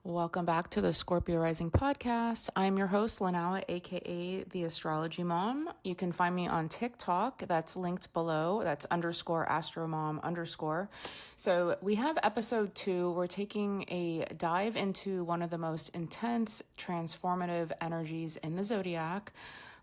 Welcome back to the Scorpio Rising podcast. I'm your host, Linawa, aka the Astrology Mom. You can find me on TikTok. That's linked below. That's _astromom_. So we have episode 2. We're taking a dive into one of the most intense, transformative energies in the zodiac,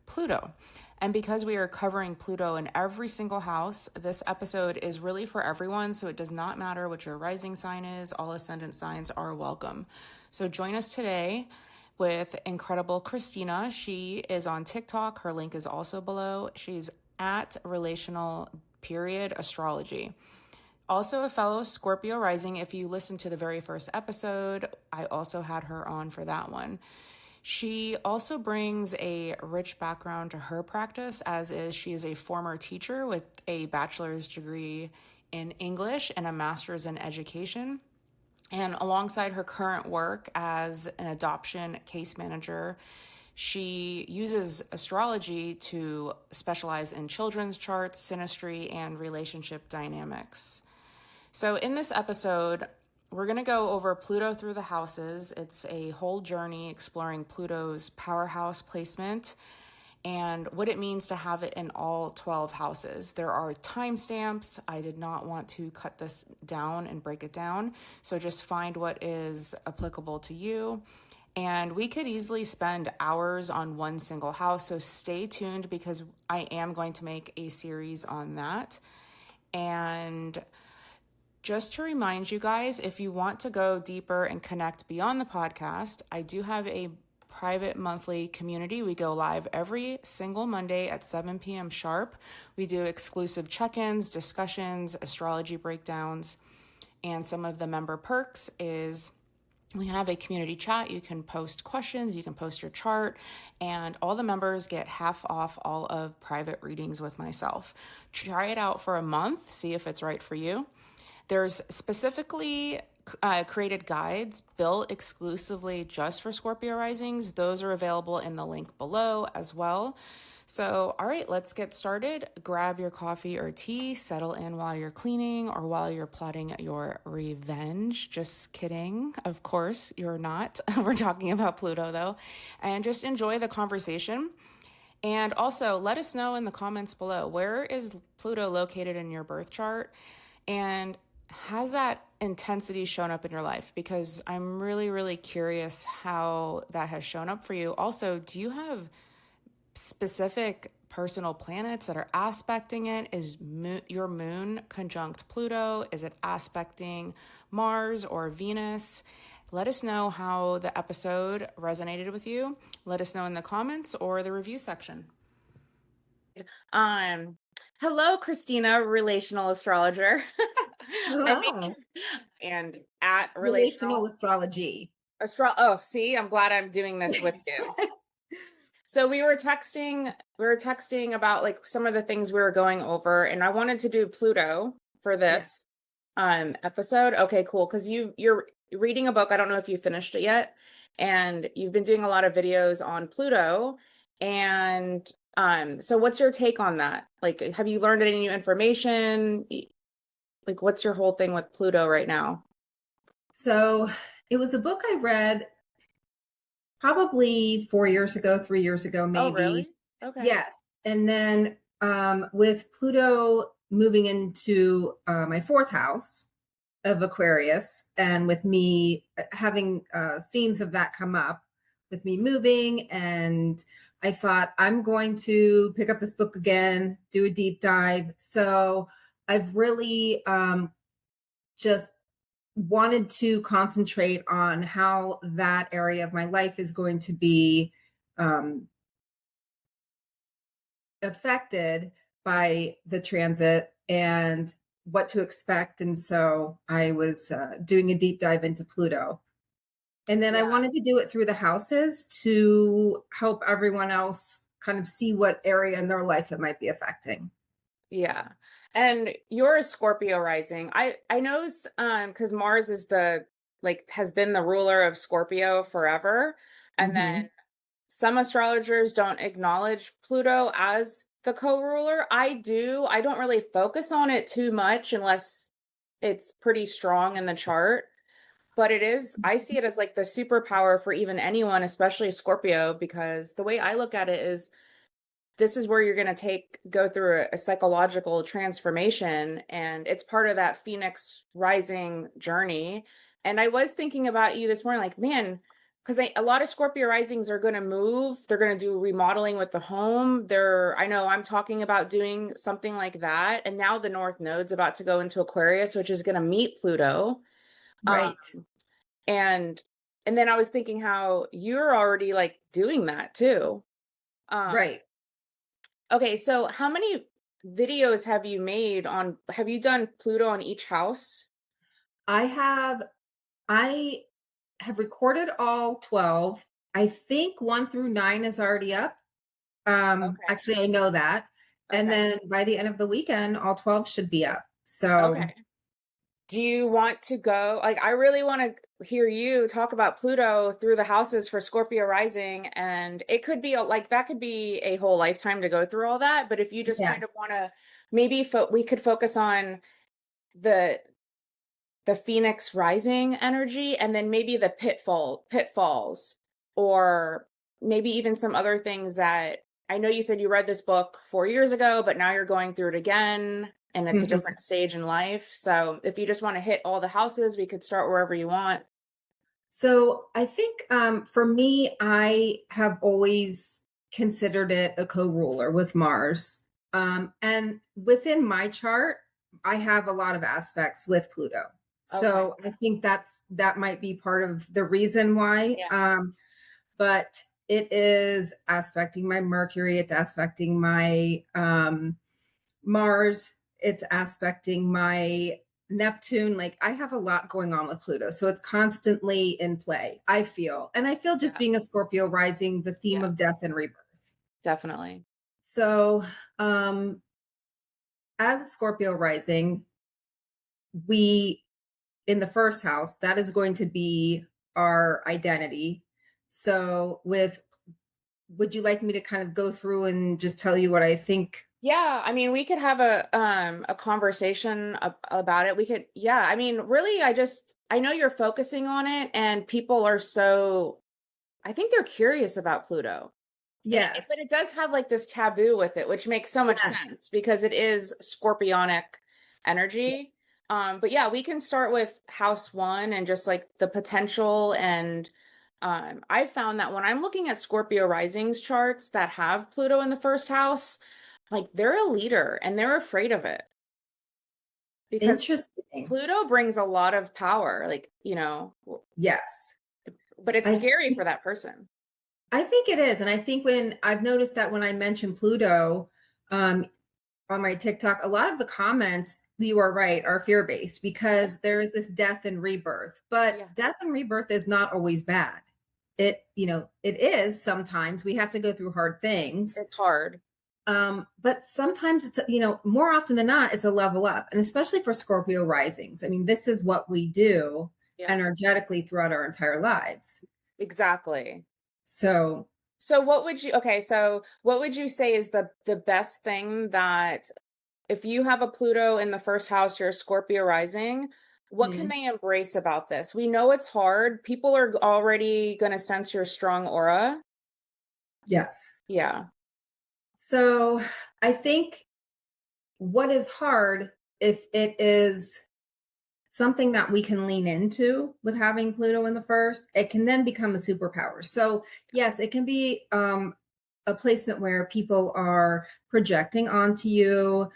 Pluto. And because we are covering Pluto in every single house, this episode is really for everyone. So it does not matter what your rising sign is. All ascendant signs are welcome. So join us today with incredible Christina. She is on TikTok. Her link is also below. She's at relational astrology. Also a fellow Scorpio Rising. If you listened to the very first episode, I also had her on for that one. She also brings a rich background to her practice, as is she is a former teacher with a bachelor's degree in English and a master's in education. And alongside her current work as an adoption case manager, she uses astrology to specialize in children's charts, synastry, and relationship dynamics. So in this episode, we're going to go over Pluto through the houses. It's a whole journey exploring Pluto's powerhouse placement and what it means to have it in all 12 houses. There are timestamps. I did not want to cut this down and break it down, so just find what is applicable to you. And we could easily spend hours on one single house, so stay tuned because I am going to make a series on that. And just to remind you guys, if you want to go deeper and connect beyond the podcast, I do have a private monthly community. We go live every single Monday at 7 p.m. sharp. We do exclusive check-ins, discussions, astrology breakdowns, and some of the member perks is we have a community chat. You can post questions, you can post your chart, and all the members get half off all of private readings with myself. Try it out for a month, see if it's right for you. There's specifically created guides built exclusively just for Scorpio Risings. Those are available in the link below as well. So, all right, let's get started. Grab your coffee or tea, settle in while you're cleaning or while you're plotting your revenge. Just kidding. Of course, you're not. We're talking about Pluto, though. And just enjoy the conversation. And also, let us know in the comments below, where is Pluto located in your birth chart? And has that intensity shown up in your life? Because I'm really, really curious how that has shown up for you. Also, do you have specific personal planets that are aspecting it? Is your moon conjunct Pluto? Is it aspecting Mars or Venus? Let us know how the episode resonated with you. Let us know in the comments or the review section. Hello, Christina, relational astrologer. Hello. And at Relational astrology. Oh, see, I'm glad I'm doing this with you. So we were texting about like some of the things we were going over, and I wanted to do Pluto for this episode. Okay, cool. Because you're reading a book. I don't know if you finished it yet, and you've been doing a lot of videos on Pluto. And so what's your take on that? Like, have you learned any new information? Like, what's your whole thing with Pluto right now? So it was a book I read probably 4 years ago, 3 years ago, maybe. Oh, really? Okay. Yes. And then with Pluto moving into my fourth house of Aquarius, and with me having themes of that come up, with me moving, and I thought I'm going to pick up this book again, do a deep dive. So I've really just wanted to concentrate on how that area of my life is going to be affected by the transit and what to expect. And so I was doing a deep dive into Pluto. And then I wanted to do it through the houses to help everyone else kind of see what area in their life it might be affecting. Yeah. And you're a Scorpio rising. I know because Mars is has been the ruler of Scorpio forever. And then some astrologers don't acknowledge Pluto as the co-ruler. I do. I don't really focus on it too much unless it's pretty strong in the chart. But it is, I see it as like the superpower for even anyone, especially Scorpio, because the way I look at it is this is where you're going to go through a psychological transformation, and it's part of that Phoenix rising journey. And I was thinking about you this morning, like, man, because a lot of Scorpio risings are going to move. They're going to do remodeling with the home. I know I'm talking about doing something like that. And now the North Node's about to go into Aquarius, which is going to meet Pluto. Um, Right. and and then I was thinking how you're already like doing that too. Um, Right. okay, so how many videos have you done Pluto on each house? I have I have recorded all 12. I think 1 through 9 is already up. Okay. Actually, I know that. And Okay. then by the end of the weekend, all 12 should be up. So, Okay. Do you want to go? Like, I really want to hear you talk about Pluto through the houses for Scorpio rising. And it could be like that could be a whole lifetime to go through all that. But if you just yeah. kind of want to, maybe we could focus on the the Phoenix rising energy and then maybe the pitfalls, or maybe even some other things that I know you said you read this book 4 years ago, but now you're going through it again and it's a Mhm. different stage in life. So if you just want to hit all the houses, we could start wherever you want. So I think for me, I have always considered it a co-ruler with Mars. And within my chart, I have a lot of aspects with Pluto. Okay. So I think that might be part of the reason why. Yeah. But it is aspecting my Mercury, it's aspecting my Mars, it's aspecting my Neptune. Like I have a lot going on with Pluto. So it's constantly in play, I feel. And I feel just Yeah. being a Scorpio rising, the theme Yeah. of death and rebirth. Definitely. So as a Scorpio rising, we in the first house, that is going to be our identity. So with would you like me to kind of go through and just tell you what I think? Yeah, I mean, we could have a conversation about it. We could, yeah, I mean, really, I know you're focusing on it and people are so, I think they're curious about Pluto. But Yes. it does have like this taboo with it, which makes so much Yes. sense because it is scorpionic energy. But yeah, we can start with house one and just like the potential. And I found that when I'm looking at Scorpio risings charts that have Pluto in the first house, like they're a leader and they're afraid of it because Interesting. Pluto brings a lot of power, like, Yes. but it's I scary for that person. I think it is. And I think when I've noticed that when I mention Pluto um, on my TikTok, a lot of the comments, you are right, are fear based Yeah. because there is this death and rebirth. But Yeah. death and rebirth is not always bad. It is sometimes we have to go through hard things. It's hard. But sometimes more often than not, it's a level up. And especially for Scorpio risings. I mean, this is what we do Yeah. energetically throughout our entire lives. Exactly. So So what would you say is the best thing that if you have a Pluto in the first house, you're a Scorpio rising, what can mhm, they embrace about this? We know it's hard. People are already going to sense your strong aura. yes. Yeah. So I think what is hard, if it is something that we can lean into with having Pluto in the first, it can then become a superpower. So, yes, it can be a placement where people are projecting onto you.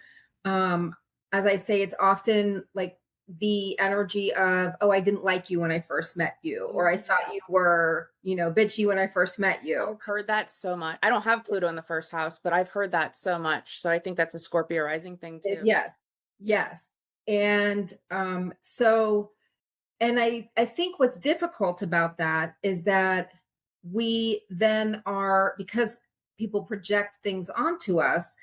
Um, as I say, it's often like the energy of, oh, I didn't like you when I first met you, or I thought you were, bitchy when I first met you. I've heard that so much. I don't have Pluto in the first house, but I've heard that so much. So I think that's a Scorpio rising thing too. Yes, yes. And and I think what's difficult about that is that we then are, because people project things onto us,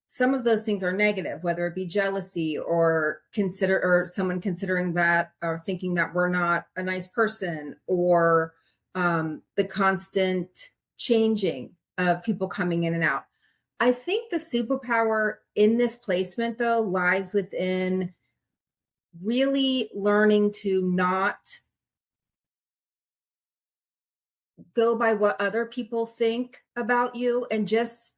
some of those things are negative, whether it be jealousy or someone considering that or thinking that we're not a nice person, or the constant changing of people coming in and out. I think the superpower in this placement, though, lies within really learning to not go by what other people think about you, and just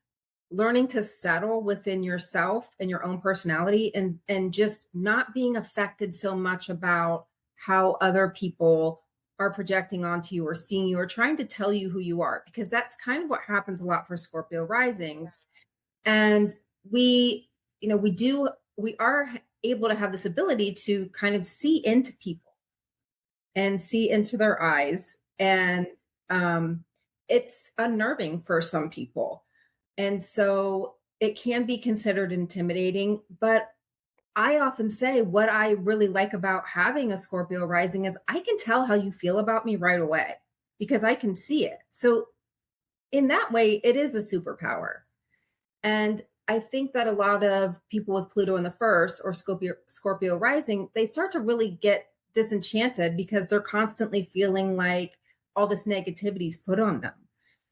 learning to settle within yourself and your own personality, and just not being affected so much about how other people are projecting onto you or seeing you or trying to tell you who you are, because that's kind of what happens a lot for Scorpio risings. And we, we are able to have this ability to kind of see into people and see into their eyes. And um, it's unnerving for some people. And so it can be considered intimidating. But I often say what I really like about having a Scorpio rising is I can tell how you feel about me right away because I can see it. So, in that way, it is a superpower. And I think that a lot of people with Pluto in the first or Scorpio rising, they start to really get disenchanted because they're constantly feeling like all this negativity is put on them.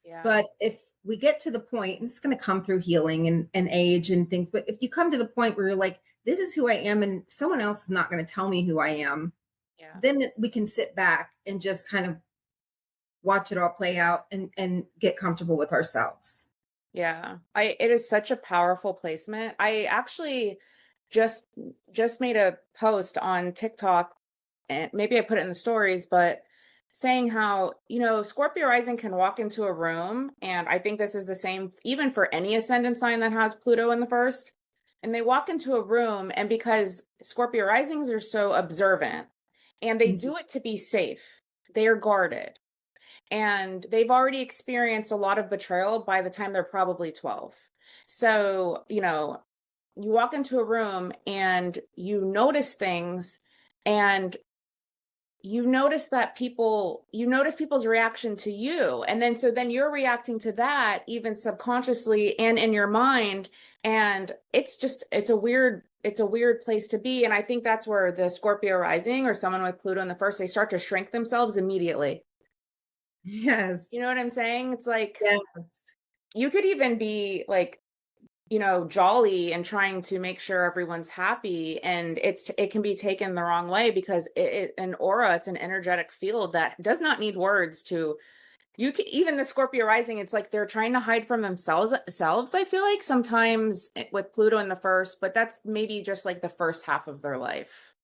Yeah. But if we get to the point, and it's going to come through healing and age and things, but if you come to the point where you're like, this is who I am, and someone else is not going to tell me who I am, Yeah. then we can sit back and just kind of watch it all play out and get comfortable with ourselves. Yeah. It is such a powerful placement. I actually just just made a post on TikTok, and maybe I put it in the stories, but saying how, Scorpio rising can walk into a room, and I think this is the same even for any ascendant sign that has Pluto in the first. And they walk into a room, and because Scorpio risings are so observant, and they Mhm. do it to be safe, they are guarded. And they've already experienced a lot of betrayal by the time they're probably 12. So, you walk into a room and you notice things, and you notice people's reaction to you. And then so then you're reacting to that even subconsciously and in your mind. And it's a weird place to be. And I think that's where the Scorpio rising or someone with Pluto in the first, they start to shrink themselves immediately. Yes. You know what I'm saying? It's like Yes. you could even be like, jolly and trying to make sure everyone's happy, and it can be taken the wrong way because an aura, it's an energetic field that does not need words to. You can even the Scorpio rising, it's like they're trying to hide from themselves. I feel like sometimes with Pluto in the first, but that's maybe just like the first half of their life,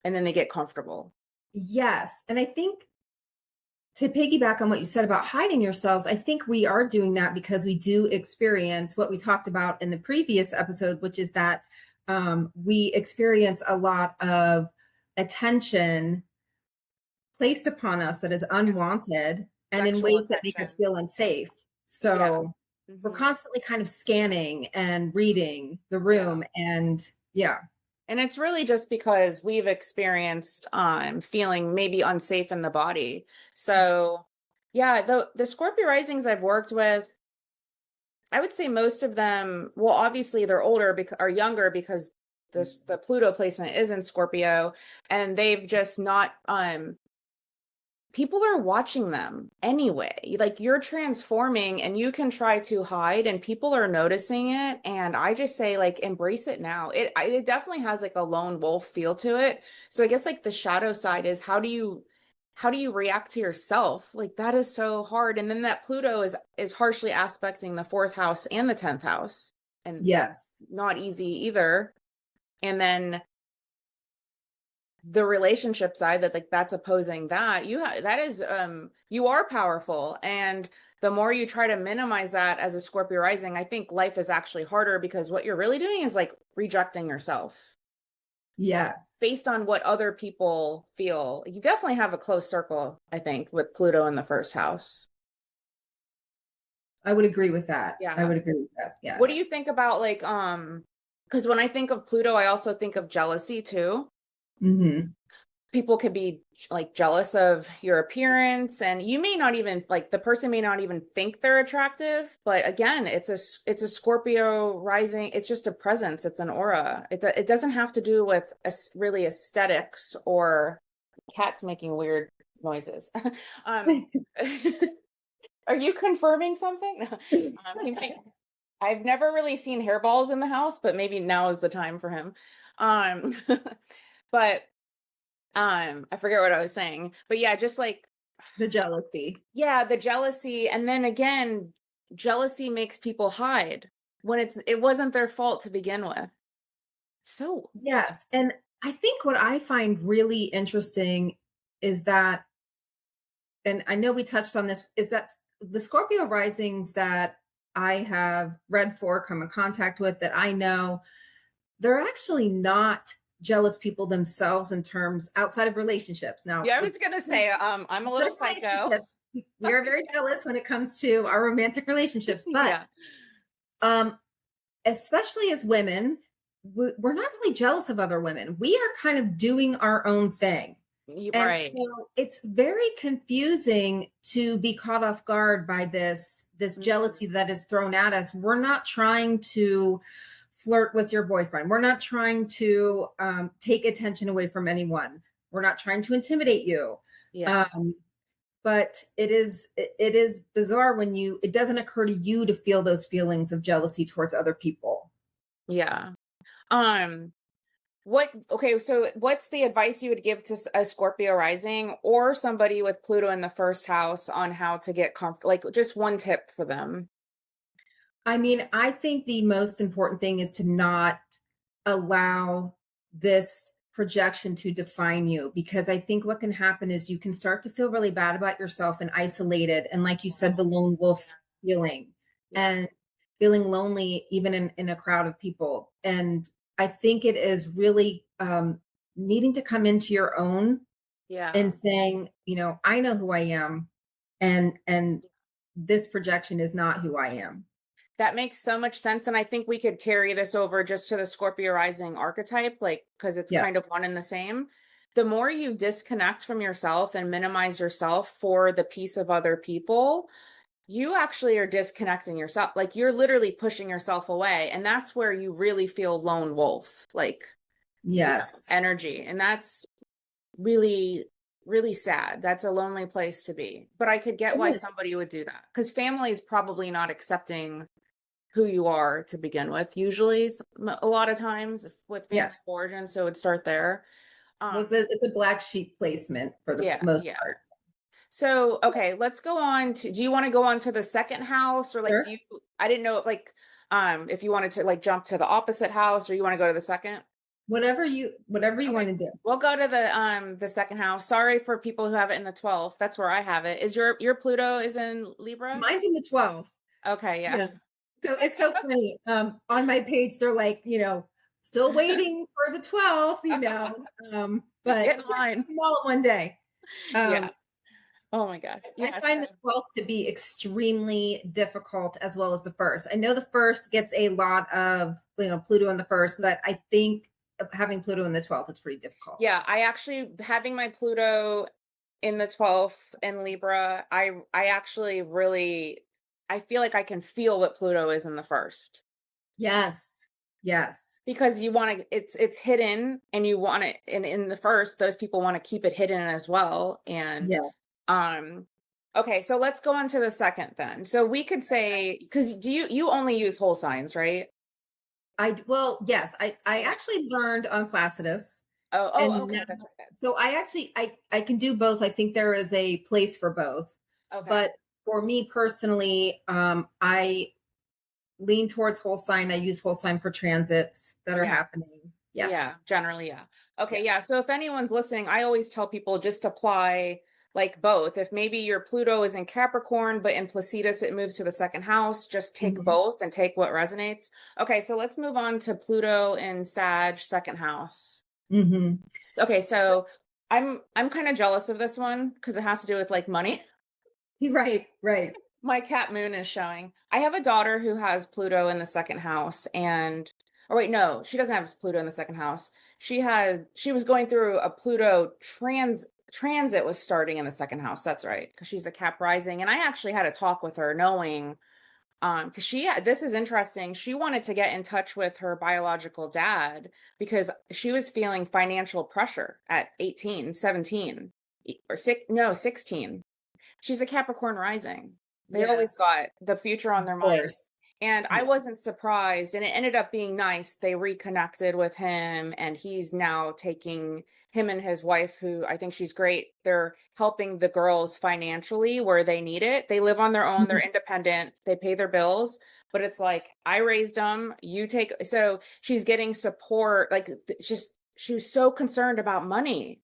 and then they get comfortable. Yes. And I think to piggyback on what you said about hiding yourselves, I think we are doing that because we do experience what we talked about in the previous episode, which is that we experience a lot of attention placed upon us that is unwanted and in Sexual ways that make us attention. feel unsafe. Yeah. So we're Hmm. constantly kind of scanning and reading the Yeah. room. And yeah, And it's really just because we've experienced feeling maybe unsafe in the body. So yeah, the Scorpio risings I've worked with, I would say most of them, well, obviously they're older because are younger because the Pluto placement is in Scorpio, and they've just not people are watching them anyway. Like you're transforming and you can try to hide and people are noticing it. And I just say like embrace it now. It definitely has like a lone wolf feel to it. So I guess like the shadow side is how do you react to yourself? Like that is so hard. And then that Pluto is harshly aspecting the fourth house and the 10th house. And that's yes, not easy either. And then the relationship side that like that's opposing that that is you are powerful, and the more you try to minimize that as a Scorpio rising, I think life is actually harder because what you're really doing is like rejecting yourself yes, based on what other people feel. You definitely have a close circle, I think, with Pluto in the first house. I would agree with that. I Yeah. would agree with that. What do you Yes. think about like because when I think of Pluto, I also think of jealousy too. Hmm. People could be like jealous of your appearance, and you may not even like the person may not even think they're attractive, but again, it's a Scorpio rising. It's just a presence, it's an aura. It doesn't have to do with really aesthetics or cats making weird noises. um are you confirming something? He might, I've never really seen hairballs in the house, but maybe now is the time for him. um but I forget what I was saying, but yeah, just like The jealousy. Yeah, the jealousy. And then again, jealousy makes people hide when it wasn't their fault to begin with. So Yes. And I think what I find really interesting is that, and I know we touched on this, is that the Scorpio risings that I have read for, come in contact with, that I know, they're actually not jealous people themselves in terms outside of relationships. Now, yeah, I with was gonna say, I'm a little still psycho. relationships, we are very jealous when it comes to our romantic relationships, but Yeah. um, especially as women, we're not really jealous of other women. We are kind of doing our own thing. You're And right. so it's very confusing to be caught off guard by this Mhm. jealousy that is thrown at us. We're not trying to flirt with your boyfriend. We're not trying to take attention away from anyone. We're not trying to intimidate you. Yeah. Um, but it is bizarre when it doesn't occur to you to feel those feelings of jealousy towards other people. Yeah. Um, okay, so what's the advice you would give to a Scorpio rising or somebody with Pluto in the first house on how to get comfortable? Like just one tip for them. I mean, I think the most important thing is to not allow this projection to define you, because I think what can happen is you can start to feel really bad about yourself and isolated. And like you said, the lone wolf feeling Yeah. and feeling lonely, even in a crowd of people. And I think it is really needing to come into your own Yeah. and saying, I know who I am, and this projection is not who I am. That makes so much sense. And I think we could carry this over just to the Scorpio rising archetype, like, because it's Yeah. kind of one and the same. The more you disconnect from yourself and minimize yourself for the peace of other people, you actually are disconnecting yourself. Like, you're literally pushing yourself away. And that's where you really feel lone wolf, like, Yes. energy. And that's really, really sad. That's a lonely place to be. But I could get It why is. somebody would do that because family is probably not accepting who you are to begin with, usually, a lot of times with family Yes. origin. So it'd start there. Well, Um, it's a black sheep placement for the yeah, most yeah. part. So, okay, let's go on to, do you want to go on to the second house or like, Sure. I didn't know if like, if you wanted to like jump to the opposite house or you want to go to the second? Whatever you Okay. want to do. We'll go to the second house. Sorry for people who have it in the 12th. That's where I have it. Is your Pluto is in Libra? Mine's in the 12th. Okay, yeah. Yes. So it's so funny. On my page, they're like, still waiting for the 12th, but Get in yeah, line. them all in one day. Yeah. Um, Oh my gosh. I Yeah. find the 12th to be extremely difficult as well as the first. I know the first gets a lot of, Pluto in the first, but I think having Pluto in the 12th is pretty difficult. Yeah, I actually having my Pluto in the 12th in Libra, I actually really I feel like I can feel what Pluto is in the first Yes. Yes. because you want to it's hidden and you want it and in the first those people want to keep it hidden as well and Yeah. um okay, so let's go on to the second then. So we could say cuz do you only use whole signs, right? Well, yes, I Okay. actually learned on Placidus, Oh, and okay, now, that's okay. so I can do both. I think there is a place for both, Okay. but for me personally, I lean towards whole sign. I use whole sign for transits that are Yeah. happening. Yeah, Yes, generally, yeah. Okay, yes. yeah. So if anyone's listening, I always tell people just apply like both. If maybe your Pluto is in Capricorn, but in Placidus it moves to the second house, just take Hmm. both and take what resonates. Okay, so let's move on to Pluto in Sag, second house. Hmm. Okay, so I'm kind of jealous of this one because it has to do with like money. Right, right. My cat moon is showing. I have a daughter who has Pluto in the second house and or wait, no, she doesn't have Pluto in the second house. She was going through a Pluto transit was starting in the second house. That's right, because she's a Cap rising and I actually had a talk with her knowing because this is interesting. She wanted to get in touch with her biological dad because she was feeling financial pressure at 18, 17 or 16. She's a Capricorn rising. They always Yes, got the future on of their mind. course. And I Yeah. wasn't surprised. And it ended up being nice. They reconnected with him, and he's now taking him and his wife, who I think she's great, they're helping the girls financially where they need it. They live on their own, they're Mhm. independent, they pay their bills, but it's like, I raised them, you take, so she's getting support. Like, just, she was so concerned about money,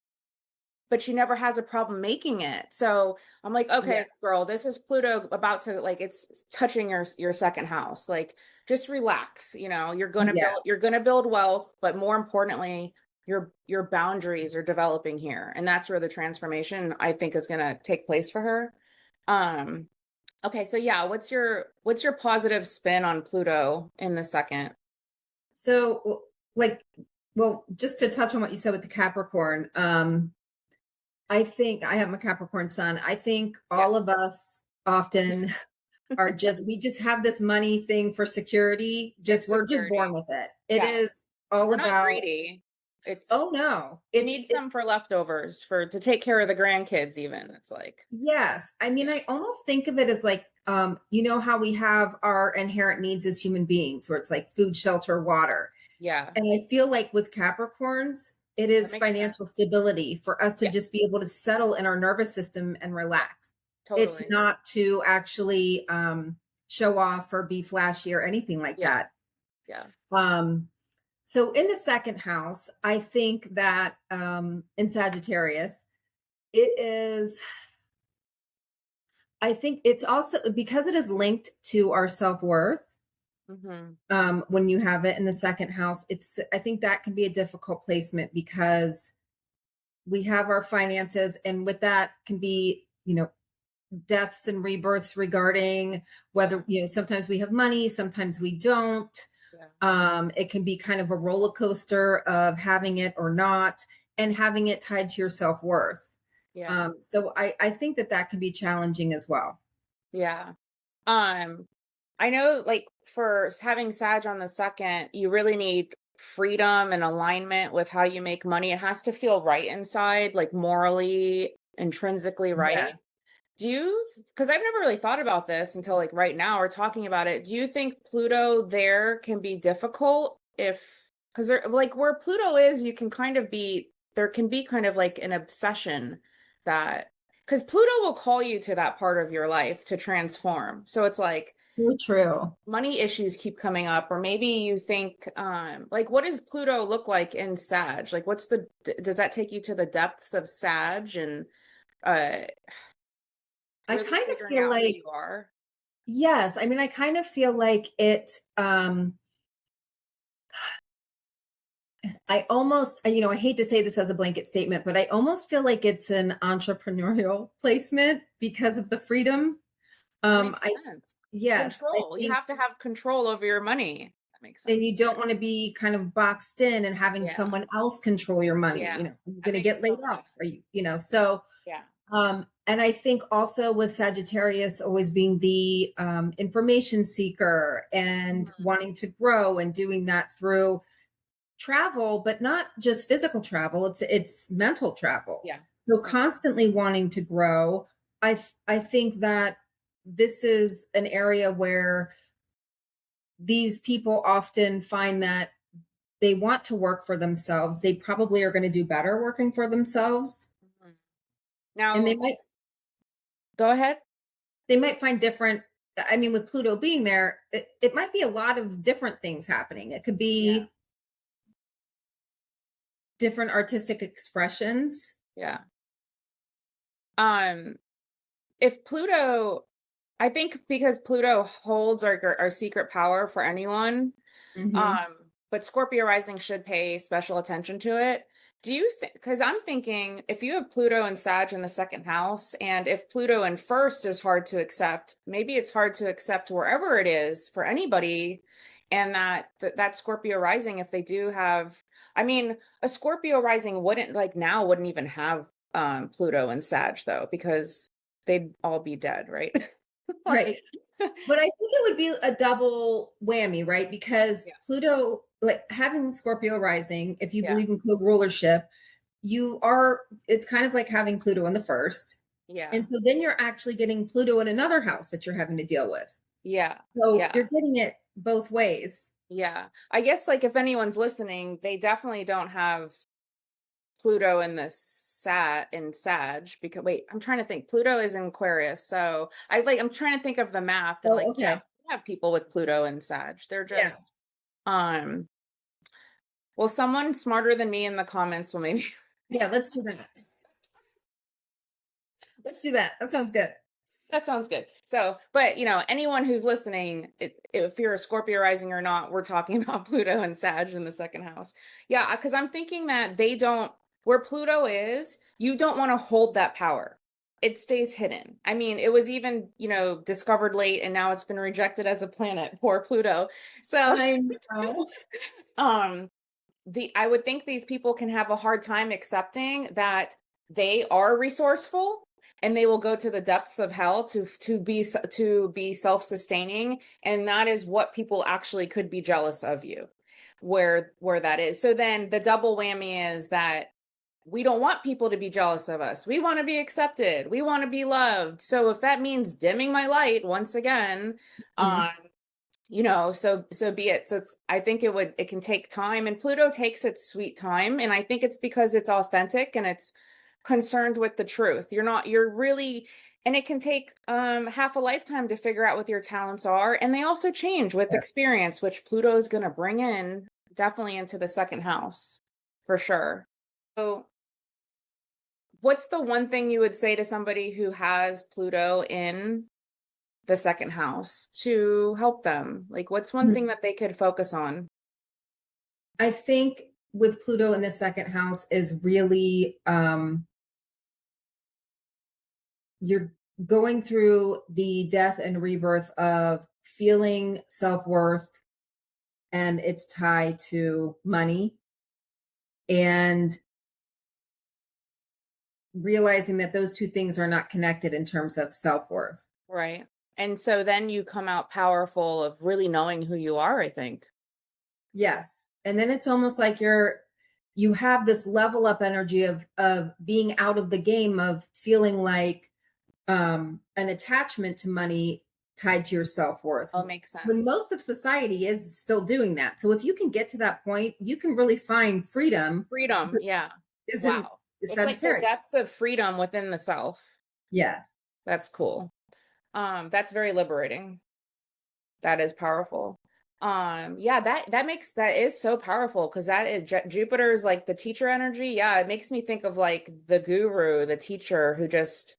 but she never has a problem making it. So I'm like, Yeah. okay, girl, this is Pluto about to, like, it's touching your second house. Like, just relax. Yeah. You're gonna build wealth, but more importantly, your boundaries are developing here. And that's where the transformation, I think, is gonna take place for her. Um, okay, so yeah, what's your positive spin on Pluto in the second? So, like, well, just to touch on what you said with the Capricorn, I think I have a Capricorn sun. I think Yeah, all of us often we just have this money thing for security. it's We're just born security. with it. It Yeah. is all We're not about, greedy. oh It's no, You need it's some for leftovers for to take care of the grandkids even. It's like, yes. I yeah, mean, I almost think of it as like, you know how we have our inherent needs as human beings, where it's like food, shelter, water. yeah, And I feel like with Capricorns, it that is makes financial sense. stability for us to Yeah, just be able to settle in our nervous system and yeah, relax. It's totally. not to actually show off or be flashy or anything like Yeah, that. yeah. Um, so in the second house, I think that in Sagittarius, it is, I think it's also because it is linked to our self worth. Mm-hmm. When you have it in the second house, I think that can be a difficult placement because we have our finances, and with that can be, deaths and rebirths regarding Yeah, whether, sometimes we have money, sometimes we don't. yeah, It can be kind of a roller coaster of having it or not, and having it tied to your self-worth. yeah, So I think that that can be challenging as well. yeah. Um, I know, like, for having Sag on the second, you really need freedom and alignment with how you make money. It has to feel right inside, like morally, intrinsically right. Yes. Do you, because I've never really thought about this until like right now we're talking about it. Do you think Pluto there can be difficult because there, like where Pluto is, you can kind of be, there can be kind of like an obsession that, because Pluto will call you to that part of your life to transform. So it's like So true. money issues keep coming up, or maybe you think, like, what does Pluto look like in Sag? Like, does that take you to the depths of Sag and, uh, I really kind of figuring feel out who like, you are? yes, I mean, I kind of feel like I almost, I hate to say this as a blanket statement, but I almost feel like it's an entrepreneurial placement because of the freedom. That makes I sense. Yes, I Control. You think, have to have control over your money. That makes and you sense. don't want to be kind of boxed in and having Yeah. someone else control your money. Yeah. You're That going to makes get so laid much off, sense. or so. Yeah. And I think also with Sagittarius always being the information seeker and Mhm. wanting to grow and doing that through travel, but not just physical travel. It's mental travel. Yeah. So Makes sense. constantly wanting to grow. I think that this is an area where these people often find that they want to work for themselves. They probably are going to do better working for themselves, Mhm. and Now, go ahead. they might find different. I mean, with Pluto being there, it might be a lot of different things happening. It could Yeah. be different artistic expressions. Yeah. Um, if Pluto, I think because Pluto holds our secret power for anyone, Hmm. but Scorpio rising should pay special attention to it. Do you think, because I'm thinking if you have Pluto and Sag in the second house, and if Pluto in first is hard to accept, maybe it's hard to accept wherever it is for anybody. And that Scorpio rising, if they do have, I mean, a Scorpio rising wouldn't even have Pluto and Sag though, because they'd all be dead, right? Right. Like, But I think it would be a double whammy, right? Because yeah, Pluto, like having Scorpio rising, if you yeah, believe in co-rulership, it's kind of like having Pluto in the first. yeah, And so then you're actually getting Pluto in another house that you're having to deal with. yeah, So yeah. you're getting it both ways. Yeah. I guess like if anyone's listening, they definitely don't have Pluto in the Sag because wait, I'm trying to think. Pluto is in Aquarius, so I'm trying to think of the math and Oh, like yeah, okay. we have people with Pluto and Sag. They're just Yes. um well, someone smarter than me in the comments will maybe Yeah, let's do that. Let's do that. That sounds good. that sounds good. So, but anyone who's listening, if you're a Scorpio rising or not, we're talking about Pluto and Sag in the second house. Yeah, because I'm thinking that they don't, where Pluto is, you don't want to hold that power. It stays hidden. I mean, it was even, discovered late and now it's been rejected as a planet. Poor Pluto. So, I know. um, I would think these people can have a hard time accepting that they are resourceful and they will go to the depths of hell to be self-sustaining, and that is what people actually could be jealous of you where that is. So then the double whammy is that we don't want people to be jealous of us. We want to be accepted. We want to be loved. So if that means dimming my light once again, Mhm. um so be it. So I think it can take time, and Pluto takes its sweet time, and I think it's because it's authentic and it's concerned with the truth. You're really, and it can take half a lifetime to figure out what your talents are, and they also change with Yeah. experience, which Pluto is going to bring in definitely into the second house for sure. So what's the one thing you would say to somebody who has Pluto in the second house to help them? Like, what's one thing that they could focus on? I think with Pluto in the second house is really you're going through the death and rebirth of feeling self-worth and its tie to money, and realizing that those two things are not connected in terms of self-worth. Right. And so then you come out powerful of really knowing who you are, I think. Yes. And then it's almost like you have this level up energy of being out of the game, of feeling like an attachment to money tied to your self-worth, Oh, it makes when sense. most of society is still doing that. So if you can get to that point, you can really find freedom. Freedom. Yeah. Is in Wow. the It's like the Sagittarius. depths of freedom within the self. Yes. That's cool. That's very liberating. That is powerful. Yeah, that is so powerful because that is Jupiter's like the teacher energy. Yeah, it makes me think of like the guru, the teacher who just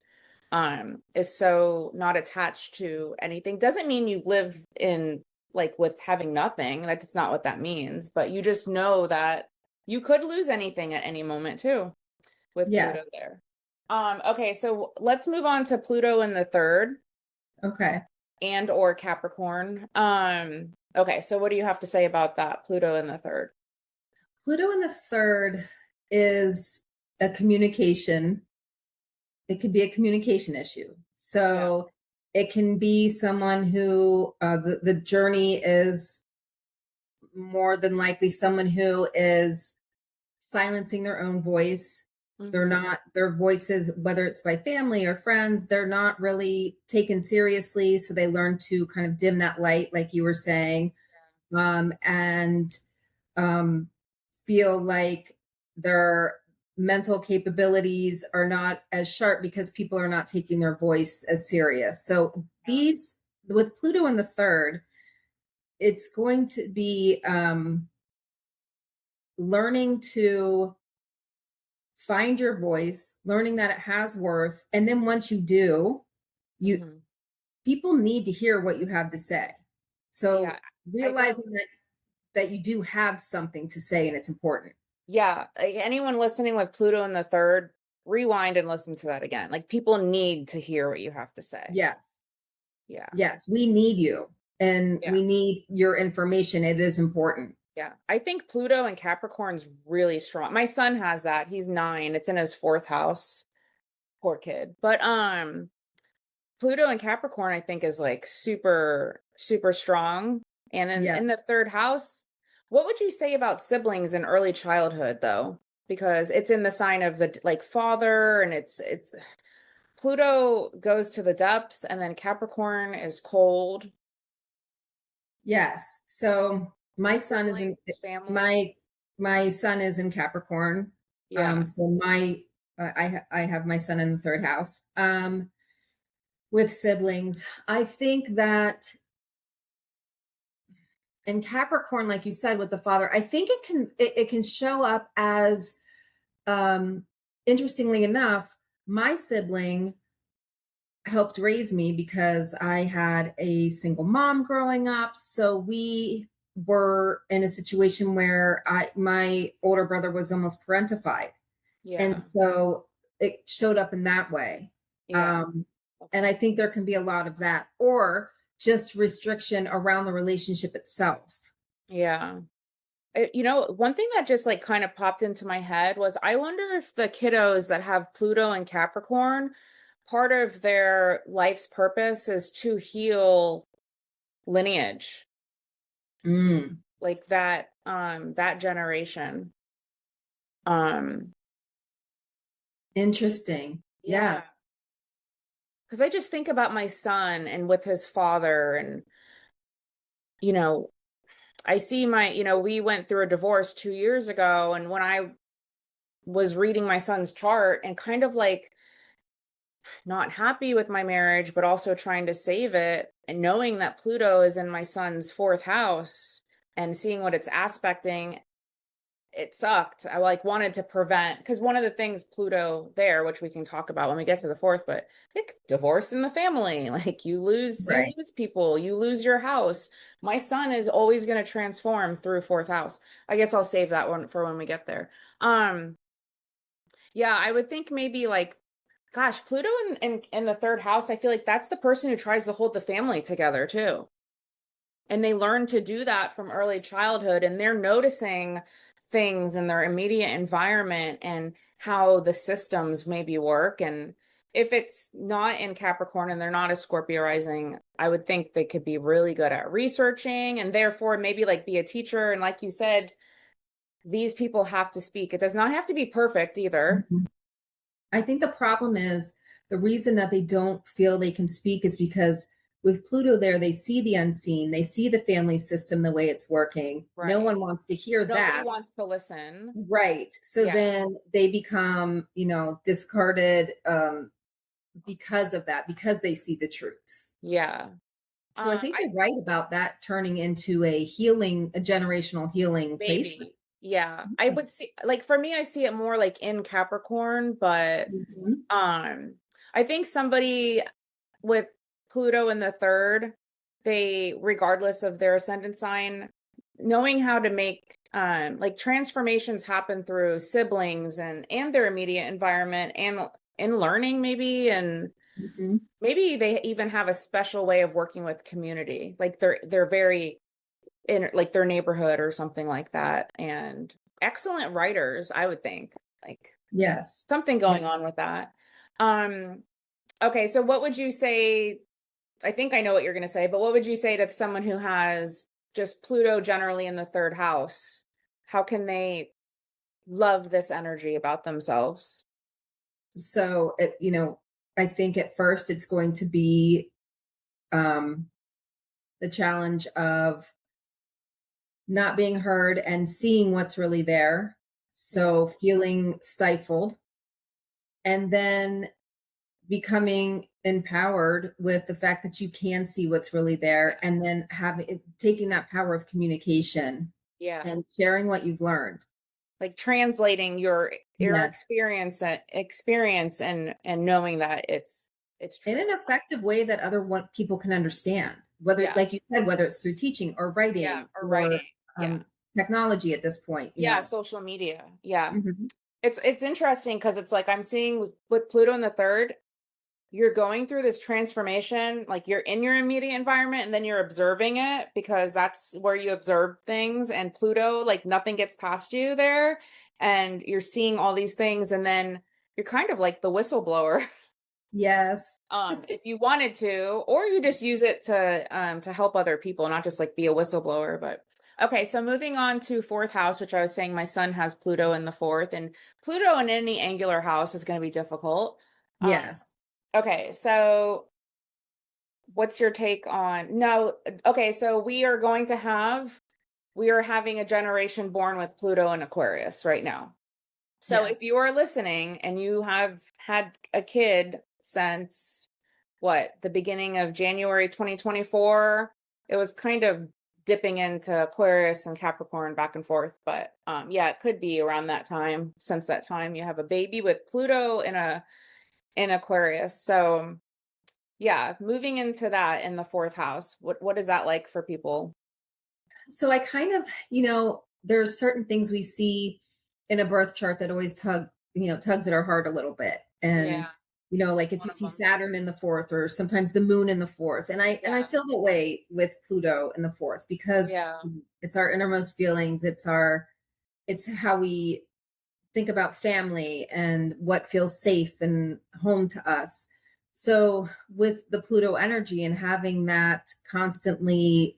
is so not attached to anything. Doesn't mean you live in like with having nothing. That's not what that means, but you just know that you could lose anything at any moment too with Pluto Yes. there. Okay, so let's move on to Pluto in the third Okay. and or Capricorn. Okay, so what do you have to say about that, Pluto in the third? Pluto in the third is a communication. It could be a communication issue. Yeah. So it can be someone who the journey is more than likely someone who is silencing their own voice. They're Mm-hmm. not, their voices, whether it's by family or friends, they're not really taken seriously. So they learn to kind of dim that light, like you were saying, and um, feel like their mental capabilities are not as sharp because people are not taking their voice as serious. So these, with Pluto in the third, it's going to be learning to find your voice, learning that it has worth. And then once you do, you Mm-hmm. people need to hear what you have to say. Yeah, So I guess. realizing that you do have something to say and it's important. Yeah, like anyone listening with Pluto in the third, rewind and listen to that again. Like people need to hear what you have to say. Yes. Yeah. Yes, we need you and Yeah. we need your information. It is important. Yeah. I think Pluto and Capricorn's really strong. My son has that. He's 9. It's in his fourth house. Poor kid. But Pluto and Capricorn, I think, is like super, super strong. And in Yes. the third house, what would you say about siblings in early childhood, though? Because it's in the sign of the like father, and it's Pluto goes to the depths, and then Capricorn is cold. Yes. So my son is in Siblings, family. my my son is in Capricorn. Yeah. So I have my son in the third house. With siblings, I think that in Capricorn, like you said, with the father, I think it can show up as, um, interestingly enough, my sibling helped raise me because I had a single mom growing up. So we were in a situation where my older brother was almost parentified. And Yeah. so it showed up in that way. Yeah. Um, and Okay. I think there can be a lot of that, or just restriction around the relationship itself. Yeah. One thing that just like kind of popped into my head was I wonder if the kiddos that have Pluto and Capricorn, part of their life's purpose is to heal lineage, Mm, like that generation. Um, interesting. yeah, Yes. because I just think about my son and with his father, and you know, I see we went through a divorce 2 years ago, and when I was reading my son's chart and kind of like not happy with my marriage, but also trying to save it. And knowing that Pluto is in my son's fourth house and seeing what it's aspecting, it sucked. I like wanted to prevent, because one of the things Pluto there, which we can talk about when we get to the fourth, but like divorce in the family, like you Right. lose people, you lose your house. My son is always going to transform through fourth house. I guess I'll save that one for when we get there. Um, yeah, I would think maybe like, gosh, Pluto in the third house, I feel like that's the person who tries to hold the family together too. And they learn to do that from early childhood, and they're noticing things in their immediate environment and how the systems maybe work. And if it's not in Capricorn and they're not a Scorpio rising, I would think they could be really good at researching and therefore maybe like be a teacher. And like you said, these people have to speak. It does not have to be perfect either. Mhm. I think the problem is the reason that they don't feel they can speak is because with Pluto there, they see the unseen, they see the family system, the way it's working. No Right. one wants to hear Nobody that. wants to listen. Right. So Yeah. then they become, discarded, because of that, because they see the truths. Yeah. So I think I you're right about that turning into a generational healing placement. maybe. Yeah. I would see like for me I see it more like in Capricorn, but Mhm. um I think somebody with Pluto in the third, they regardless of their ascendant sign, knowing how to make like transformations happen through siblings and their immediate environment and in learning maybe, and Mhm. maybe they even have a special way of working with community. Like they're very in like their neighborhood or something like that. And excellent writers, I would think. Like Yes. something Yeah. going on with that. Um okay, so what would you say? I think I know what you're going to say, but what would you say to someone who has just Pluto generally in the third house? How can they love this energy about themselves? So, I think at first it's going to be, um, the challenge of not being heard and seeing what's really there. Yeah. So feeling stifled, and then becoming empowered with the fact that you can see what's really there, and then taking that power of communication Yeah. and sharing what you've learned. Like translating your Yes. experience and knowing that it's In true. an effective way that people can understand, whether, Yeah. like you said, whether it's through teaching or Yeah, writing or writing. or, Yeah. technology at this point. Yeah, social media. Yeah. Mhm. It's interesting because it's like I'm seeing with Pluto in the third, you're going through this transformation, like you're in your immediate environment and then you're observing it because that's where you observe things. And Pluto, like nothing gets past you there. And you're seeing all these things, and then you're kind of like the whistleblower. Yes. If you wanted to, or you just use it to help other people, not just like be a whistleblower. But okay, so moving on to fourth house, which I was saying my son has Pluto in the fourth, and Pluto in any angular house is going to be difficult. um Yes. okay, so what's your take on no okay, so we are having a generation born with Pluto in Aquarius right now. So if Yes. you are listening and you have had a kid since what, the beginning of January 2024, it was kind of dipping into Aquarius and Capricorn back and forth, but yeah, it could be around that time. Since that time you have a baby with Pluto in Aquarius. So yeah, moving into that in the fourth house. What is that like for people? So I kind of, there's certain things we see in a birth chart that always tugs at our heart a little bit. And, Yeah, like if one you of see them. Saturn in the fourth or sometimes the moon in the fourth. And I Yeah. feel that way with Pluto in the fourth because Yeah. it's our innermost feelings. It's how we think about family and what feels safe and home to us. So with the Pluto energy and having that constantly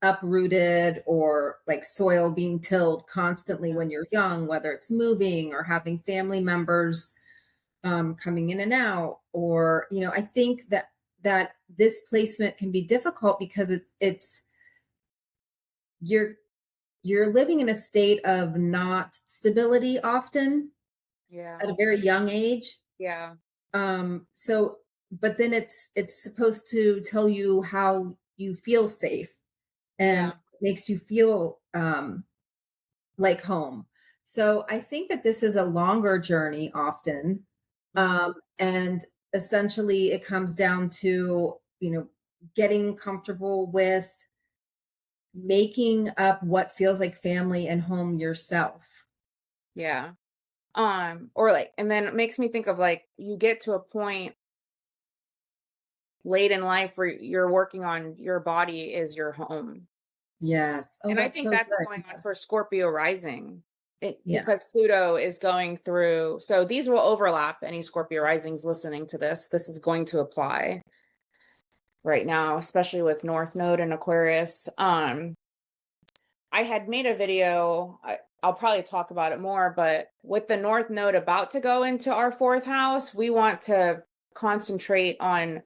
uprooted or like soil being tilled constantly when you're young, whether it's moving or having family members coming in and out, or I think that this placement can be difficult because it's you're you're living in a state of not stability often Yeah. at a very young age. Yeah. So, but then it's supposed to tell you how you feel safe and Yeah. makes you feel like home. So I think that this is a longer journey often. Hmm. And essentially it comes down to, getting comfortable with making up what feels like family and home yourself. Yeah. Or like, and then it makes me think of like you get to a point late in life where you're working on your body is your home. Yes. Oh, And I that's think so that's good. going on for Scorpio rising. Because Yes. Pluto is going through, so these will overlap any Scorpio risings listening to this. This is going to apply right now, especially with North Node and Aquarius. I had made a video, I'll probably talk about it more, but with the North Node about to go into our fourth house, we want to concentrate on,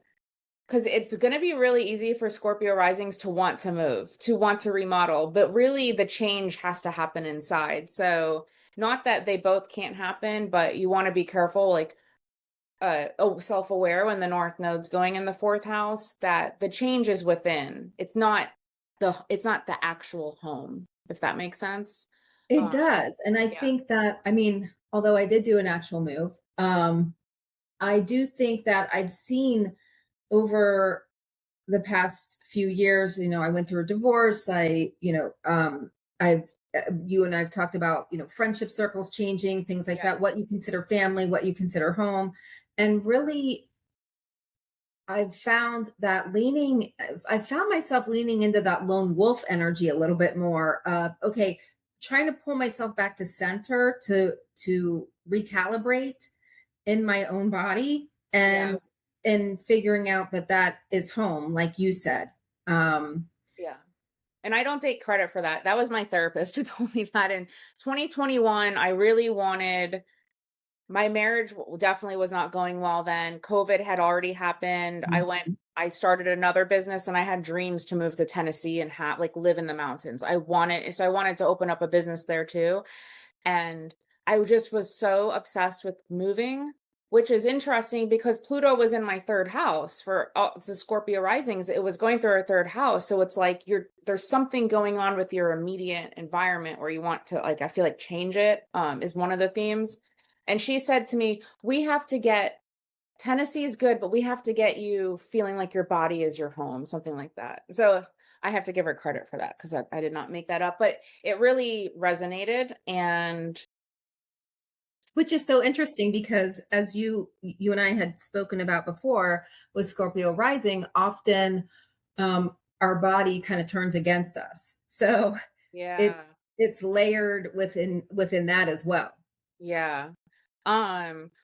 because it's going to be really easy for Scorpio risings to want to move, to want to remodel, but really the change has to happen inside. So, not that they both can't happen, but you want to be careful, like, self-aware when the North Node's going in the fourth house, that the change is within. It's not the actual home, if that makes sense. It Um, does. And I yeah, think that, I mean, although I did do an actual move, I do think that I've seen over the past few years, I went through a divorce. You and I've talked about, friendship circles changing, things like yeah, that, what you consider family, what you consider home. And really, I found myself leaning into that lone wolf energy a little bit more. Okay, trying to pull myself back to center to recalibrate in my own body yeah, and figuring out that is home, like you said. Um, yeah. And I don't take credit for that. That was my therapist who told me that in 2021. I really wanted, my marriage definitely was not going well then. COVID had already happened. I started another business and I had dreams to move to Tennessee and have like live in the mountains. So I wanted to open up a business there too. And I just was so obsessed with moving, which is interesting because Pluto was in my third house for the Scorpio risings. It was going through our third house. So it's like there's something going on with your immediate environment where you want to, like, I feel like change it, is one of the themes. And she said to me, we have to get Tennessee is good, but we have to get you feeling like your body is your home, something like that. So I have to give her credit for that because I did not make that up, but it really resonated. And which is so interesting because as you and I had spoken about before with Scorpio rising, often our body kind of turns against us. So yeah, it's layered within that as well. yeah.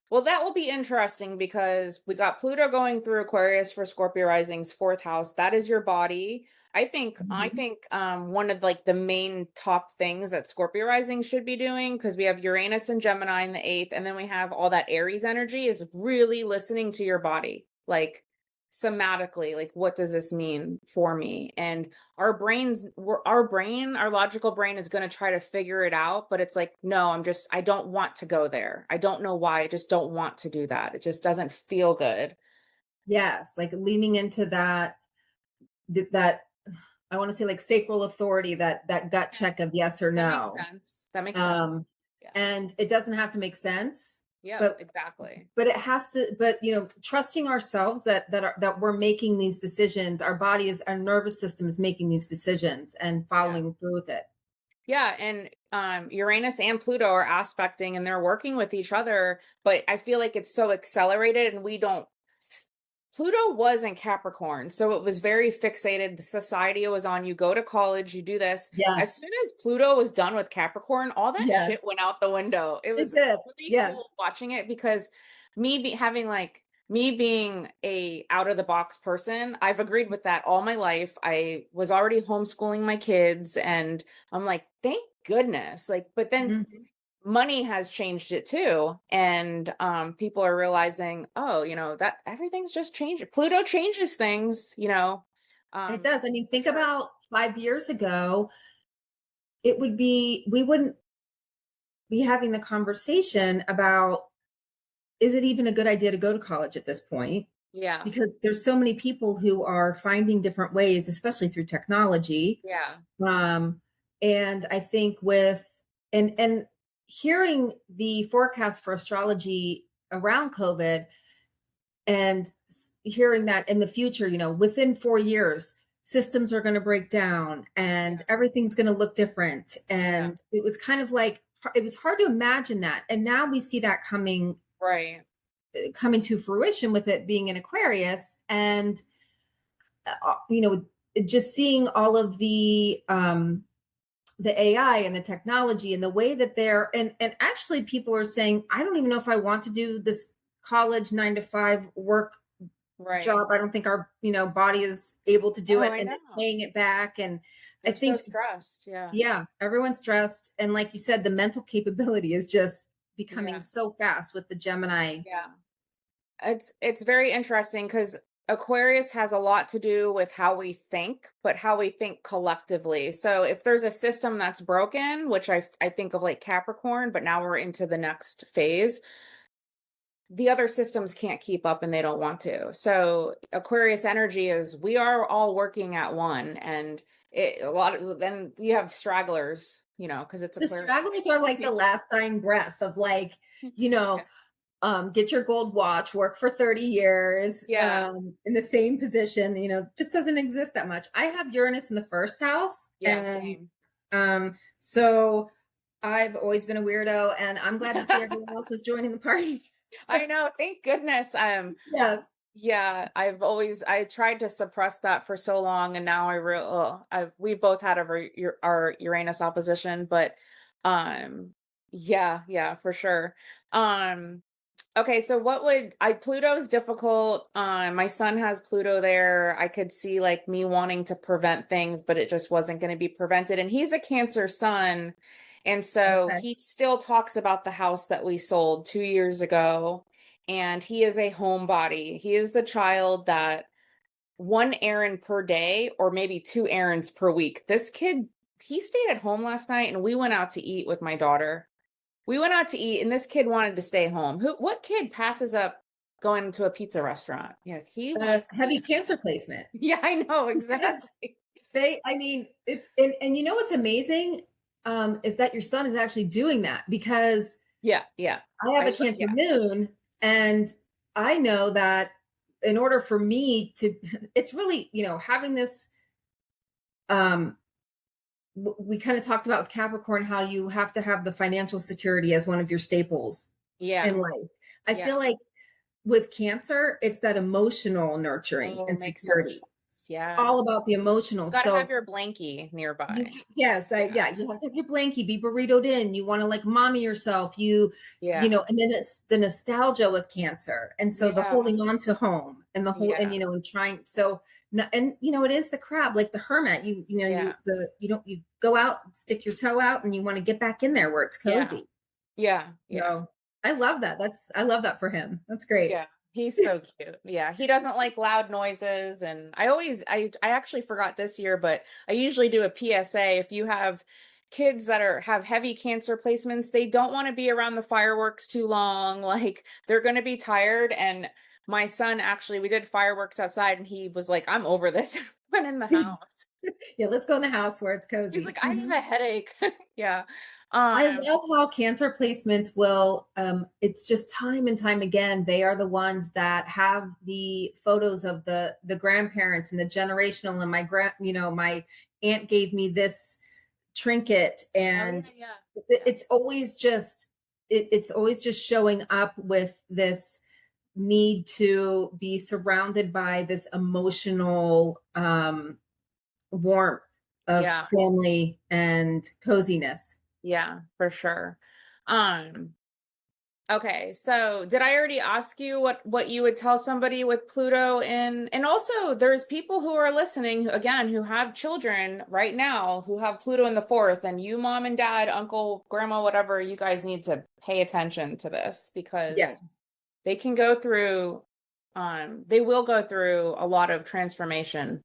Well, that will be interesting because we got Pluto going through Aquarius for Scorpio rising's fourth house. That is your body. I Mhm. think one of like the main top things that Scorpio rising should be doing, because we have Uranus and Gemini in the eighth, and then we have all that Aries energy, is really listening to your body. Like somatically, like, what does this mean for me? And our logical brain is going to try to figure it out, but it's like, no, I don't want to go there. I don't know why. I just don't want to do that. It just doesn't feel good. Yes, like leaning into that I want to say like sacral authority, that gut Yeah, check of yes or that makes no. sense. That makes sense. Um, Yeah. and it doesn't have to make sense, Yep, but exactly. it has to, but trusting ourselves that we're making these decisions, our nervous system is making these decisions and Yeah. following through with it. Yeah, and Uranus and Pluto are aspecting and they're working with each other, but I feel like it's so accelerated and we don't s- Pluto was in Capricorn, so it was very fixated. The society was on you go to college, you do this. As Yes. soon as Pluto was done with Capricorn, all that Yes. shit went out the window. It It was did. really Yes. cool watching it because having like me being a out of the box person, I've agreed with that all my life. I was already homeschooling my kids and I'm like, thank goodness. Like, but then Mhm. money has changed it too. And people are realizing, oh, that everything's just changed. Pluto changes things, It um, does. I mean, for think sure. about 5 years ago, we wouldn't be having the conversation about, is it even a good idea to go to college at this point? Yeah. Because there's so many people who are finding different ways, especially through technology. Yeah. Um, and I think and hearing the forecast for astrology around COVID, and hearing that in the future, within 4 years, systems are going to break down Yeah. and everything's going to look different. Yeah. And it was kind of like, it was hard to imagine that. And now we see that Right. coming to fruition with it being in Aquarius. And, just seeing all of the AI and the technology and the way that and actually people are saying, I don't even know if I want to do this college 9 to 5 work Right. job. I don't think our, body is able to do Oh, it, I and then know. paying it back. And I They're so think, stressed. Yeah. yeah, everyone's stressed. And like you said, the mental capability is just becoming Yeah. so fast with the Gemini. Yeah. It's very interesting because Aquarius has a lot to do with how we think, but how we think collectively. So if there's a system that's broken, which I think of like Capricorn, but now we're into the next phase, the other systems can't keep up and they don't want to. So Aquarius energy is we are all working at one, and then you have stragglers, because it's The Aquarius. stragglers are like the last dying breath of like, you Yeah. know, get your gold watch, work for 30 years, Yeah. in the same position, just doesn't exist that much. I have Uranus in the first house. Yeah, And same. so I've always been a weirdo, and I'm glad to see everyone else is joining the party. I know, thank goodness. Yes. Yeah, I tried to suppress that for so long, and now we both had our Uranus opposition, but um, yeah, for sure. Um, okay, so Pluto's difficult. My son has Pluto there. I could see like me wanting to prevent things, but it just wasn't going to be prevented. And he's a Cancer sun, and so Okay. he still talks about the house that we sold 2 years ago and he is a homebody. He is the child that one errand per day or maybe two errands per week. This kid, he stayed at home last night and we went out to eat with my daughter. We went out to eat and this kid wanted to stay home. What kid passes up going to a pizza restaurant? Yeah, he wanted to be Heavy at Cancer home. placement. Yeah, I know Yes. exactly. I mean, and what's amazing, is that your son is actually doing that, because Yeah. I have a Cancer Yeah. moon, and I know that in order for me to, it's really, having this, um, we kind of talked about with Capricorn how you have to have the financial security as one of your staples in Yeah. life. I Yeah. feel like with Cancer, it's that emotional nurturing Oh, and makes so much security. sense. It's Yeah. all about the emotional. Got to have So your blankie nearby. yes, Yeah. yeah, you have to have your blankie, be burritoed in. You want to like mommy yourself. Yeah. And then it's the nostalgia with Cancer, and so the Yeah. holding on to home, and the whole, and Yeah. and trying. So and it is the crab, like the hermit. Yeah. You go out, stick your toe out, and you want to get back in there where it's Yeah. cozy. Yeah. Yeah. So I love that. I love that for him. That's great. Yeah. He's so cute. Yeah, he doesn't like loud noises, and I actually forgot this year, but I usually do a PSA if you have kids that have heavy cancer placements, they don't want to be around the fireworks too long, like they're going to be tired. And my son, actually, we did fireworks outside and he was like, I'm over this. Went in the house. Yeah, let's go in the house where it's He's cozy. like, I have a headache. Yeah. I Um, love how cancer placements will, it's just time and time again, they are the ones that have the photos of the grandparents and the generational, and my aunt gave me this trinket, oh and yeah, yeah. Yeah. it's always just it's always just showing up with this need to be surrounded by this emotional warmth of Yeah. family and coziness. Yeah, for sure. Um, okay, so did I already ask you what you would tell somebody with Pluto in, and also there's people who are listening again who have children right now who have Pluto in the fourth, and you mom and dad, uncle, grandma, whatever, you guys need to pay attention to this because Yes. they can go through they will go through a lot of transformation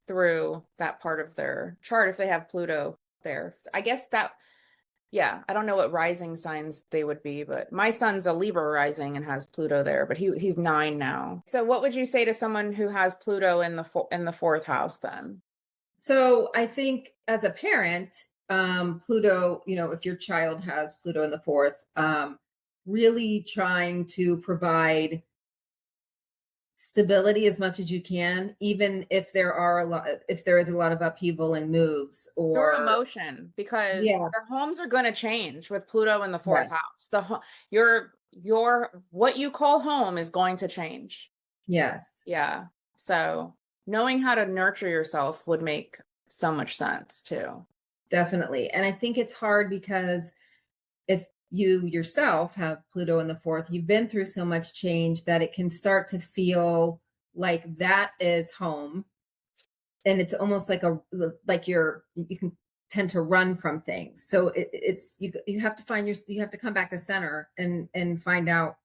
through that part of their chart if they have Pluto there. I guess that, yeah, I don't know what rising signs they would be, but my son's a Libra rising and has Pluto there, but he's 9 now. So what would you say to someone who has Pluto in the fourth house then? So I think as a parent, Pluto, if your child has Pluto in the fourth, really trying to provide stability as much as you can, even if there is a lot of upheaval and moves, Through or emotion, because yeah, their homes are going to change with Pluto in the fourth yes, house. Your what you call home is going to change. yes, Yeah. So knowing how to nurture yourself would make so much sense too. definitely. And I think it's hard because if you yourself have Pluto in the fourth, you've been through so much change that it can start to feel like that is home. And it's almost like you can tend to run from things. So it's you have to you have to come back to center and find out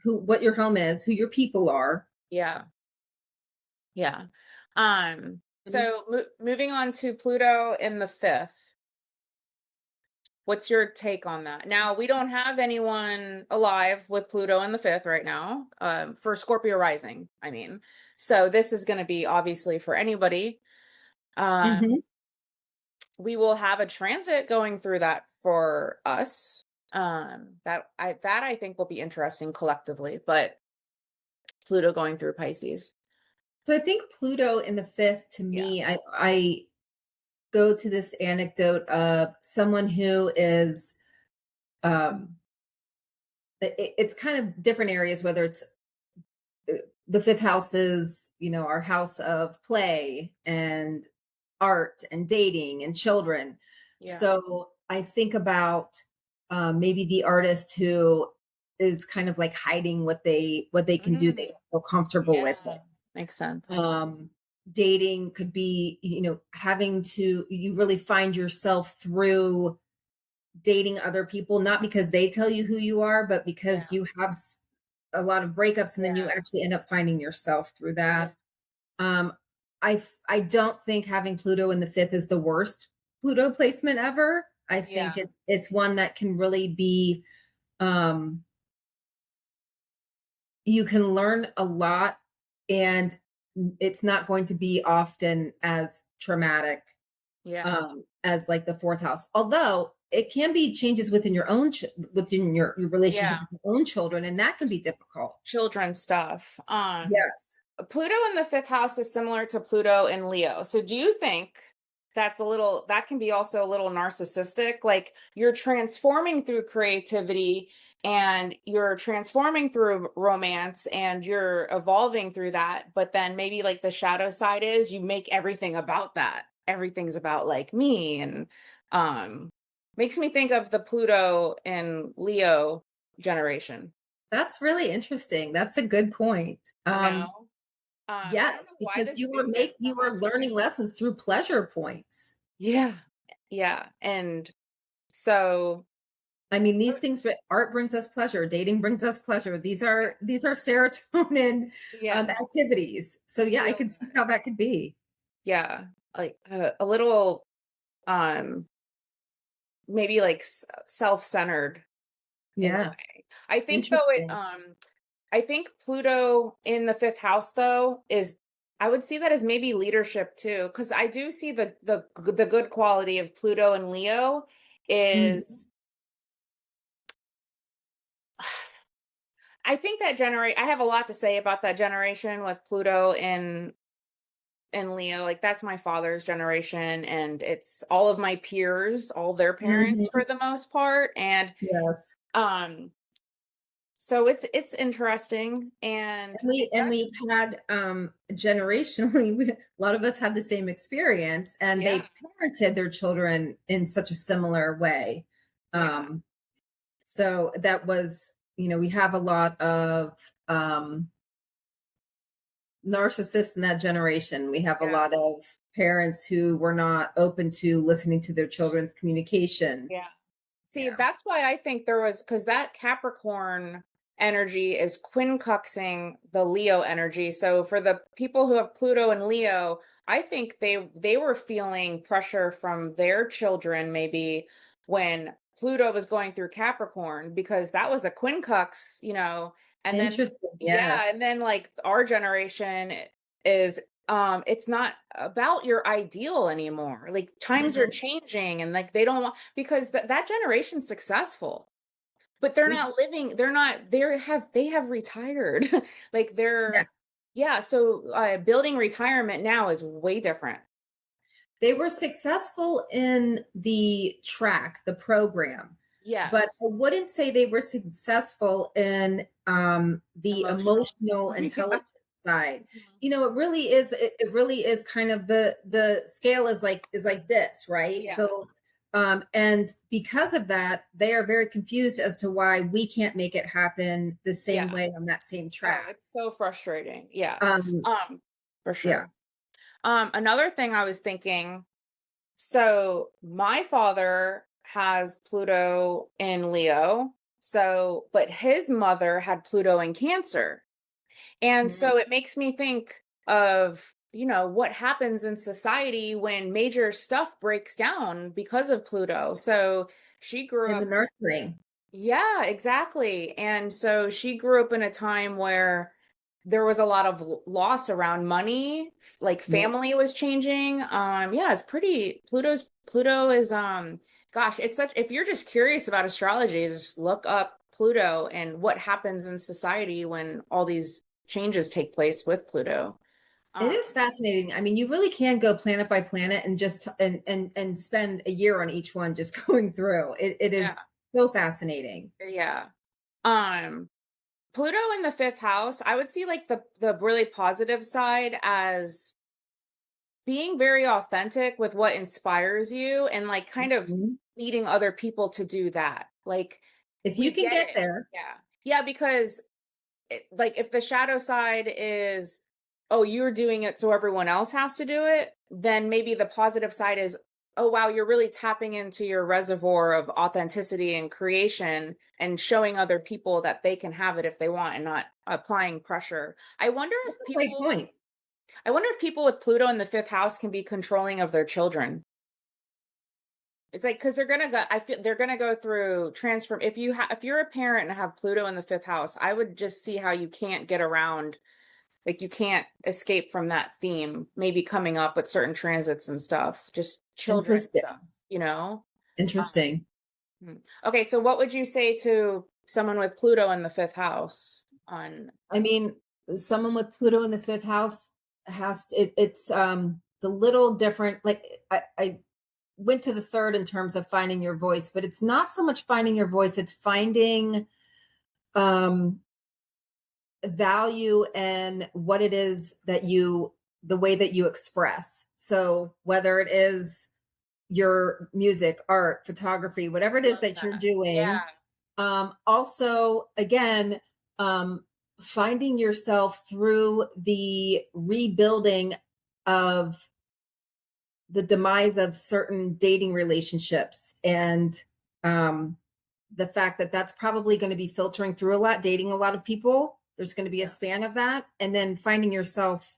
what your home is, who your people are. Yeah. Yeah. What is So moving on to Pluto in the fifth, what's your take on that? Now, we don't have anyone alive with Pluto in the fifth right now, for Scorpio Rising, I mean. So this is going to be obviously for anybody. Mhm. We will have a transit going through that for us. That I think will be interesting collectively, but Pluto going through Pisces. So I think Pluto in the fifth, to Yeah. me, I go to this anecdote of someone who is um it's kind of different areas, whether it's the fifth house is, our house of play and art and dating and children. Yeah. So I think about maybe the artist who is kind of like hiding what they can do. They Mm, don't feel comfortable with yeah. it. Makes sense. Um, Dating could be, having to you really find yourself through dating other people, not because they tell you who you are, but Yeah. because you have a lot of breakups, and then you Yeah. actually end up finding yourself through Yeah. that. Um, I don't think having Pluto in the fifth is the worst Pluto placement ever. I think Yeah. it's one that can really be, um, you can learn a lot, and it's not going to be often as traumatic Yeah. as like the fourth house. Although it can be changes within within your relationship Yeah. with your own children, and that can be difficult. Children stuff. Yes. Pluto in the fifth house is similar to Pluto in Leo. So do you think that can be also a little narcissistic? Like you're transforming through creativity and you're transforming through romance and you're evolving through that. But then maybe like the shadow side is you make everything about that. Everything's about like me, and um makes me think of the Pluto in Leo generation. That's really interesting. That's a good point. I know. I don't Yes, know why because this is so you are happening. learning lessons through pleasure points. Yeah. Yeah. And so I mean, these things, art brings us pleasure, dating brings us pleasure. These are serotonin Yeah. activities. So yeah, I Feel can see good. how that could be. Yeah. Like a little, um, maybe like self-centered in a Yeah, way. I think though interesting. I think Pluto in the fifth house though is I would see that as maybe leadership too, because I do see the good quality of Pluto and Leo Mhm. is I think that generate I have a lot to say about that generation with Pluto in Leo. Like that's my father's generation and it's all of my peers, all their parents Mhm. for the most part. And Yes. um so it's interesting and it And does we've had generationally, a lot of us had the same experience, and yeah, they parented their children in such a similar way. yeah, Um, so that was, we have a lot of narcissists in that generation. We have a yeah. lot of parents who were not open to listening to their children's communication. Yeah. See, Yeah. that's why I think there was because that Capricorn energy is quincunxing the Leo energy. So for the people who have Pluto and Leo, I think they were feeling pressure from their children maybe when Pluto was going through Capricorn because that was a quincunx, and then Interesting. yeah, Yes. and then like our generation is it's not about your ideal anymore. Like times are Mhm. changing and like they don't want because that generation's successful but they're We, not living they're not they have retired like they're yes. yeah so building retirement now is way different. They were successful in the track, the program, but Yes. I wouldn't say they were successful in the Emotional. emotional Yeah. intelligence side. Mhm. It really is. It really is kind of the scale is like this, right? Yeah. So, and because of that, they are very confused as to why we can't make it happen the same Yeah. way on that same Oh, track. it's so frustrating. Yeah. Um, um for yeah. sure. Another thing I was thinking, so my father has Pluto in Leo, so but his mother had Pluto in Cancer. And Mhm. so it makes me think of, what happens in society when major stuff breaks down because of Pluto. So she grew And the up, nurturing. yeah, exactly. And so she grew up in a time where there was a lot of loss around money, like Yeah. family was changing. Yeah, it's pretty Pluto is gosh, it's such if you're just curious about astrology, just look up Pluto and what happens in society when all these changes take place with Pluto. It Um, is fascinating. I mean, you really can go planet by planet and just and spend a year on each one just going through. It yeah, is so fascinating. yeah. Um, Pluto in the fifth house, I would see like the really positive side as being very authentic with what inspires you and like kind of Mhm. leading other people to do that. Like If you we can get get it. there, Yeah. Yeah, because like if the shadow side is oh you're doing it so everyone else has to do it, then maybe the positive side is oh wow you're really tapping into your reservoir of authenticity and creation and showing other people that they can have it if they want and not applying pressure. that's a great point. I wonder if people with Pluto in the fifth house can be controlling of their children. It's like because they're gonna go. I feel they're gonna go through transform. If you're a parent and have Pluto in the fifth house, I would just see how you can't get around. Like you can't escape from that theme. Maybe coming up with certain transits and stuff. Just children stuff. Interesting. You know. Interesting. Hmm. Okay, so what would you say to someone with Pluto in the fifth house? On I mean, someone with Pluto in the fifth house it's a little different. Like I went to the third in terms of finding your voice, but it's not so much finding your voice, it's finding um value in what it is the way that you express. So whether it is your music, art, photography, whatever it is love that you're that. doing, Yeah. also again, finding yourself through the rebuilding of the demise of certain dating relationships and um the fact that that's probably going to be filtering through a lot, dating a lot of people. There's going to be a Yeah. span of that. And then finding yourself,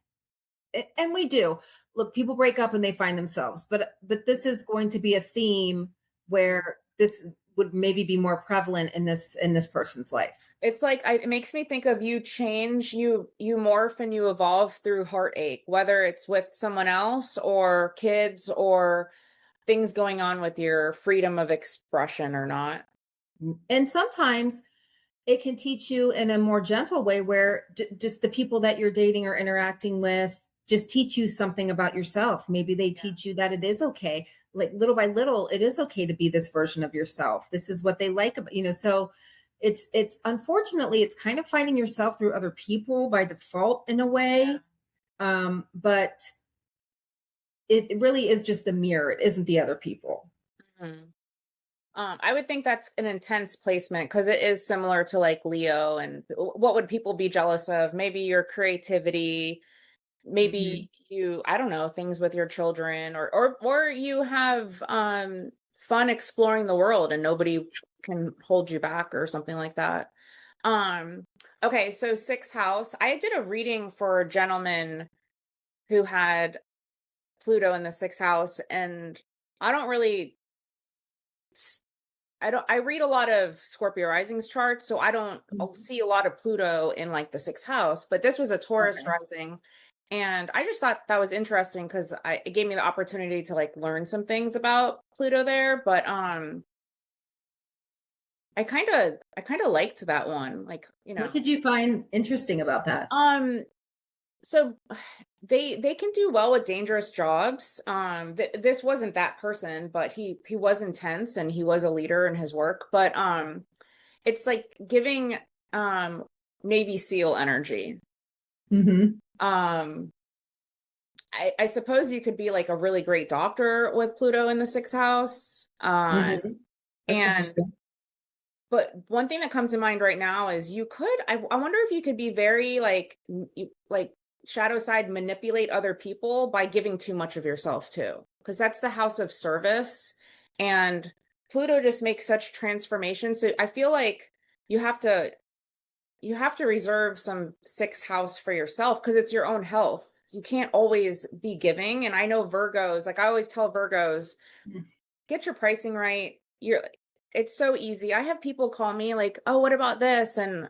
and we do. Look, people break up and they find themselves, but this is going to be a theme where this would maybe be more prevalent in this person's life. It's like it makes me think of you change, you morph and you evolve through heartache, whether it's with someone else or kids or things going on with your freedom of expression or not. And sometimes it can teach you in a more gentle way where just the people that you're dating or interacting with just teach you something about yourself. Maybe they teach you that it is okay. Like little by little, it is okay to be this version of yourself. This is what they like about, so it's unfortunately it's kind of finding yourself through other people by default in a way. But it really is just the mirror. It isn't the other people. Mhm. I would think that's an intense placement because it is similar to like Leo and what would people be jealous of? Maybe your creativity, Mhm. maybe I don't know, things with your children or you have fun exploring the world and nobody can hold you back or something like that. Um okay, so sixth house. I did a reading for a gentleman who had Pluto in the sixth house and I don't really I read a lot of Scorpio Rising's charts, so I'll Mhm. see a lot of Pluto in like the sixth house, but this was a Taurus Okay. rising. And I just thought that was interesting because it gave me the opportunity to like learn some things about Pluto there. But I kind of liked that one. Like, What did you find interesting about that? Um so they can do well with dangerous jobs. This wasn't that person, but he was intense and he was a leader in his work, but it's like giving um Navy SEAL energy. Hmm. Um I suppose you could be like a really great doctor with Pluto in the sixth house. Hmm. That's And interesting. but one thing that comes to mind right now is I wonder if you could be very like like shadow side manipulate other people by giving too much of yourself too. Because that's the house of service. And Pluto just makes such transformation. So I feel like you have to you have to reserve some sixth house for yourself because it's your own health. You can't always be giving. And I know Virgos, like I always tell Virgos, get your pricing right. It's so easy. I have people call me like, "Oh, what about this?" And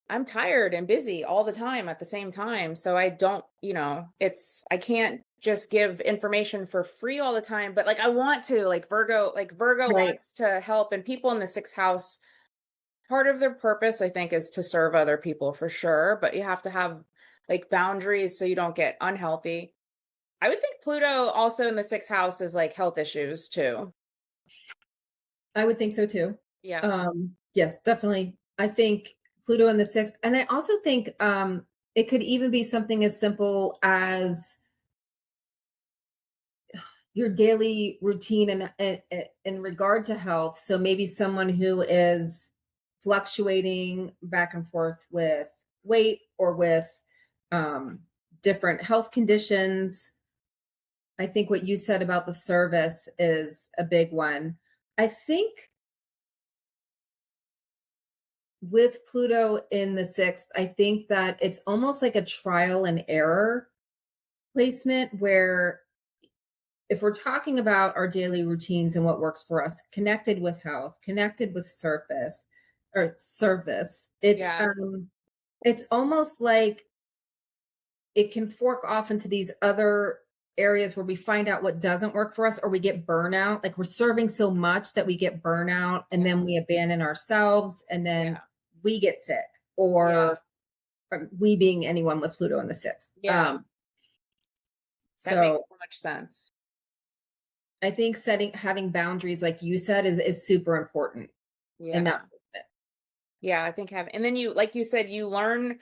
I'm tired and busy all the time at the same time. So I don't, I can't just give information for free all the time, but like I want to, like Virgo Right. wants to help and people in the sixth house, part of their purpose, I think, is to serve other people for sure, but you have to have like boundaries so you don't get unhealthy. I would think Pluto also in the sixth house is like health issues too. I would think so too. Yeah. Yes, definitely. I think Pluto in the sixth, and I also think it could even be something as simple as your daily routine in regard to health. So maybe someone who is fluctuating back and forth with weight or with um, different health conditions. I think what you said about the service is a big one. I think with Pluto in the sixth, I think that it's almost like a trial and error placement where if we're talking about our daily routines and what works for us, connected with health, connected with surface or service, Yeah. it's almost like it can fork off into these other areas where we find out what doesn't work for us or we get burnout. Like we're serving so much that we get burnout and Yeah. then we abandon ourselves and then Yeah. we get sick Yeah. or we being anyone with Pluto in the sixth. Yeah. That makes So so much sense. I think having boundaries, like you said, is super important in that Yeah. movement. Yeah, I think and then like you said, you learn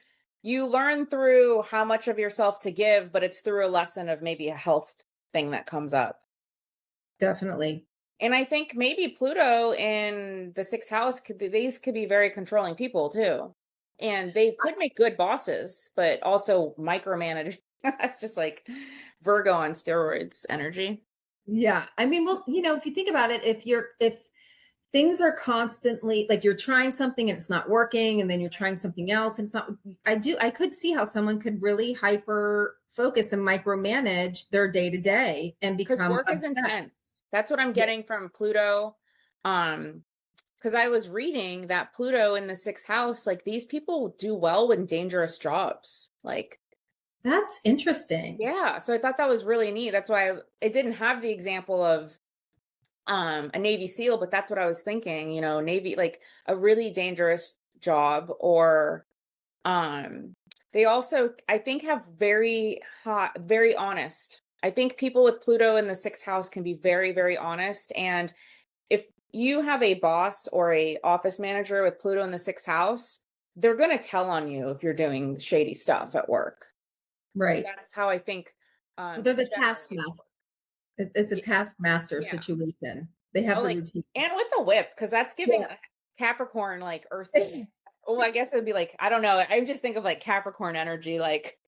through how much of yourself to give, but it's through a lesson of maybe a health thing that comes up. Definitely. And I think maybe Pluto in the sixth house these could be very controlling people too. And they could make good bosses, but also micromanage. That's just like Virgo on steroids energy. Yeah. I mean, well, if you think about it, if things are constantly like you're trying something and it's not working, and then you're trying something else and it's not. I could see how someone could really hyper focus and micromanage their day to day and Because become work is obsessed. intense. That's what I'm Yeah, getting from Pluto. Because I was reading that Pluto in the sixth house, like these people do well in dangerous jobs. Like, that's interesting. yeah. So I thought that was really neat. That's why it didn't have the example of a Navy SEAL, but that's what I was thinking, Navy, like a really dangerous job, or um they also, I think, have very hot, very honest. I think people with Pluto in the sixth house can be very, very honest. And if you have a boss or a office manager with Pluto in the sixth house, they're going to tell on you if you're doing shady stuff at work. Right. That's how I think Well, they're the generally taskmaster. It's a works. taskmaster Yeah. situation. They have Oh, the like, routines. and with the whip, because that's giving Yeah. a Capricorn, like earthy. Oh, I guess it would be like, I don't know. I just think of like Capricorn energy. Like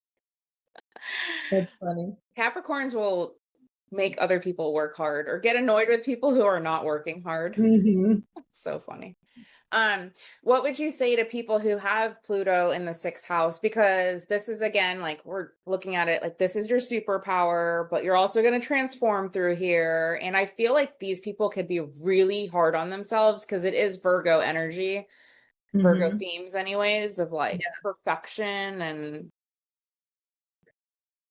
That's funny. Capricorns will make other people work hard or get annoyed with people who are not working hard. Hmm. So funny. Um, what would you say to people who have Pluto in the sixth house? Because this is, again, like we're looking at it like this is your superpower, but you're also going to transform through here. And I feel like these people could be really hard on themselves because it is Virgo energy, Virgo Hmm. themes, anyways, of like Yeah. perfection and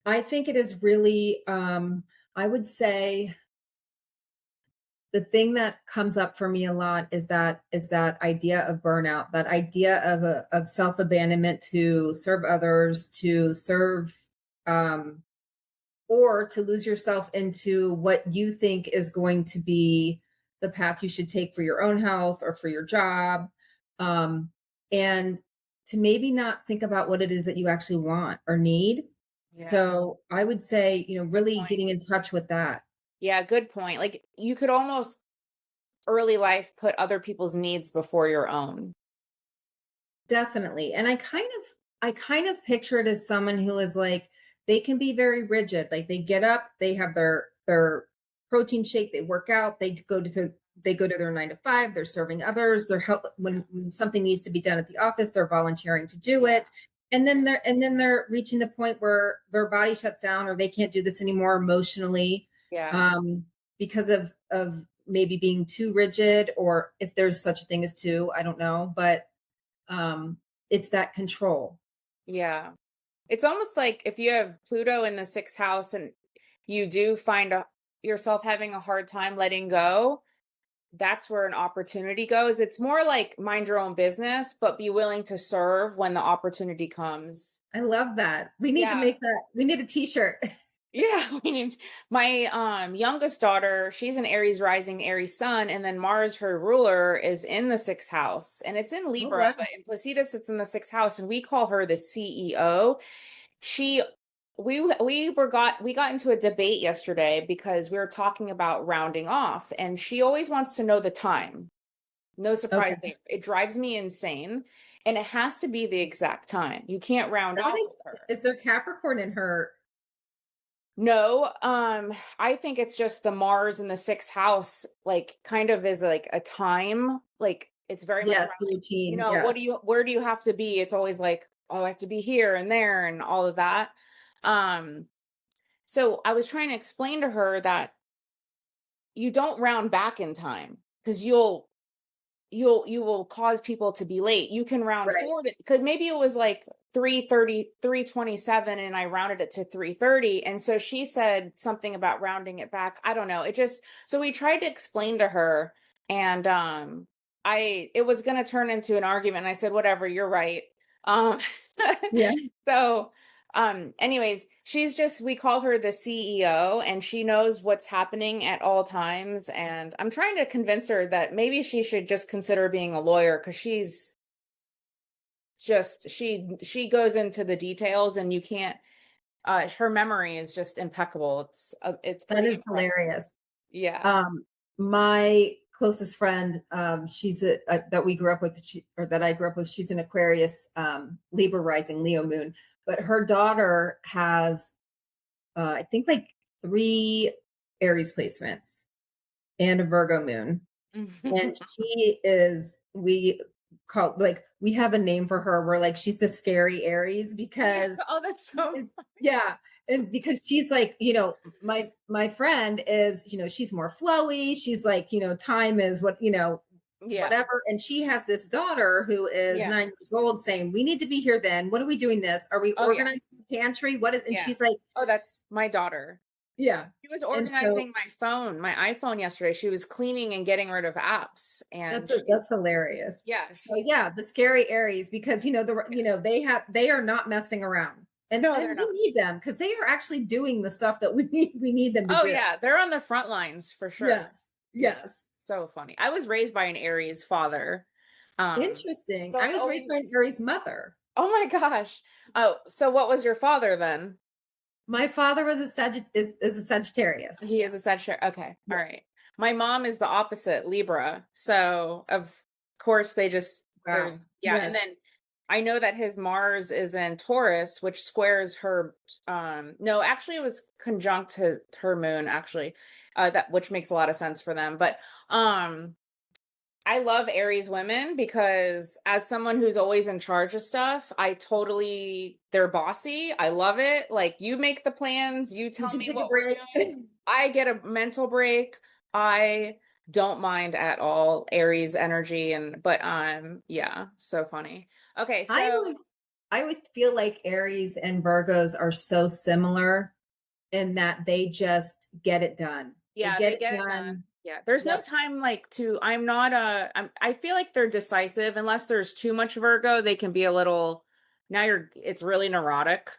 I think it is really, I would say the thing that comes up for me a lot is that idea of burnout, that idea of self-abandonment to serve others, to serve, um, or to lose yourself into what you think is going to be the path you should take for your own health or for your job. Um, and to maybe not think about what it is that you actually want or need. yeah, So I would say, good really point. getting in touch with that. Yeah, good point. Like you could almost early life put other people's needs before your own. Definitely. And I kind of picture it as someone who is like they can be very rigid. Like they get up, they have their protein shake, they work out, they go to their 9 to 5, they're serving others, they're help when something needs to be done at the office, they're volunteering to do Yeah. it. And then they're reaching the point where their body shuts down or they can't do this anymore emotionally, Yeah. um, because of maybe being too rigid, or if there's such a thing as two, I don't know. But um, it's that control. Yeah. It's almost like if you have Pluto in the sixth house and you do find yourself having a hard time letting go, that's where an opportunity goes. It's more like mind your own business, but be willing to serve when the opportunity comes. I love that. We need to Yeah. make that. We need a t-shirt. Yeah, we need my youngest daughter, she's an Aries rising, Aries sun, and then Mars, her ruler, is in the sixth house. And it's in Oh, Libra, wow. but in Placida sits in the sixth house, and we call her the CEO. She we got into a debate yesterday because we were talking about rounding off, and she always wants to know the time. No surprise Okay. there. It drives me insane, and it has to be the exact time. You can't round That off with her. is there Capricorn in her? No, I think it's just the Mars in the sixth house, like kind of is like a time, like it's very much Yes, around the like, routine. Yes. where do you have to be? It's always like, oh, I have to be here and there and all of that. Um, so I was trying to explain to her that you don't round back in time because you will cause people to be late. You can round Right. forward because maybe it was like 3:30, 3:27, and I rounded it to 3:30. And so she said something about rounding it back. I don't know. It just, so we tried to explain to her, and it was gonna turn into an argument. And I said, whatever, you're right. Um Yeah. so anyways, she's just, we call her the CEO, and she knows what's happening at all times. And I'm trying to convince her that maybe she should just consider being a lawyer because she's just she goes into the details, and you can't her memory is just impeccable. It's That pretty is impressive. hilarious. Yeah. My closest friend, she's that we grew up with, or that I grew up with. She's an Aquarius, Libra rising, Leo moon, but her daughter has, I think, like 3 Aries placements and a Virgo moon. And she is, we call, like, we have a name for her. We're like, she's the scary Aries Yeah. because Oh, that's so it's, funny. yeah. And because she's like, my friend is, she's more flowy. She's like, time is what, Yeah. whatever. And she has this daughter who is Yeah. 9 years old saying, we need to be here then. What are we doing this? Are we Oh, yeah. organizing the pantry? What is, and Yeah. she's like, Oh, that's my daughter. yeah. She was And so organizing my iPhone yesterday. She was cleaning and getting rid of apps, and that's hilarious. yeah, So yeah, the scary Aries, because they are not messing around. And no, they're and we not. need them because they are actually doing the stuff that we need them to Oh do. yeah, they're on the front lines for sure. Yes. Yeah, Yes. so funny. I was raised by an Aries father. Um, Interesting. so I it's was raised always, by an Aries mother. oh my gosh. Oh, so what was your father then? My father was is a Sagittarius. He is a Sagittarius. Okay. All Yeah. right. My mom is the opposite, Libra. So of course they just Wow. there's yeah, and Yes. then I know that his Mars is in Taurus, which squares her no, actually it was conjunct her moon actually. That which makes a lot of sense for them. But um I love Aries women because as someone who's always in charge of stuff, they're bossy. I love it. Like you make the plans, you You tell can me take a what we're break. doing. I get a mental break. I don't mind at all Aries energy but yeah, so funny. Okay, I so would I would feel like Aries and Virgos are so similar in that they just get it done. They yeah, get they it get it done. done. Yeah, there's no Yep. time like to I'm not a I feel like they're decisive unless there's too much Virgo, they can be a little now you're it's really neurotic.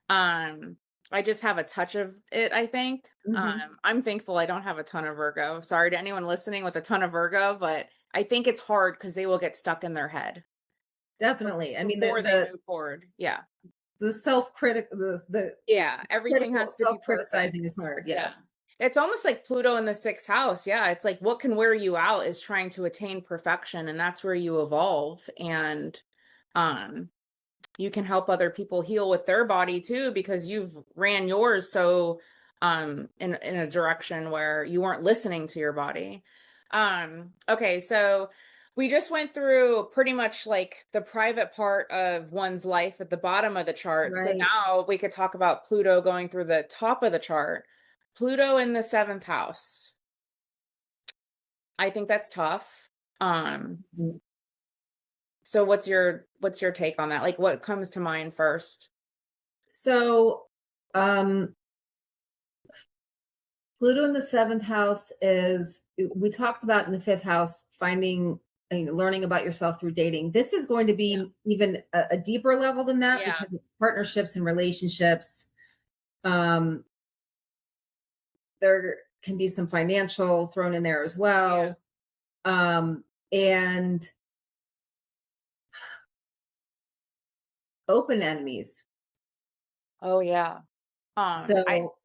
Um I just have a touch of it, I think. Hmm. I'm thankful I don't have a ton of Virgo. Sorry to anyone listening with a ton of Virgo, but I think it's hard because they will get stuck in their head Definitely. I mean, before they move forward. Yeah. the self-critic the Yeah, everything critical has to be perfect. self-criticizing is hard. Yeah. Yes. It's almost like Pluto in the sixth house. Yeah. It's like what can wear you out is trying to attain perfection, and that's where you evolve. And um you can help other people heal with their body too, because you've ran yours so in a direction where you weren't listening to your body. Okay, so we just went through pretty much like the private part of one's life at the bottom of the chart. So Right. now we could talk about Pluto going through the top of the chart. Pluto in the seventh house. I think that's tough. Mhm. So what's your take on that? Like what comes to mind first? So, um, Pluto in the seventh house is, we talked about in the fifth house, finding, learning about yourself through dating. This is going to Yeah. be even a deeper level than that Yeah. because it's partnerships and relationships. Um, there can be some financial thrown in there as Yeah. well. And open enemies. Oh yeah. I So,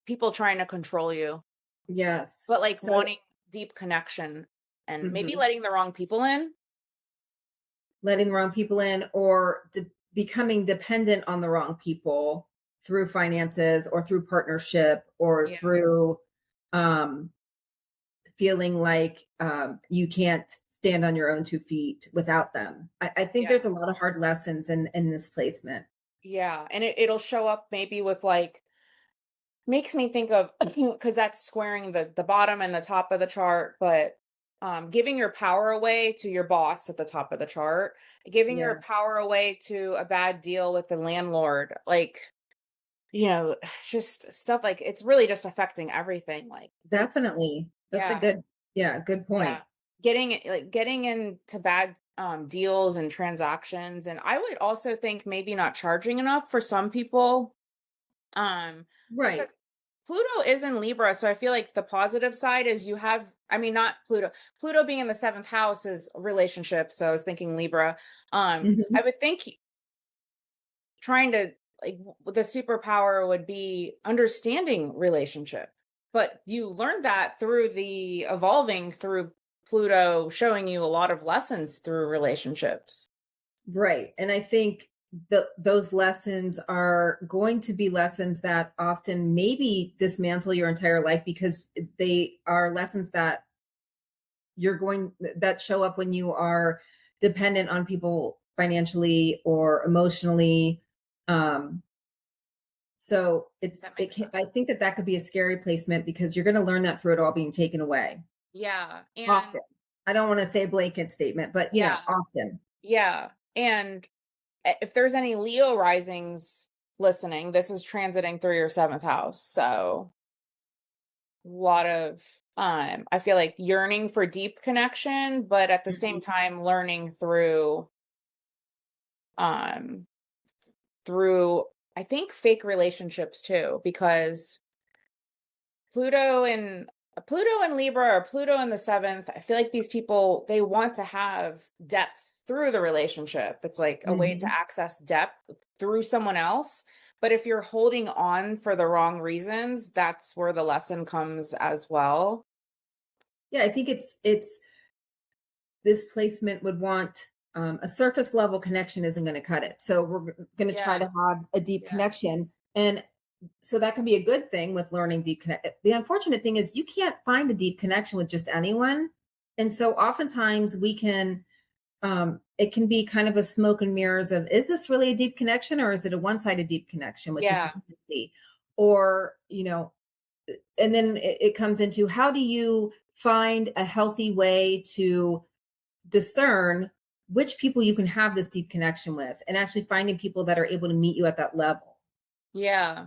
people trying to control you, yes. but like So, wanting deep connection and maybe mhm, letting the wrong people in. letting the wrong people in or becoming dependent on the wrong people through finances or through partnership or Yeah. through um, feeling like you can't stand on your own 2 feet without them. I think Yeah. there's a lot of hard lessons in this placement. Yeah. And it'll show up maybe with like makes me think of because that's squaring the bottom and the top of the chart, but giving your power away to your boss at the top of the chart, giving your Yeah, power away to a bad deal with the landlord, like just stuff like it's really just affecting everything. Like it's definitely. That's a yeah, good, yeah, good yeah. point. Getting into bad deals and transactions. And I would also think maybe not charging enough for some people. Because Right. Pluto is in Libra, so I feel like the positive side is I mean, not Pluto. Pluto being in the seventh house is relationships. So I was thinking Libra. Hmm. I would think trying to like the superpower would be understanding relationship, but you learned that through the evolving through Pluto showing you a lot of lessons through relationships. Right. And I think those lessons are going to be lessons that often maybe dismantle your entire life because they are lessons that that show up when you are dependent on people financially or emotionally. Um, so That makes sense. I think that that could be a scary placement because you're going to learn that through it all being taken away Yeah. And often. I don't want to say a blanket statement, but yeah, often. yeah. And if there's any Leo risings listening, this is transiting through your seventh house. So a lot of I feel like yearning for deep connection, but at the same Mhm. time learning um through I think fake relationships too, because Pluto and Pluto and Libra or Pluto in the seventh, I feel like these people, they want to have depth through the relationship. It's like a way to Mhm. access depth through someone else. But if you're holding on for the wrong reasons, that's where the lesson comes as well. Yeah, I think it's this placement would want a surface level connection isn't going to cut it. So we're going to try Yeah. to have a deep Yeah. connection. And so that can be a good thing with learning deep connect. The unfortunate thing is you can't find a deep connection with just anyone. And so oftentimes it can be kind of a smoke and mirrors of, is this really a deep connection or is it a one-sided deep connection, which is Yeah. dependency? Or, and then it comes into how do you find a healthy way to discern which people you can have this deep connection with and actually finding people that are able to meet you at that level. Yeah.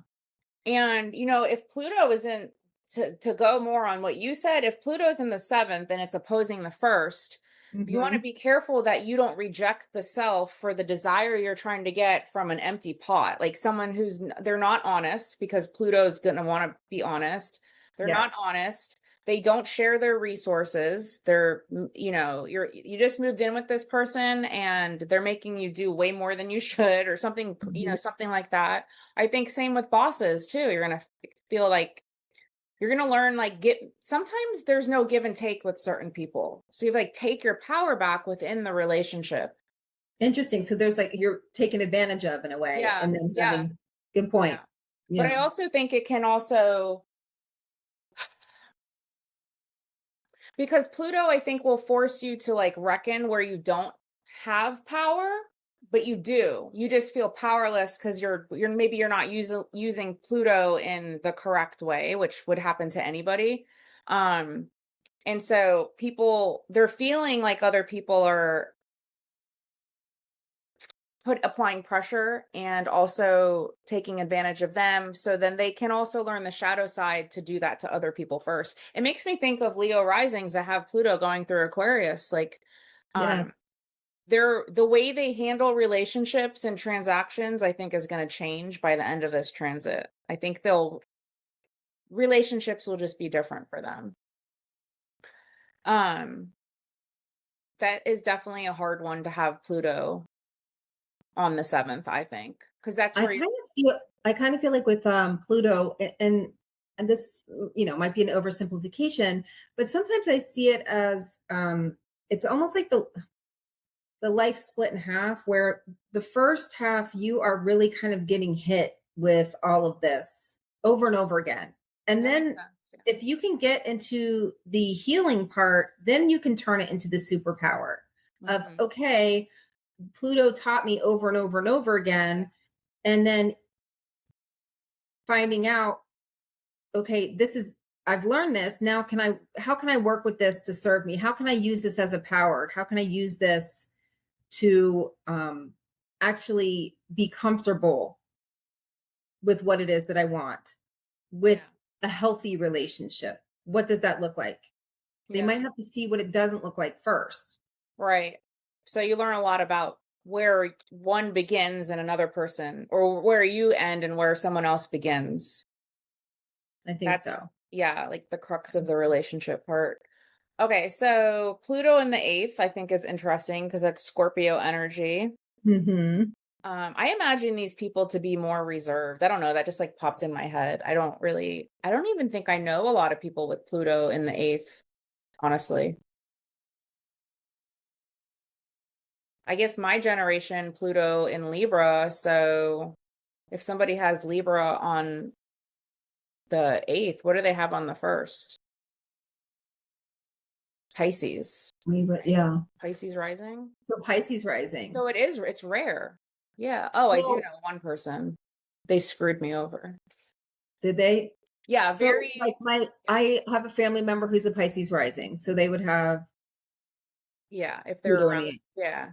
And if Pluto isn't to go more on what you said, if Pluto's in the seventh and it's opposing the first, you want to Mm-hmm. be careful that you don't reject the self for the desire you're trying to get from an empty pot. Like someone they're not honest because Pluto's going to want to be honest. They're not Yes. honest. They don't share their resources. You just moved in with this person and they're making you do way more than you should or something, Mm-hmm. something like that. I think same with bosses too. You're going to feel like you're going to learn like sometimes there's no give and take with certain people. So you like take your power back within the relationship. Interesting. So there's like you're taken advantage of in a way, Yeah. and then Yeah. having good Yeah. point. But I Yeah. also think it can also because Pluto I think will force you to like reckon where you don't have power, but you do. You just feel powerless because you're not using Pluto in the correct way, which would happen to anybody. Um And so they're feeling like other people are applying pressure and also taking advantage of them. So then they can also learn the shadow side to do that to other people first. It makes me think of Leo risings that have Pluto going through Aquarius. Like, Yes. um, the way they handle relationships and transactions, I think is going to change by the end of this transit. I think relationships will just be different for them. Um, that is definitely a hard one to have Pluto on the seventh, I think, because that's I where kind you're. of feel I kind of feel like with Pluto and this might be an oversimplification, but sometimes I see it as it's almost like the life split in half where the first half you are really kind of getting hit with all of this over and over again. And That makes then sense. if you can get into the healing part, then you can turn it into the superpower Yeah. of, okay, Pluto taught me over and over and over again. And then finding out, okay, I've learned this. Now how can I work with this to serve me? How can I use this as a power? How can I use this to actually be comfortable with what it is that I want with Yeah. a healthy relationship? What does that look like? They Yeah. might have to see what it doesn't look like first. Right. So you learn a lot about where one begins and another person, or where you end and where someone else begins. I think That's, so. yeah, like the crux of the relationship part. Okay, so Pluto in the eighth, I think is interesting because that's Scorpio energy. Mm-hmm. I imagine these people to be more reserved. I don't know, that just like popped in my head. I don't even think I know a lot of people with Pluto in the eighth, honestly. I guess my generation, Pluto in Libra. So if somebody has Libra on the eighth, what do they have on the first? Pisces. Yeah. Pisces rising. So Pisces rising. So it's rare. Yeah. Oh, I do Well, know one person. They screwed me over. did they? Yeah, So very, like yeah. I have a family member who's a Pisces rising. So they would have Yeah, if they're Pluto in around. the Yeah.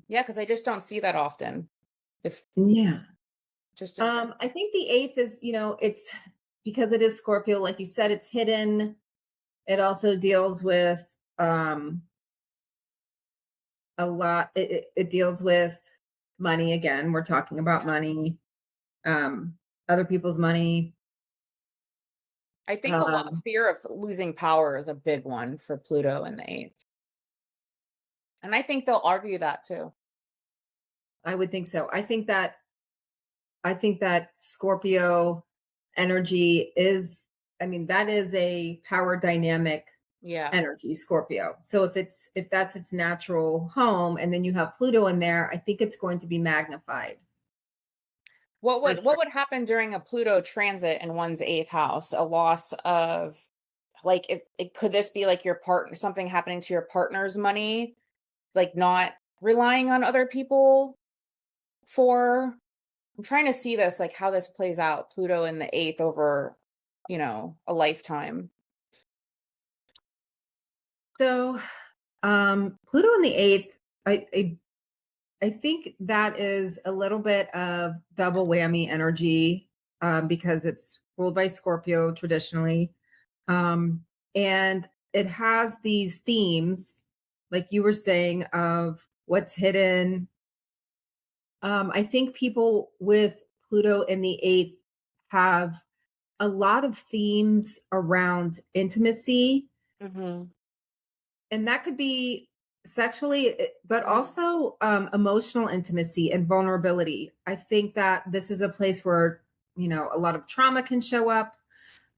Yeah, because I just don't see that often. If Yeah. just in general. I think the eighth is, it's because it is Scorpio, like you said, it's hidden. It also deals with um a lot. It deals with money again. We're talking about money, um, other people's money. I think a lot Um, fear of losing power is a big one for Pluto in the eighth. And I think they'll argue that too. I would think so. I think that Scorpio energy is, I mean, that is a power dynamic Yeah. energy, Scorpio. So if that's its natural home and then you have Pluto in there, I think it's going to be magnified for What sure. would happen during a Pluto transit in one's eighth house? A loss of like it could this be like your partner something happening to your partner's money, like not relying on other people for I'm trying to see this like how this plays out, Pluto in the eighth over, a lifetime. So Pluto in the eighth, I think that is a little bit of double whammy energy, because it's ruled by Scorpio traditionally. Um, and it has these themes, like you were saying, of what's hidden. I think people with Pluto in the eighth have a lot of themes around intimacy, Hmm. and that could be sexually, but also emotional intimacy and vulnerability. I think that this is a place where a lot of trauma can show up,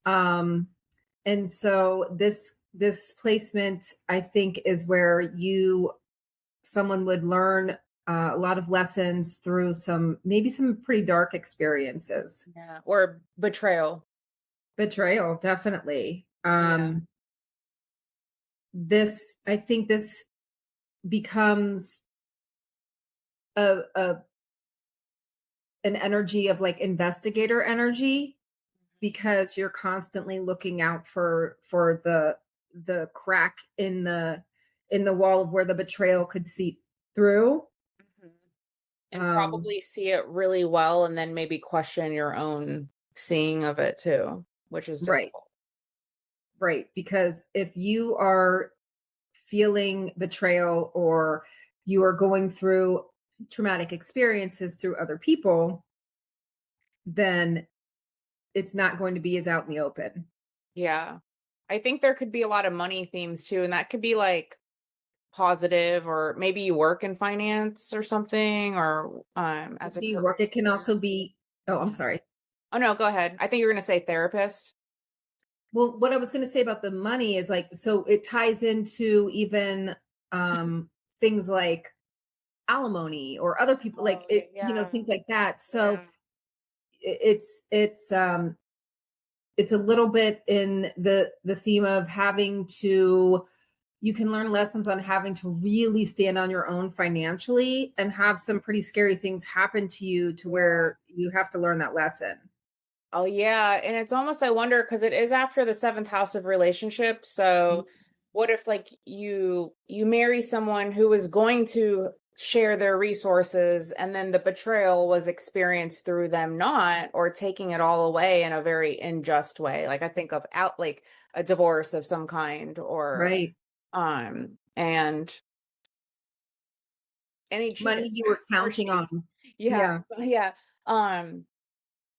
and so this placement, I think, is where someone would learn a lot of lessons through maybe some pretty dark experiences. Yeah. Or betrayal. Betrayal, definitely. Yeah. This I think this becomes a an energy of like investigator energy, because you're constantly looking out for the crack in the wall of where the betrayal could seep through. Mhm. And um probably see it really well and then maybe question your own seeing of it too, which is right, difficult. right, because if you are feeling betrayal, or you are going through traumatic experiences through other people, then it's not going to be as out in the open. Yeah. I think there could be a lot of money themes too, and that could be like positive, or maybe you work in finance or something, or as a Be career. work. It can also be. Oh, I'm sorry. Oh no, go ahead. I think you're gonna say therapist. Well, what I was going to say about the money is like, so it ties into even things like alimony or other people, like Oh, it, yeah. things like that. So Yeah. it's a little bit in the theme of having to. You can learn lessons on having to really stand on your own financially and have some pretty scary things happen to you to Yeah. where you have to learn that lesson. Oh yeah, and it's almost I wonder because it is after the seventh house of relationships. So what if like you marry someone who is going to share their resources and then the betrayal was experienced through them not or taking it all away in a very unjust way. Like I think of out like a divorce of some kind or Right. and he cheated Money you were or counting she. on. Yeah. Yeah. Yeah. Um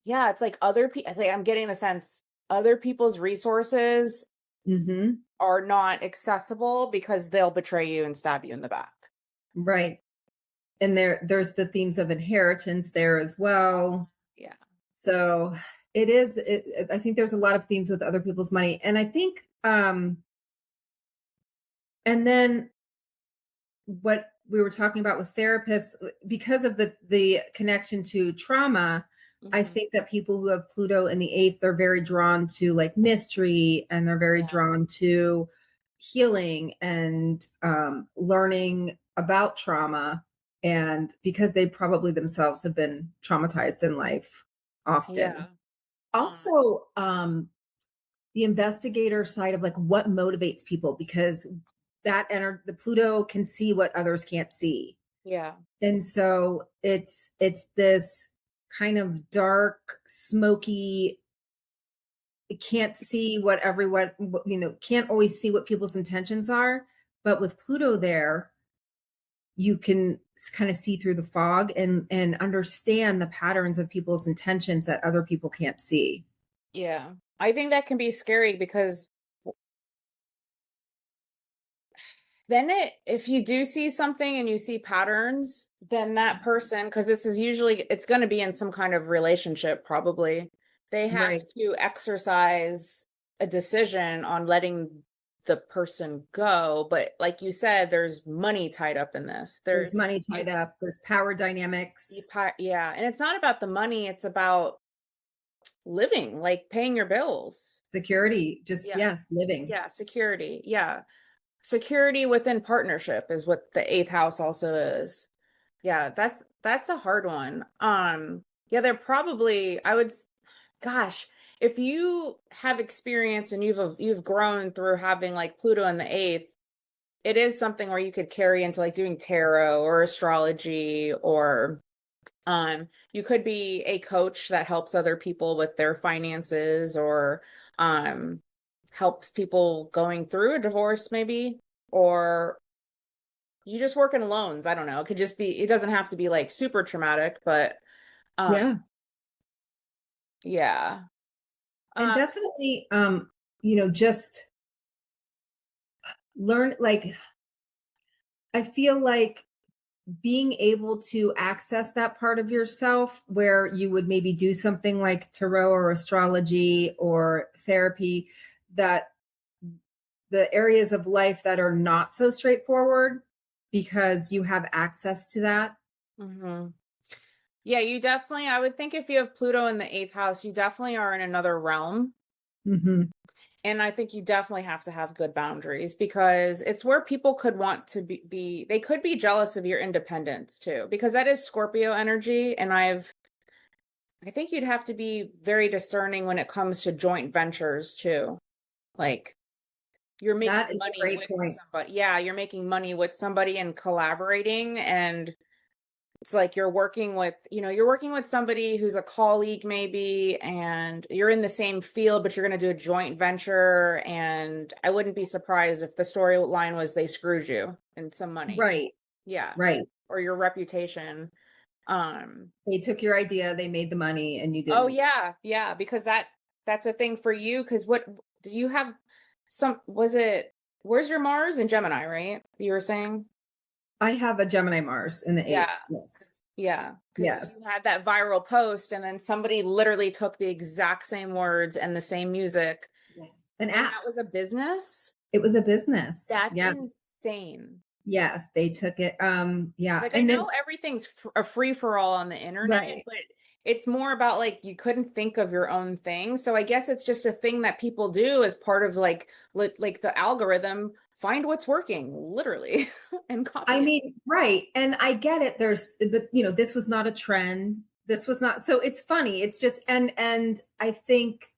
yeah, it's like other people, like I'm getting the sense other people's resources Hmm. are not accessible because they'll betray you and stab you in the back. Right. And there's the themes of inheritance there as well. Yeah. So I think there's a lot of themes with other people's money. And I think and then what we were talking about with therapists, because of the connection to trauma, I Hmm. think that people who have Pluto in the eighth are very drawn to like mystery, and they're very Yeah. drawn to healing and learning about trauma. And because they probably themselves have been traumatized in life often. Yeah. Um, Also, the investigator side of like what motivates people, because the Pluto can see what others can't see. yeah. And so it's this kind of dark, smoky, it can't see what everyone, can't always see what people's intentions are. But with Pluto there, you can kind of see through the fog and understand the patterns of people's intentions that other people can't see. Yeah. I think that can be scary because then if you do see something and you see patterns, then that person, because this is usually, it's going to be in some kind of relationship, probably, they have Right. to exercise a decision on letting the person go. But like you said, there's money tied up in this. There's There, money you, tied up, there's power dynamics, yeah. And it's not about the money, it's about living, like paying your bills. security, just Yeah. yes, living. Yeah. Security. Yeah. Security within partnership is what the eighth house also is. Yeah, that's a hard one. Yeah, they're probably, gosh, if you have experience and you've grown through having like Pluto in the eighth, it is something where you could carry into like doing tarot or astrology, or you could be a coach that helps other people with their finances, or um helps people going through a divorce maybe, or you just work in loans. I don't know. It could just be, it doesn't have to be like super traumatic, but um Yeah. yeah. And Uh definitely just learn, like, I feel like being able to access that part of yourself where you would maybe do something like tarot or astrology or therapy, that the areas of life that are not so straightforward, because you have access to that. mhm. Yeah, you definitely, I would think if you have Pluto in the eighth house, you definitely are in another realm. Hmm. And I think you definitely have to have good boundaries, because it's where people could want to they could be jealous of your independence too, because that is Scorpio energy. And I think you'd have to be very discerning when it comes to joint ventures too. Like, you're That making is a money great with point. somebody. Yeah, you're making money with somebody and collaborating. And it's like you're working with somebody who's a colleague maybe, and you're in the same field, but you're going to do a joint venture. And I wouldn't be surprised if the storyline was they screwed you in some money. Right. Yeah. Right. Or your reputation. Um, They took your idea, they made the money, and you oh didn't. yeah, yeah, because that's a thing for you. Because what do you have? Was it, where's your Mars in Gemini, right? You were saying? I have a Gemini Mars in the Yeah. eighth. Yes. Yeah, because you Yes. had that viral post, and then somebody literally took the exact same words and the same music, Yes. An and app. that was a business. It was a business. That's Yes. insane. Yes, they took it. Yeah. Like, I And know then everything's a free for all on the internet, right. but it's more about like you couldn't think of your own thing. So I guess it's just a thing that people do as part of like the algorithm. Find what's working, literally, and I copy it. mean, right. And I get it. But this was not a trend. This was not, so it's funny. It's just, and I think,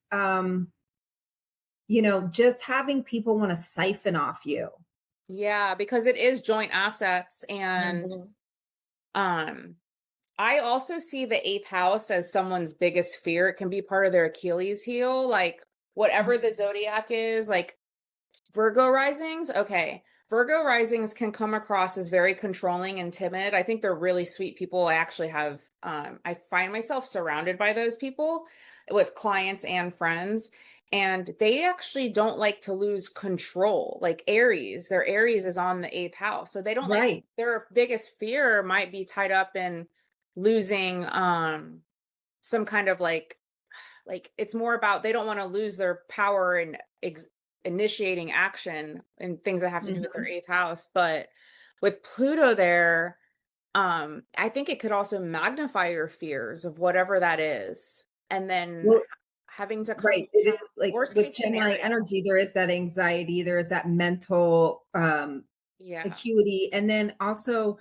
just having people want to siphon off you. Yeah, because it is joint assets. And Mhm. um I also see the eighth house as someone's biggest fear. It can be part of their Achilles heel, like whatever the zodiac is, like Virgo risings. Okay. Virgo risings can come across as very controlling and timid. I think they're really sweet people. I actually have, I find myself surrounded by those people with clients and friends. And they actually don't like to lose control. Like Aries, their Aries is on the eighth house. So they don't like, Right. their biggest fear might be tied up in losing some kind of like it's more about they don't want to lose their power and initiating action and things that have to do with their Mhm. eighth house. But with Pluto there, I think it could also magnify your fears of whatever that is. And then Well, having to come right. to It terms is with like worst with case Gemini scenario. energy, there is that anxiety, there is that mental Yeah. acuity, and then also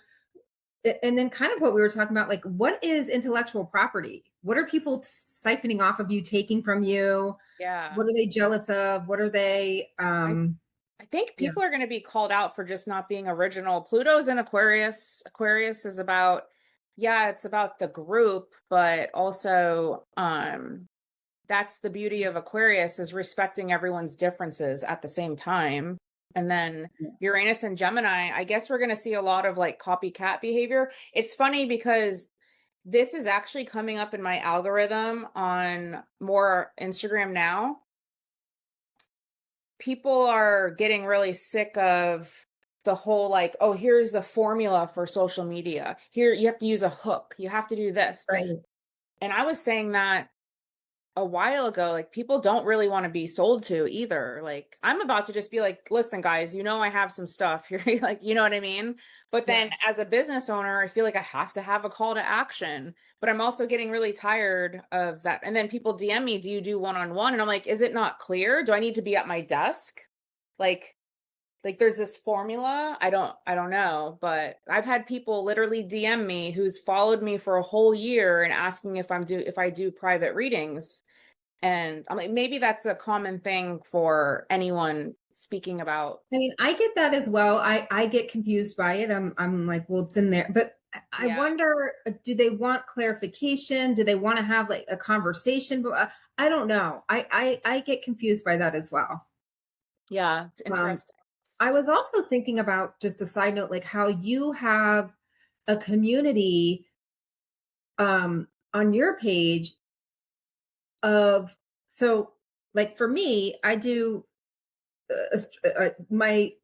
and then kind of what we were talking about, like what is intellectual property? What are people siphoning off of you, taking from you? Yeah. What are they jealous of? What are they I I think yeah, people are going to be called out for just not being original. Pluto's in Aquarius. Aquarius is about, yeah, it's about the group, but also that's the beauty of Aquarius, is respecting everyone's differences at the same time. And then yeah. Uranus and Gemini, I guess we're going to see a lot of like copycat behavior. It's funny because this is actually coming up in my algorithm on more Instagram now. People are getting really sick of the whole like, oh, here's the formula for social media. Here, you have to use a hook. You have to do this. Right. And I was saying that a while ago, like people don't really want to be sold to either. Like I'm about to just be like, listen, guys, I have some stuff here. Like, you know what I mean? But then Yes. as a business owner, I feel like I have to have a call to action. But I'm also getting really tired of that. And then people DM me, do you do one-on-one? And I'm like, is it not clear? Do I need to be at my desk? Like, like there's this formula. I don't know, but I've had people literally DM me who's followed me for a whole year and asking if I do private readings. And I'm like, maybe that's a common thing for anyone speaking about. I mean, I get that as well. I get confused by it. I'm like, well, it's in there. But I Yeah. wonder, do they want clarification? Do they want to have like a conversation? But I don't know. I get confused by that as well. Yeah. It's Um, interesting. I was also thinking about, just a side note, like how you have a community on your page of, so like for me, I do my,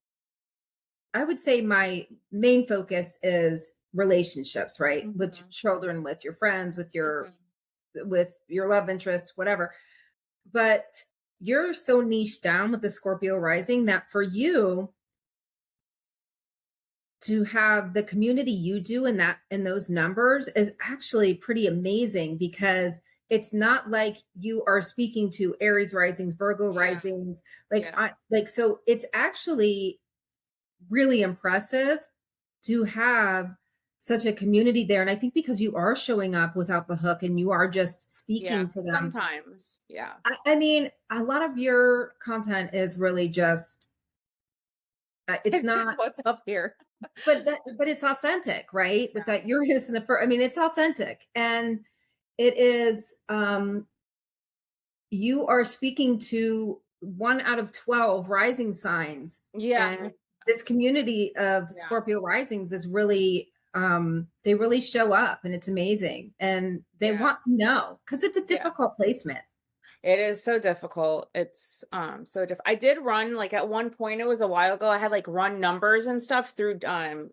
I would say my main focus is relationships, right? With your Hmm. children, with your friends, Hmm. with your love interest, whatever. But you're so niche down with the Scorpio rising that for you to have the community you do in those numbers is actually pretty amazing, because it's not like you are speaking to Aries risings, Virgo Yeah. risings, Yeah. so it's actually really impressive to have such a community there. And I think because you are showing up without the hook and you are just Yeah. speaking to them, Sometimes. Yeah. I mean, a lot of your content is really just, it's It's just not, what's up here. but it's authentic, right? With Yeah. that Uranus in the first, I mean, it's authentic. And it is, you are speaking to 1 out of 12 rising signs. Yeah. And this community of Yeah. Scorpio risings is really, they really show up, and it's amazing. And they Yeah. want to know, because it's a Yeah. difficult placement. It is so difficult. It's so difficult. I did run like at one point, it was a while ago, I had like run numbers and stuff through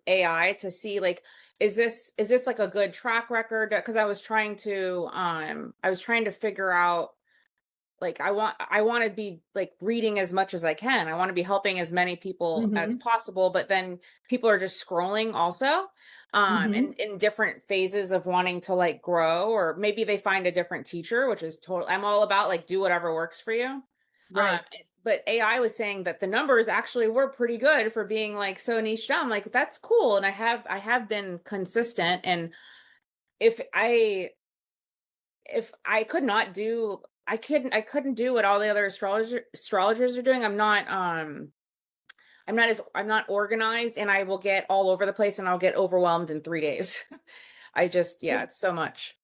AI to see like, is this like a good track record? Because I was trying to figure out, like I want to be like reading as much as I can. I want to be helping as many people as Hmm. possible, but then people are just scrolling also, Hmm. in different phases of wanting to like grow, or maybe they find a different teacher, which is total, I'm all about like do whatever works for you. um Right. but AI was saying that the numbers actually were pretty good for being like so niche down. Like that's cool, and I have been consistent. And if I if I could not do I couldn't do what all the other astrologers are doing. I'm not organized, and I will get all over the place and I'll get overwhelmed in 3 days. I just, yeah, it's so much.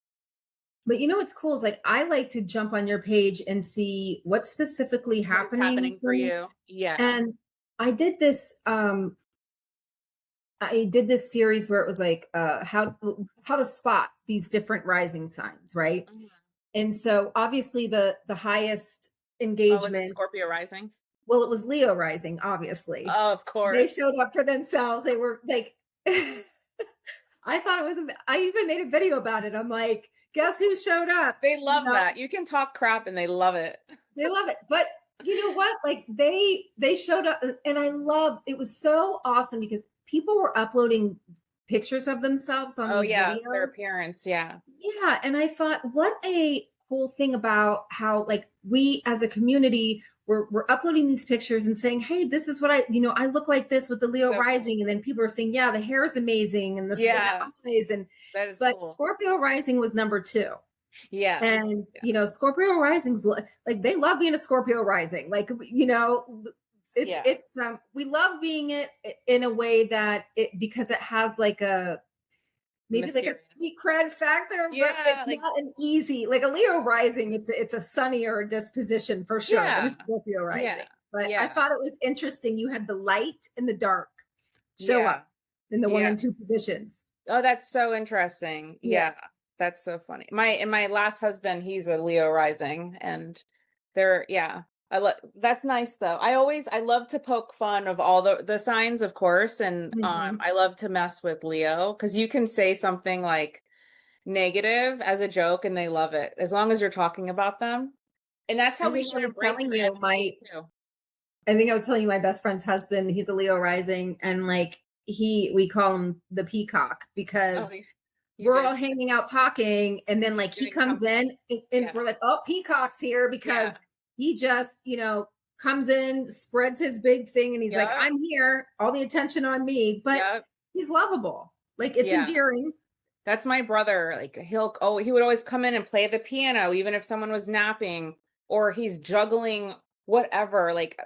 But you know what's cool is, like, I like to jump on your page and see what's specifically What is happening happening for for me. you? Yeah. And I did this I did this series where it was like, how to spot these different rising signs, right? Mhm. And so obviously the highest Oh, was it engagement, Scorpio rising? well, it was Leo rising, obviously. Oh, of They course. showed up for themselves. They were like, I thought it was, I even made a video about it. I'm like, guess who showed up? They You love know, that. You can talk crap and they love it. they love it. But you know what? Like they showed up, and I love, it was so awesome because people were uploading pictures of themselves on Oh these yeah, their videos. appearance. Yeah. Yeah, and I thought, what a cool thing about how like we as a community we're uploading these pictures and saying, hey, this is what I look like this with the Leo So cool. rising, and then people are saying, yeah, the hair is amazing and this and the Yeah, eyes and that is but cool. Scorpio rising was number two. Yeah. And Yeah. Scorpio risings like they love being a Scorpio rising. Like Yeah. it's we love being it in a way that it because it has like a maybe like a Mysterious. street cred factor, but it's Yeah, like not an easy like a Leo rising. It's a sunnier disposition for sure than a yeah. Scorpio Yeah. rising. But I Yeah. thought it was interesting. You had the light and the dark show Yeah. up in the one Yeah. and two positions. Oh, that's so interesting. Yeah. Yeah. That's so funny. My last husband, he's a Leo rising and they're yeah. That's nice though. I love to poke fun of all the signs, of course, and Mhm. I love to mess with Leo because you can say something like negative as a joke and they love it as long as you're talking about them. And that's I how we think should I was embrace telling you gratitude too. I think I was telling you my best friend's husband, he's a Leo rising, and like we call him the peacock Oh, because you we're did all hanging out talking, and then like he doing comes something. in and Yeah. we're like, oh, peacock's here Yeah. because he just, comes in, spreads his big thing, and he's like, Yep. I'm here, all the attention on me, but Yep. he's lovable. Like it's Yeah. endearing. That's my brother. Like he would always come in and play the piano even if someone was napping or he's juggling whatever, like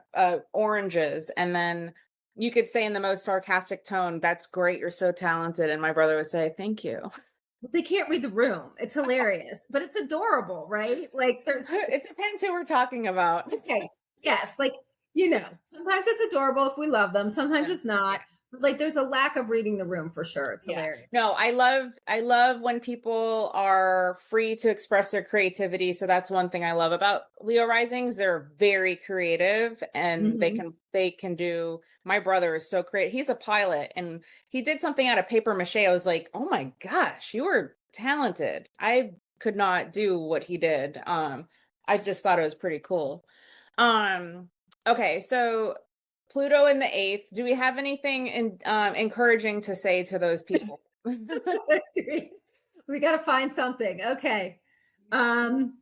oranges. And then you could say in the most sarcastic tone, "That's great. You're so talented." And my brother would say, "Thank you." They can't read the room. It's hilarious, but it's adorable, right? Like there's It depends who we're talking about. okay. Yes. Like, sometimes it's adorable if we love them. Sometimes Yeah. it's not. Yeah. But like there's a lack of reading the room for sure. It's Yeah. hilarious. No, I love when people are free to express their creativity. So that's one thing I love about Leo risings. They're very creative and they Hmm. can they can do my brother is so creative. He's a pilot and he did something out of paper mache. I was like, "Oh my gosh, you were talented." I could not do what he did. I just thought it was pretty cool. Um okay, so Pluto in the eighth. Do we have anything encouraging to say to those people? We got to find something. Okay. Um,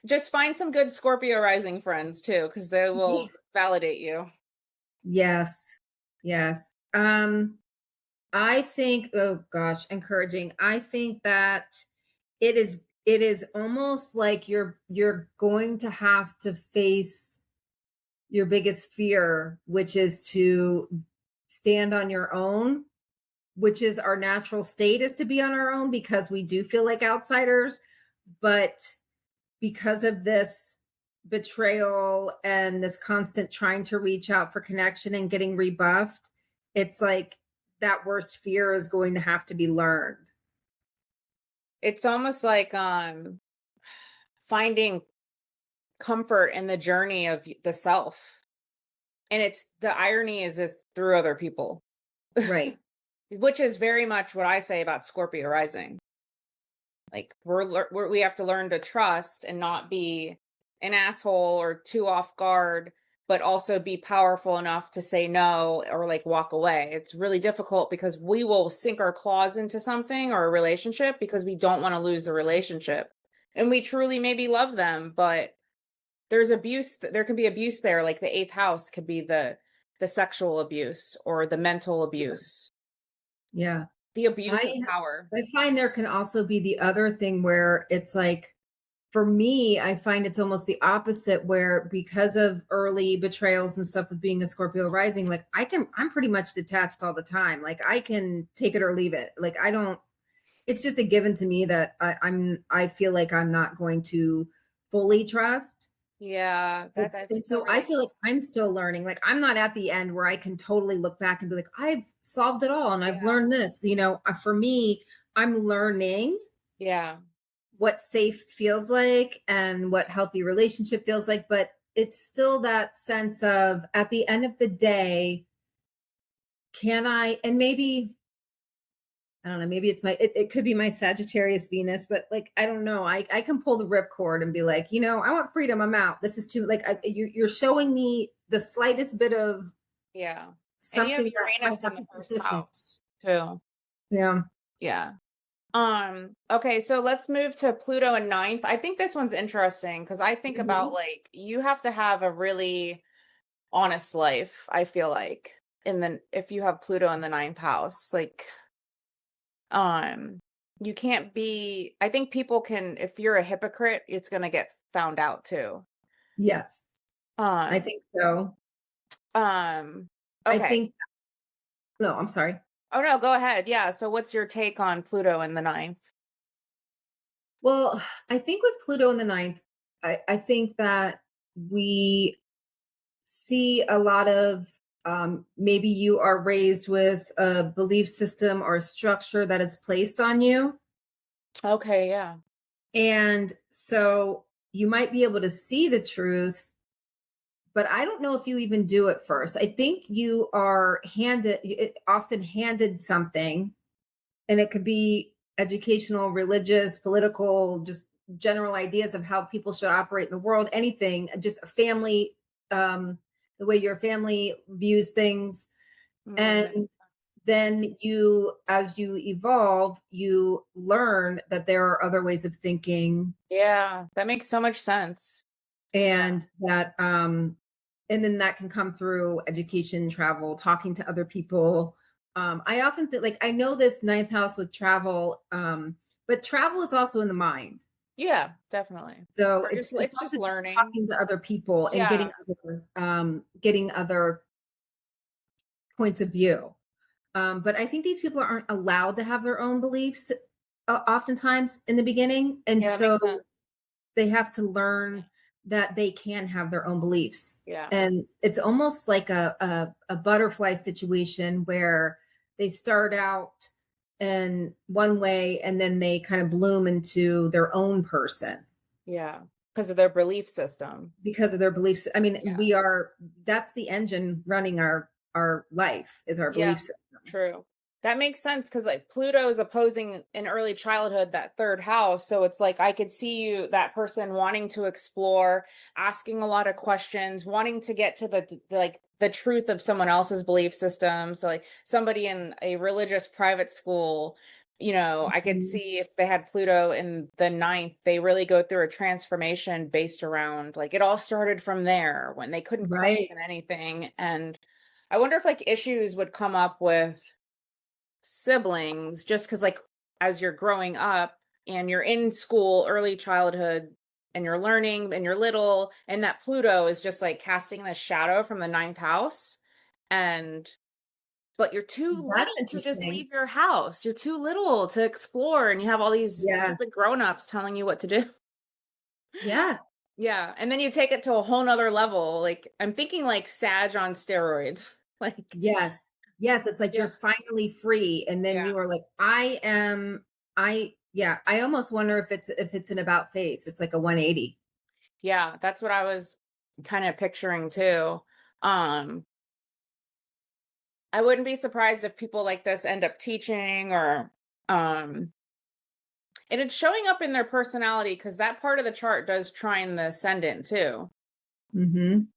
Just find some good Scorpio rising friends too, because they will validate you. yes. Yes. I think, oh gosh, encouraging. I think that it is almost like you're going to have to face your biggest fear, which is to stand on your own, which is our natural state is to be on our own because we do feel like outsiders. But because of this betrayal and this constant trying to reach out for connection and getting rebuffed, it's like that worst fear is going to have to be learned. It's almost like finding comfort in the journey of the self. And it's the irony is it's through other people, Right. which is very much what I say about Scorpio rising. Like we have to learn to trust and not be an asshole or too off guard, but also be powerful enough to say no or like walk away. It's really difficult because we will sink our claws into something or a relationship because we don't want to lose the relationship. And we truly maybe love them, but there's abuse, there can be abuse there, like the eighth house could be the sexual abuse or the mental abuse, Yeah. the abuse of I power. I find there can also be the other thing where it's like for me, I find it's almost the opposite where because of early betrayals and stuff with being a Scorpio rising, like I'm pretty much detached all the time. Like I can take it or leave it. Like I don't, it's just a given to me that I feel like I'm not going to fully trust. Yeah, that It's that's and so so I feel like relatable. I'm still learning. Like I'm not at the end where I can totally look back and be like, I've solved it all and I've Yeah. learned this. For me, I'm learning Yeah. what safe feels like and what healthy relationship feels like, but it's still that sense of at the end of the day, can I and maybe I don't know, maybe it could be my Sagittarius Venus, but like I don't know. I can pull the ripcord and be like, I want freedom. I'm out. This is too like you're showing me the slightest bit of Yeah. And you have something that might Uranus in have the to first persist in. house. too. Yeah. Yeah. Okay, so let's move to Pluto and ninth. I think this one's interesting because I think about Mhm. like you have to have a really honest life, I feel like, in the if you have Pluto in the ninth house. Like, um, you can't be, I think people can, if you're a hypocrite, it's gonna get found out too. Yes, I Um, think so. um, I okay. think no, I'm sorry. Oh no, go ahead. Yeah. So what's your take on Pluto in the ninth? Well, I think with Pluto in the ninth, I think that we see a lot of maybe you are raised with a belief system or a structure that is placed on you. Okay, yeah. And so you might be able to see the truth, but I don't know if you even do at first. I think you are often handed something, and it could be educational, religious, political, just general ideas of how people should operate in the world, anything, just a family, um, the way your family views things. Mm, And makes sense. then you, as you evolve, you learn that there are other ways of thinking, Yeah, that makes so much sense. Yeah. and that and then that can come through education, travel, talking to other people. I often think, like, I know this ninth house with travel, but travel is also in the mind. Yeah, definitely. So Or just it's it's just also just learning. talking to other people and Yeah. getting other points of view. But I think these people aren't allowed to have their own beliefs, oftentimes in the beginning, and Yeah, that makes so sense. they have to learn that they can have their own beliefs. Yeah. And it's almost like a butterfly situation where they start out in one way and then they kind of bloom into their own person Yeah. Because of their belief system. because of their beliefs. I mean, Yeah. that's the engine running our life, is our Yeah. belief system. True. That makes sense because like Pluto is opposing in early childhood that third house. So it's like I could see you, that person wanting to explore, asking a lot of questions, wanting to get to like the truth of someone else's belief system. So like somebody in a religious private school, I could Mhm. see if they had Pluto in the ninth, they really go through a transformation based around like it all started from there when they couldn't Right. question anything. And I wonder if like issues would come up with siblings just because like as you're growing up and you're in school, early childhood, and you're learning and you're little, and that Pluto is just like casting the shadow from the ninth house. And but you're too That's late to just interesting. leave your house. You're too little to explore, and you have all these Yeah. stupid grown-ups telling you what to do. Yeah. Yeah. And then you take it to a whole nother level. Like I'm thinking like Sag on steroids. Like, Yes. Yes, it's like yeah, you're finally free, and then yeah. you are like, I almost wonder if it's an about face. It's like a 180. Yeah, that's what I was kind of picturing too. Um, I wouldn't be surprised if people like this end up teaching or um and it's showing up in their personality because that part of the chart does trine the ascendant too. Mhm.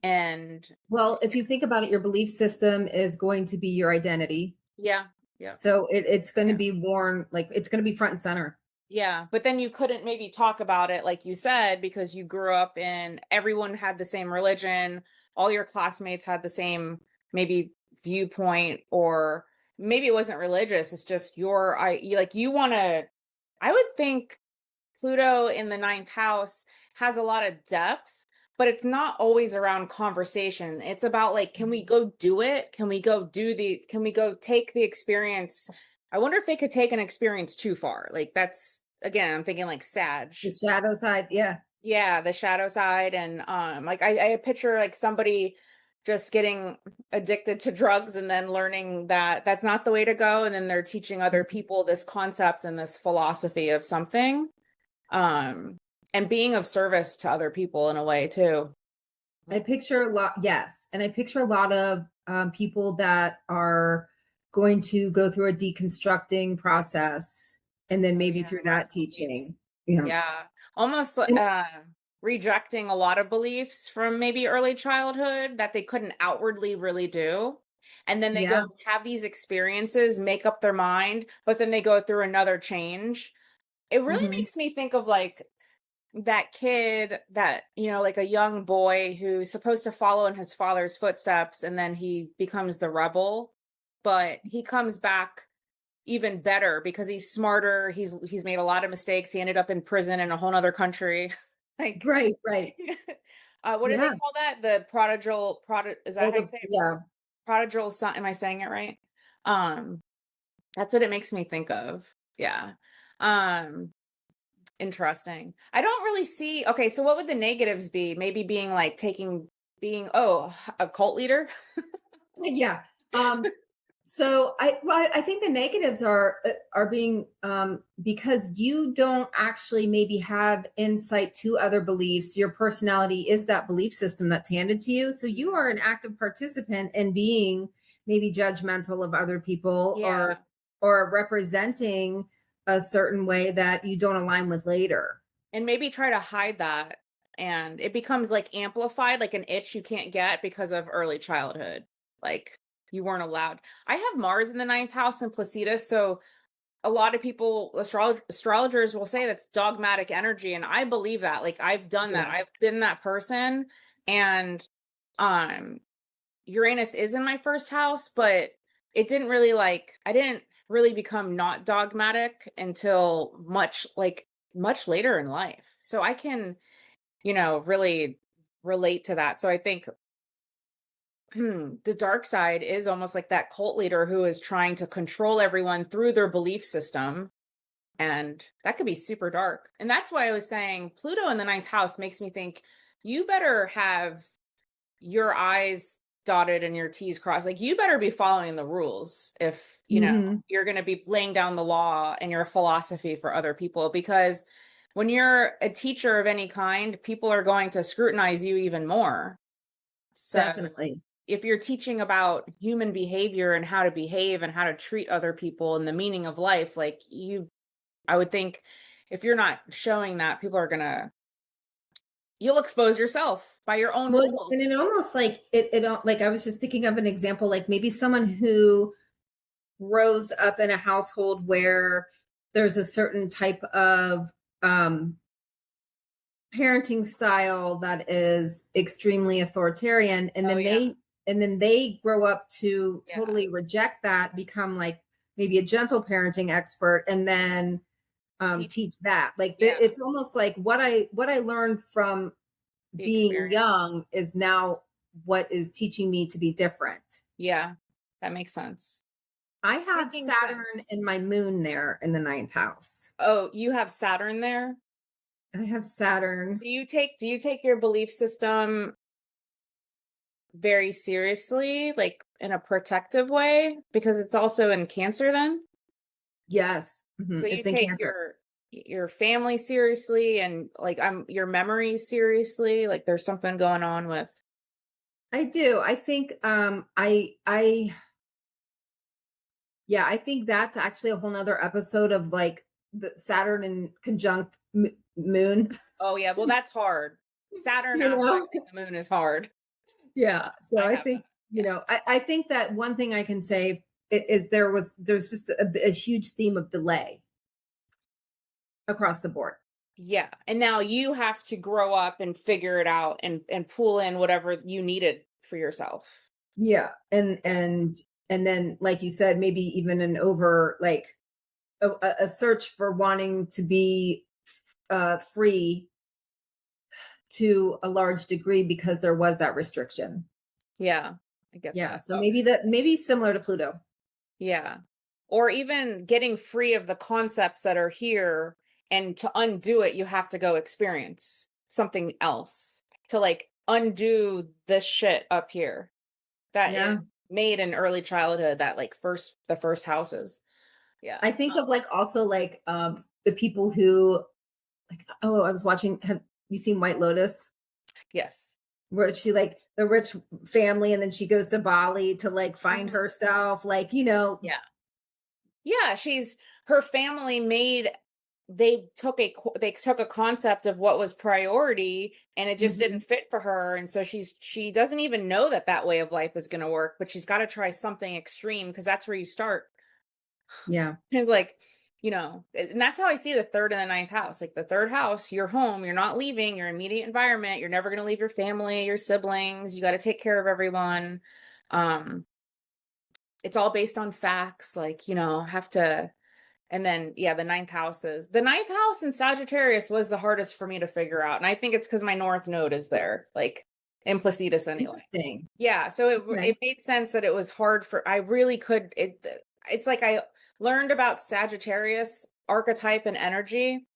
And Well, if you think about it, your belief system is going to be your identity. yeah, yeah, So it's going to yeah. be worn, like, it's going to be front and center. Yeah, but then you couldn't maybe talk about it like you said because you grew up in everyone had the same religion, all your classmates had the same maybe viewpoint or maybe it wasn't religious, it's just you want to I would think Pluto in the ninth house has a lot of depth, but it's not always around conversation. It's about like, can we go do it? Can we go take the experience? I wonder if they could take an experience too far. Like that's again, I'm thinking like Sag. The shadow side, yeah. Yeah, the shadow side. And like I picture like somebody just getting addicted to drugs and then learning that that's not the way to go. And then they're teaching other people this concept and this philosophy of something um and being of service to other people in a way too. I picture a lot, yes. And I picture a lot of people that are going to go through a deconstructing process, and then Oh maybe yeah, through a lot of that beliefs. teaching. Yeah. Yeah, almost And rejecting a lot of beliefs from maybe early childhood that they couldn't outwardly really do. and then they Yeah. go have these experiences, make up their mind, but then they go through another change. It really Hmm. makes me think of like that kid that, like a young boy who's supposed to follow in his father's footsteps, and then he becomes the rebel, but he comes back even better because he's smarter. He's made a lot of mistakes. He ended up in prison in a whole nother country. Like, Right, right. what do they Yeah. call that? The prodigal is that Oh, how you say it? yeah. Prodigal son? Am I saying it right? Um, that's what it makes me think of. Yeah. Um, Interesting. I don't really see. Okay, so what would the negatives be? Maybe being like being, a cult leader. Yeah. So I think the negatives are being because you don't actually maybe have insight to other beliefs. Your personality is that belief system that's handed to you. So you are an active participant in being maybe judgmental of other people, Yeah. or representing a certain way that you don't align with later. And maybe try to hide that. And it becomes like amplified, like an itch you can't get because of early childhood. Like you weren't allowed. I have Mars in the ninth house in Placidus. So a lot of people, astrologers will say that's dogmatic energy. And I believe that. Like I've done that. Yeah. I've been that person. And um Uranus is in my first house, but it didn't really I didn't really become not dogmatic until much later in life. So I can, really relate to that. So I think the dark side is almost like that cult leader who is trying to control everyone through their belief system. And that could be super dark. And that's why I was saying Pluto in the ninth house makes me think you better have your I's dotted and your T's crossed. Like you better be following the rules if, Hmm. you're going to be laying down the law and your philosophy for other people, because when you're a teacher of any kind, people are going to scrutinize you even more. So Definitely. if you're teaching about human behavior and how to behave and how to treat other people and the meaning of life, I would think if you're not showing that, people are going to, you'll expose yourself by your own Well, and rules. it almost like like I was just thinking of an example, like maybe someone who grows up in a household where there's a certain type of um, parenting style that is extremely authoritarian, and Oh then yeah. they grow up to Yeah. totally reject that, become like maybe a gentle parenting expert, and then Teach. teach that. Like Yeah. it's almost like what I learned from The being experience. young is now what is teaching me to be different. Yeah, that makes sense. I have Making Saturn sense. and my moon there in the ninth house. Oh, you have Saturn there? I have Saturn. Do you take your belief system very seriously, like in a protective way? Because it's also in Cancer then? Yes. So you It's in take Cancer. your family seriously and like your memories seriously? Like there's something going on with. I do. I think I yeah, I think that's actually a whole nother episode of like the Saturn in conjunct moon. Oh yeah, well that's hard. Saturn You know? aspecting the moon is hard. Yeah. So I I have that. think, Yeah. I think that one thing I can say is there's just a huge theme of delay across the board. Yeah. And now you have to grow up and figure it out and pull in whatever you needed for yourself. Yeah. Yeah. And then like you said, maybe even an over like a search for wanting to be free to a large degree because there was that restriction. Yeah. I get Yeah. that. So Oh, maybe similar to Pluto. yeah. Or even getting free of the concepts that are here, and to undo it, you have to go experience something else to like undo this shit up here that is Yeah. made in early childhood, that like the first houses. Yeah. I think of like also like the people who like, oh, I was watching, have you seen White Lotus? Yes. Where she like the rich family and then she goes to Bali to like find Mhm. herself, like, you know. Yeah. Yeah, her family made they took a concept of what was priority, and it just didn't Mhm. fit for her, and so she doesn't even know that that way of life is going to work, but she's got to try something extreme because that's where you start. Yeah. It's like, and that's how I see the third and the ninth house. Like the third house, you're home, you're not leaving your immediate environment, you're never going to leave your family, your siblings, you got to take care of everyone. um it's all based on facts, like, have to. And then, yeah, the ninth house in Sagittarius was the hardest for me to figure out. And I think it's because my North Node is there, like in Placidus anyway. Interesting. Yeah. So Okay. it made sense that it was hard I really could, it's like I learned about Sagittarius archetype and energy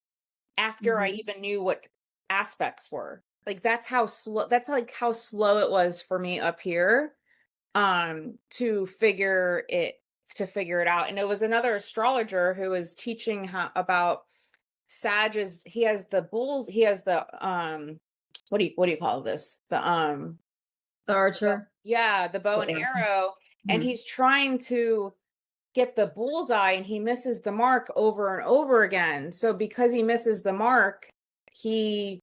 after I Mhm. even knew what aspects were. Like that's like how slow it was for me up here, to figure it out. And it was another astrologer who was teaching about Sag. Is He has the bulls, he has the what do you call this, The Archer. yeah, the bow The and Oracle. arrow, and Mhm. he's trying to get the bullseye, and he misses the mark over and over again. So because he misses the mark, he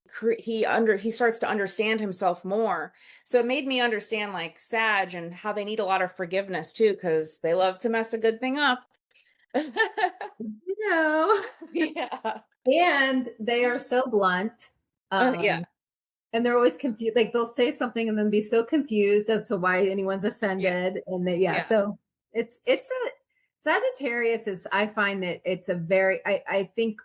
starts to understand himself more. So it made me understand like Sag and how they need a lot of forgiveness too, because they love to mess a good thing up. You know, Yeah. and they are so blunt. Yeah. And they're always confused. Like they'll say something and then be so confused as to why anyone's Yeah. offended. And that, yeah, Yeah. so it's a Sagittarius is, I find that it's a very, I think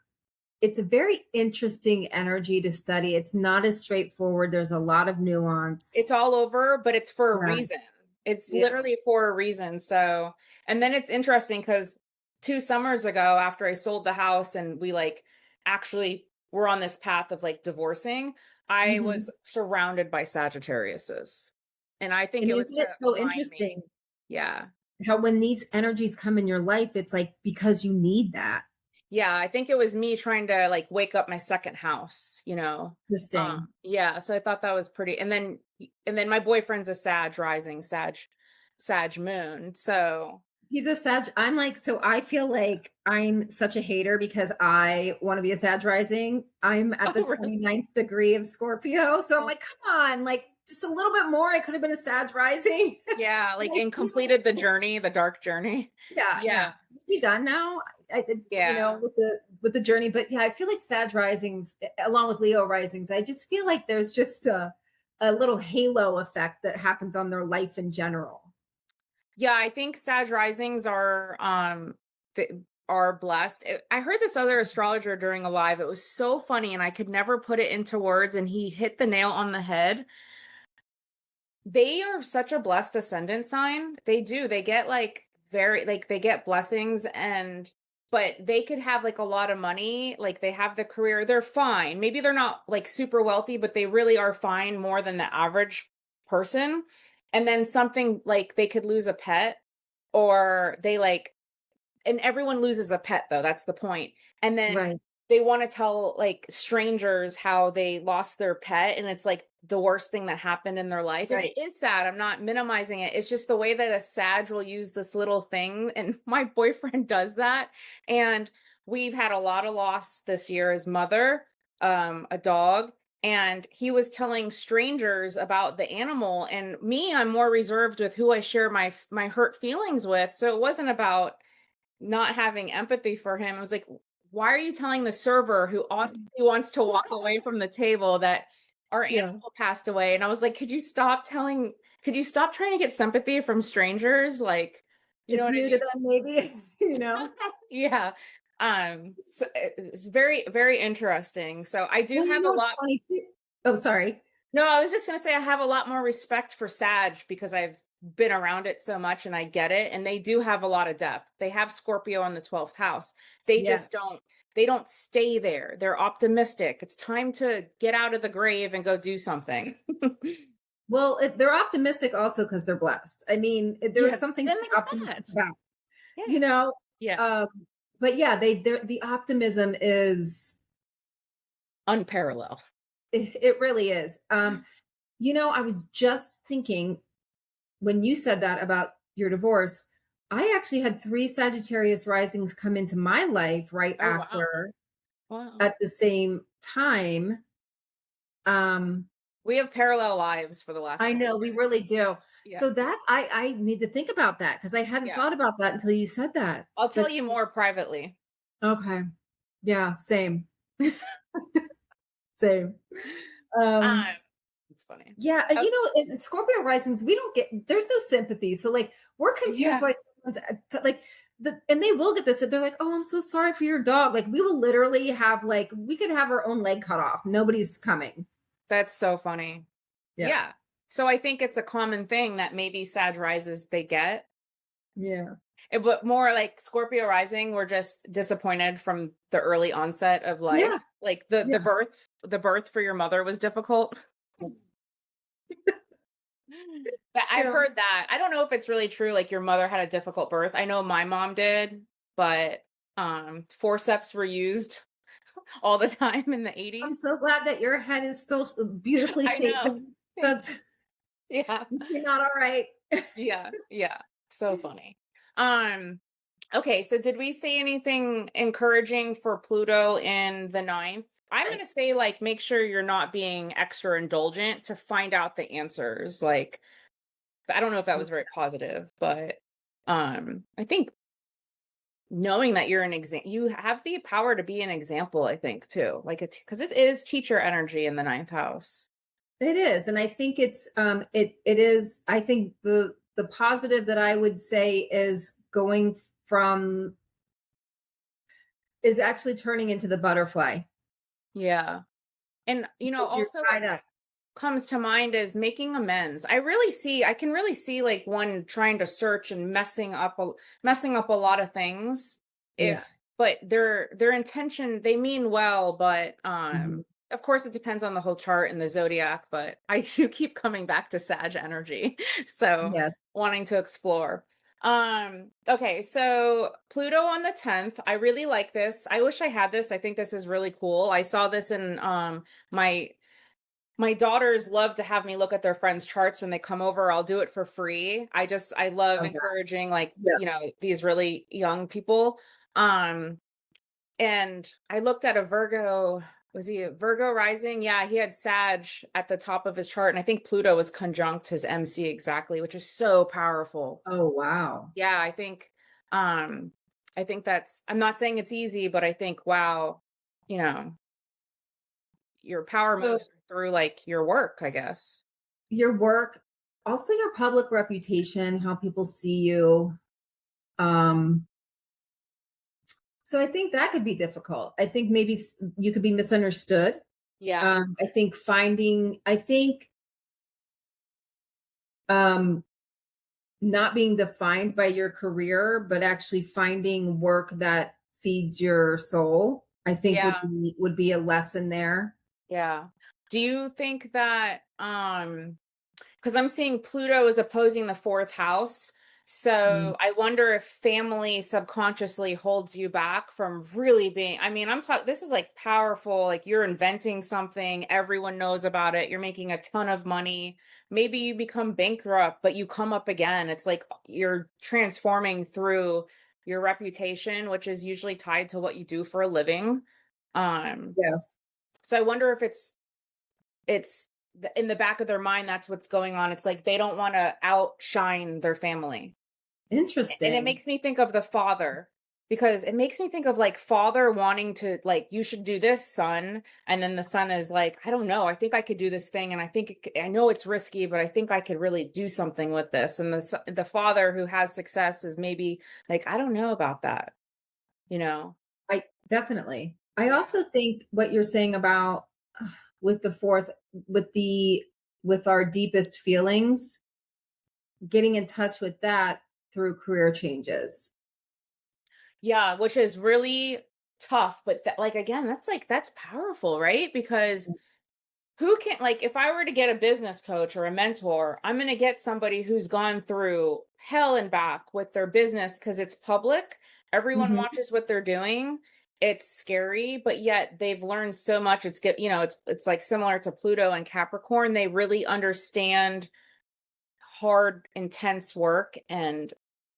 it's a very interesting energy to study. It's not as straightforward. There's a lot of nuance. It's all over, but it's for a Yeah. reason. It's Yeah. literally for a reason. So, and then it's interesting because 2 summers ago, after I sold the house and we like actually were on this path of like divorcing, I Hmm. was surrounded by Sagittariuses. And I think And it was isn't to it so remind me. interesting Yeah. how when these energies come in your life, it's like because you need that. Yeah, I think it was me trying to like wake up my second house. Interesting. Yeah, so I thought that was pretty. And then my boyfriend's a Sag rising, Sag moon. So, He's a Sag. I'm like, so I feel like I'm such a hater because I want to be a Sag rising. I'm at the oh really? 29th degree of Scorpio. So I'm Oh, like, come on, like just a little bit more. I could have been a Sag rising. yeah, But like I and feel, completed the journey, the dark journey. yeah, Yeah. yeah. Be done now. Yeah. With the journey. But yeah, I feel like Sag risings, along with Leo risings, I just feel like there's just a little halo effect that happens on their life in general. Yeah, I think Sag risings th- are blessed. I heard this other astrologer during a live. It was so funny and I could never put it into words, and he hit the nail on the head. They are such a blessed ascendant sign. They do. They get like they get blessings, and but they could have like a lot of money, like they have the career, they're fine. Maybe they're not like super wealthy, but they really are fine more than the average person. And then something like they could lose a pet, or they like, and everyone loses a pet though, that's the point. And then Right, they want to tell like strangers how they lost their pet, and it's like the worst thing that happened in their life, and it right. is sad. I'm not minimizing it. It's just the way that a Sag will use this little thing, and my boyfriend does that. And we've had a lot of loss this year. His mother, a dog, and he was telling strangers about the animal. And me, I'm more reserved with who I share my hurt feelings with, so it wasn't about not having empathy for him. I was like, why are you telling the server who obviously wants to walk away from the table that our Yeah. animal passed away? And I was like, could you stop trying to get sympathy from strangers? Like, you know It's what I new to mean? them, maybe, you know. Yeah. So it's very, very interesting. So I do Well, have a it's lot. funny too. Oh, sorry. No, I was just going to say I have a lot more respect for Sag because I've been around it so much and I get it. And they do have a lot of depth. They have Scorpio on the 12th house. They Yeah. just don't stay there. They're optimistic. It's time to get out of the grave and go do something. Well, they're optimistic also because they're blessed. I mean, there is Yeah. something to Then be there's that. optimistic about, Yeah. you know. Yeah. Um, but yeah, the optimism is Unparalleled. it really is. I was just thinking when you said that about your divorce, I actually had three Sagittarius risings come into my life right Oh, wow. after. Wow. at the same time, um, We have parallel lives for the last I couple know we years. really do. Yeah. So that I need to think about that because I hadn't Yeah. thought about that until you said that. I'll tell But you more privately. okay. Yeah, same. Same. Um, Um, it's funny. yeah, Oh, in Scorpio risings, we don't get there's no sympathy. So like we're confused yeah, why someone's like and they will get this. They're like, "Oh, I'm so sorry for your dog." Like we will literally have like we could have our own leg cut off. Nobody's coming. that's so funny. Yeah. Yeah. So I think it's a common thing that maybe Sag rises they get. Yeah. But more like Scorpio rising, we're just disappointed from the early onset of life. Yeah. Like the Yeah. the birth for your mother was difficult. But I've Yeah. heard that. I don't know if it's really true, like your mother had a difficult birth. I know my mom did, but forceps were used all the time in the I'm 80s. so glad that your head is still beautifully I shaped. know. That's Thanks. Yeah. you're not all right. Yeah. Yeah. So funny. Um okay, so did we say anything encouraging for Pluto in the ninth? I'm going to say like make sure you're not being extra indulgent to find out the answers. Like I don't know if that was very positive, but I think knowing that you're an you have the power to be an example, I think too. Like it's because it is teacher energy in the ninth house. It is, and I think it is. I think the positive that I would say is going from is actually turning into the butterfly Yeah. And because you're also what tied up. comes to mind is making amends. I can really see like one trying to search and messing up a lot of things. Yeah. If but their intention, they mean well, but Mhm. of course it depends on the whole chart and the zodiac, but I do keep coming back to Sag energy. So Yes. wanting to explore. Okay, so Pluto on the 10th. I really like this. I wish I had this. I think this is really cool. I saw this in my my daughters love to have me look at their friends' charts when they come over. I'll do it for free. I love Love that. encouraging like, Yeah. these really young people. Um, and I looked at a Virgo, was he a Virgo rising? Yeah, he had Sag at the top of his chart, and I think Pluto was conjunct his MC exactly, which is so powerful. Oh wow. Yeah, um I think that's I'm not saying it's easy, but I think wow, you know, your power So moves through like your work, I guess. your work, also your public reputation, how people see you. Um, so I think that could be difficult. I think maybe you could be misunderstood. Yeah. I think um, not being defined by your career, but actually finding work that feeds your soul, I think Yeah. would be a lesson there. Yeah. Do you think that because I'm seeing Pluto is opposing the fourth house. Mm. So I wonder if family subconsciously holds you back from really being, I mean, I'm talking, this is like powerful, like you're inventing something, everyone knows about it, you're making a ton of money. Maybe you become bankrupt, but you come up again. It's like you're transforming through your reputation, which is usually tied to what you do for a living. Um, Yes. so I wonder if it's in the back of their mind that's what's going on. It's like they don't want to outshine their family. And it Interesting. makes me think of the father because it makes me think of like father wanting to like you should do this son, and then the son is like I don't know, I think I could do this thing, and I think I know it's risky, but I think I could really do something with this. And the father who has success is maybe like I don't know about that, you know. I definitely. I Yeah. also think what you're saying about with the fourth, with the with our deepest feelings, getting in touch with that through career changes. Yeah, which is really tough, but like again, that's powerful, right? Because who can like if I were to get a business coach or a mentor, I'm going to get somebody who's gone through hell and back with their business because it's public. Everyone Mhm. watches what they're doing. It's scary, but yet they've learned so much. It's good, it's like similar to Pluto and Capricorn. They really understand hard, intense work. And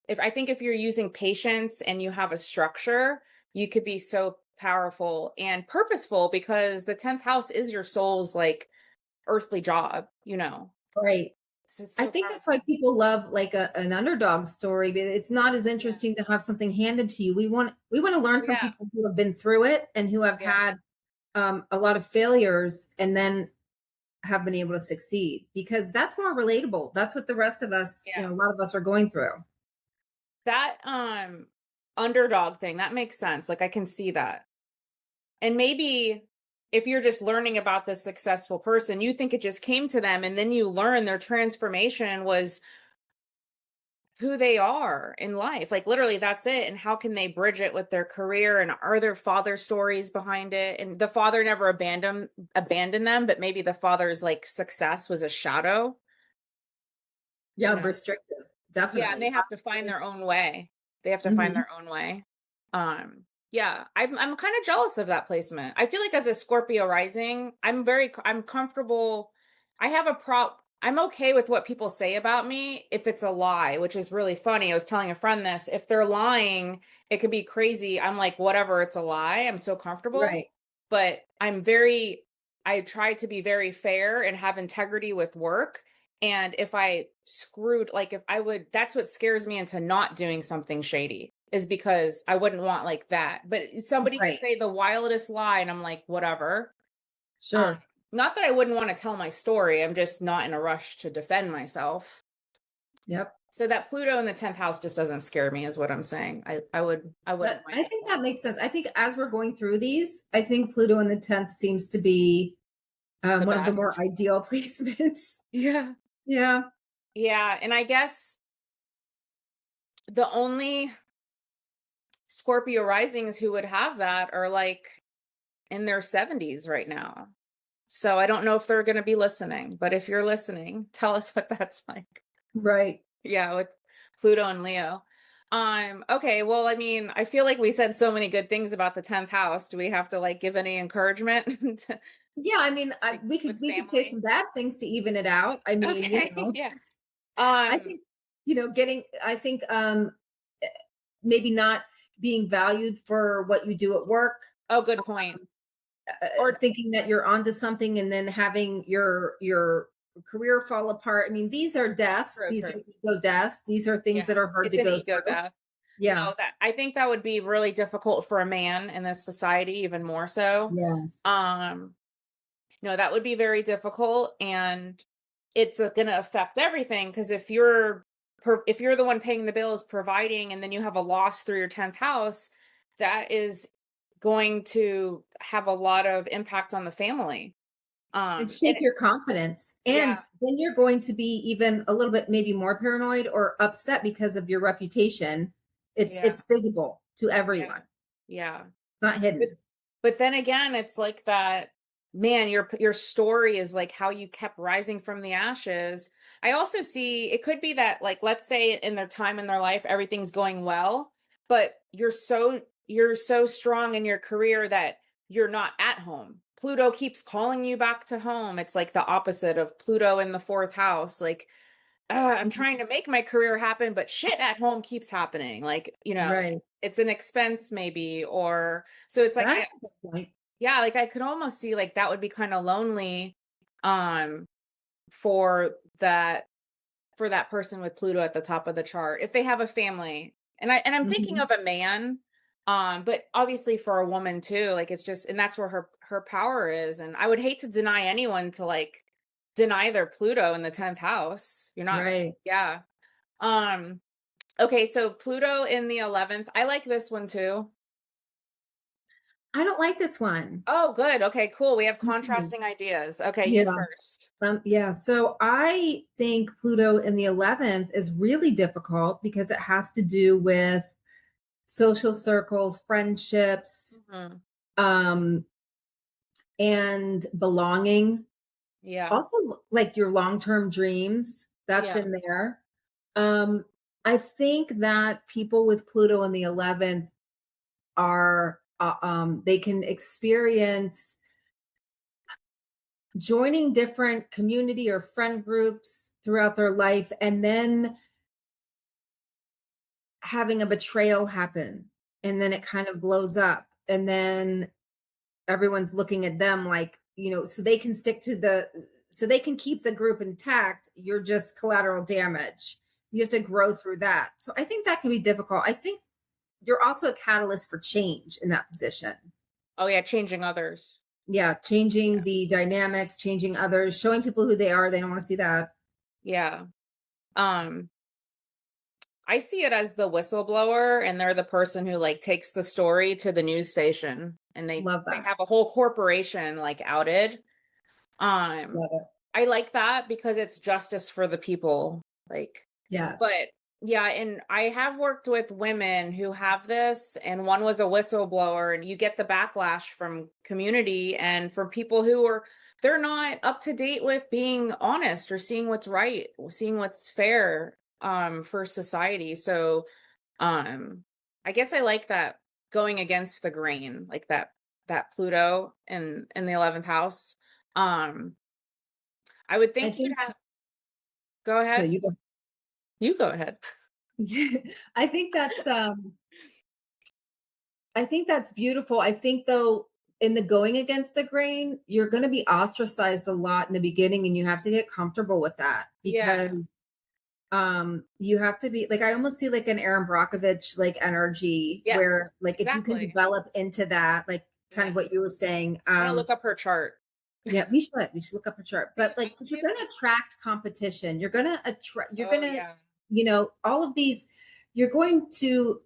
if I think if you're using patience and you have a structure, you could be so powerful and purposeful, because the 10th house is your soul's like earthly job, you know. Right. So it's I so think that's why powerful. people love like an underdog story, but it's not as Yeah. interesting to have something handed to you. We want to learn from Yeah. people who have been through it and who have Yeah. had a lot of failures and then have been able to succeed, because that's more relatable. That's what the rest of us, Yeah. a lot of us are going through. That underdog thing, that makes sense. Like I can see that. And maybe if you're just learning about this successful person, you think it just came to them, and then you learn their transformation was who they are in life. Like literally that's it. And how can they bridge it with their career, and are there father stories behind it? And the father never abandoned them, but maybe the father's like success was a shadow, you Yeah, know. restrictive, Yeah, and they definitely. have to find their own way. They have to find Mhm. their own way. Yeah, I'm kind of jealous of that placement. I feel like as a Scorpio rising, I'm comfortable. I have a prop. I'm okay with what people say about me if it's a lie, which is really funny. I was telling a friend this. If they're lying, it could be crazy. I'm like, whatever, it's a lie. I'm so comfortable. Right. But I try to be very fair and have integrity with work. And if I screwed, like if I would, that's what scares me into not doing something shady, is because I wouldn't want like that. But somebody could Right. say the wildest lie and I'm like, whatever. Um, Sure. Not that I wouldn't want to tell my story. I'm just not in a rush to defend myself. Yep. So that Pluto in the 10th house just doesn't scare me, is what I'm saying. I wouldn't But mind I it. think that makes sense. I think as we're going through these, I think Pluto in the 10th seems to be The one of the more best. ideal placements. Yeah. Yeah. Yeah. And I guess the only Scorpio risings who would have that are like in their 70s right now. So I don't know if they're going to be listening, but if you're listening, tell us what that's like. Right. Yeah, with Pluto and Leo. Okay, well, I mean, I feel like we said so many good things about the 10th house. Do we have to like give any encouragement to, Yeah, I mean, like, we with could say family? some bad things to even it out. I mean, Okay, yeah. I Um, think, I think eh, maybe not being valued for what you do at work, oh, good point. Or thinking that you're onto something and then having your career fall apart. I mean, these are deaths. true, These true. are ego deaths. These are things Yeah. that are hard It's to an go ego through. death. Yeah. No, that I think that would be really difficult for a man in this society, even more so. Yes. Um, no, that would be very difficult, and it's going to affect everything, because if you're the one paying the bills, providing, and then you have a loss through your 10th house, that is going to have a lot of impact on the family. And And shake your confidence. yeah, And then you're going to be even a little bit maybe more paranoid or upset because of your reputation. yeah, It's visible to yeah, everyone, yeah. not But hidden. but then again, it's like that, man, your story is like how you kept rising from the ashes. I also see it could be that, like, let's say in their time in their life everything's going well, but you're so strong in your career that you're not at home. Pluto keeps calling you back to home. It's like the opposite of Pluto in the fourth house. Like, I'm trying to make my career happen, but shit at home keeps happening. Like, Right. it's an expense maybe, or so it's like That's a good point. yeah, like I could almost see like that would be kind of lonely um for that person with Pluto at the top of the chart if they have a family. And I'm thinking Mhm. of a man, but obviously for a woman too, like it's just, and that's where her power is, and I would hate to deny anyone to like deny their Pluto in the 10th house. You're not, Right. yeah. Um okay, so Pluto in the 11th. I like this one too. I don't like this one. Oh, good. Okay, cool. We have Mhm. contrasting ideas. Okay, you Yeah. first. Yeah. So I think Pluto in the 11th is really difficult because it has to do with social circles, friendships, Mhm. um, and belonging. Yeah. Also, like your long-term dreams, that's Yeah. in there. Um, I think that people with Pluto in the 11th are, they can experience joining different community or friend groups throughout their life and then having a betrayal happen and then it kind of blows up. and then everyone's looking at them like, so they can so they can keep the group intact. You're just collateral damage. You have to grow through that. So I think that can be difficult. I think you're also a catalyst for change in that position. Oh yeah, changing others. Yeah, changing the dynamics, changing others, showing people who they are. They don't want to see that. Yeah. Um, I see it as the whistleblower, and they're the person who like takes the story to the news station, and Love they that. have a whole corporation like outed. Um, Love it. I like that because it's justice for the people. Like, but Yes. yeah, and I have worked with women who have this, and one was a whistleblower, and you get the backlash from community and from people who are they're not up to date with being honest or seeing what's right, seeing what's fair for society. So I guess I like that going against the grain, like that Pluto in the 11th house. Um I would I think you'd think have go no, ahead. you go. You go ahead. I think that's I think that's beautiful. I think though, in the going against the grain, you're going to be ostracized a lot in the beginning, and you have to get comfortable with that Yeah. because you have to be like, I almost see like an Aaron Brockovich like energy Yes. where like if you can Exactly. develop into that, like kind Yeah. of what you were saying. I'm gonna look up her chart. Yeah, we should look up a chart. Me But like, because you're too. going to attract competition, you're Oh going to, yeah. all of these, you're going to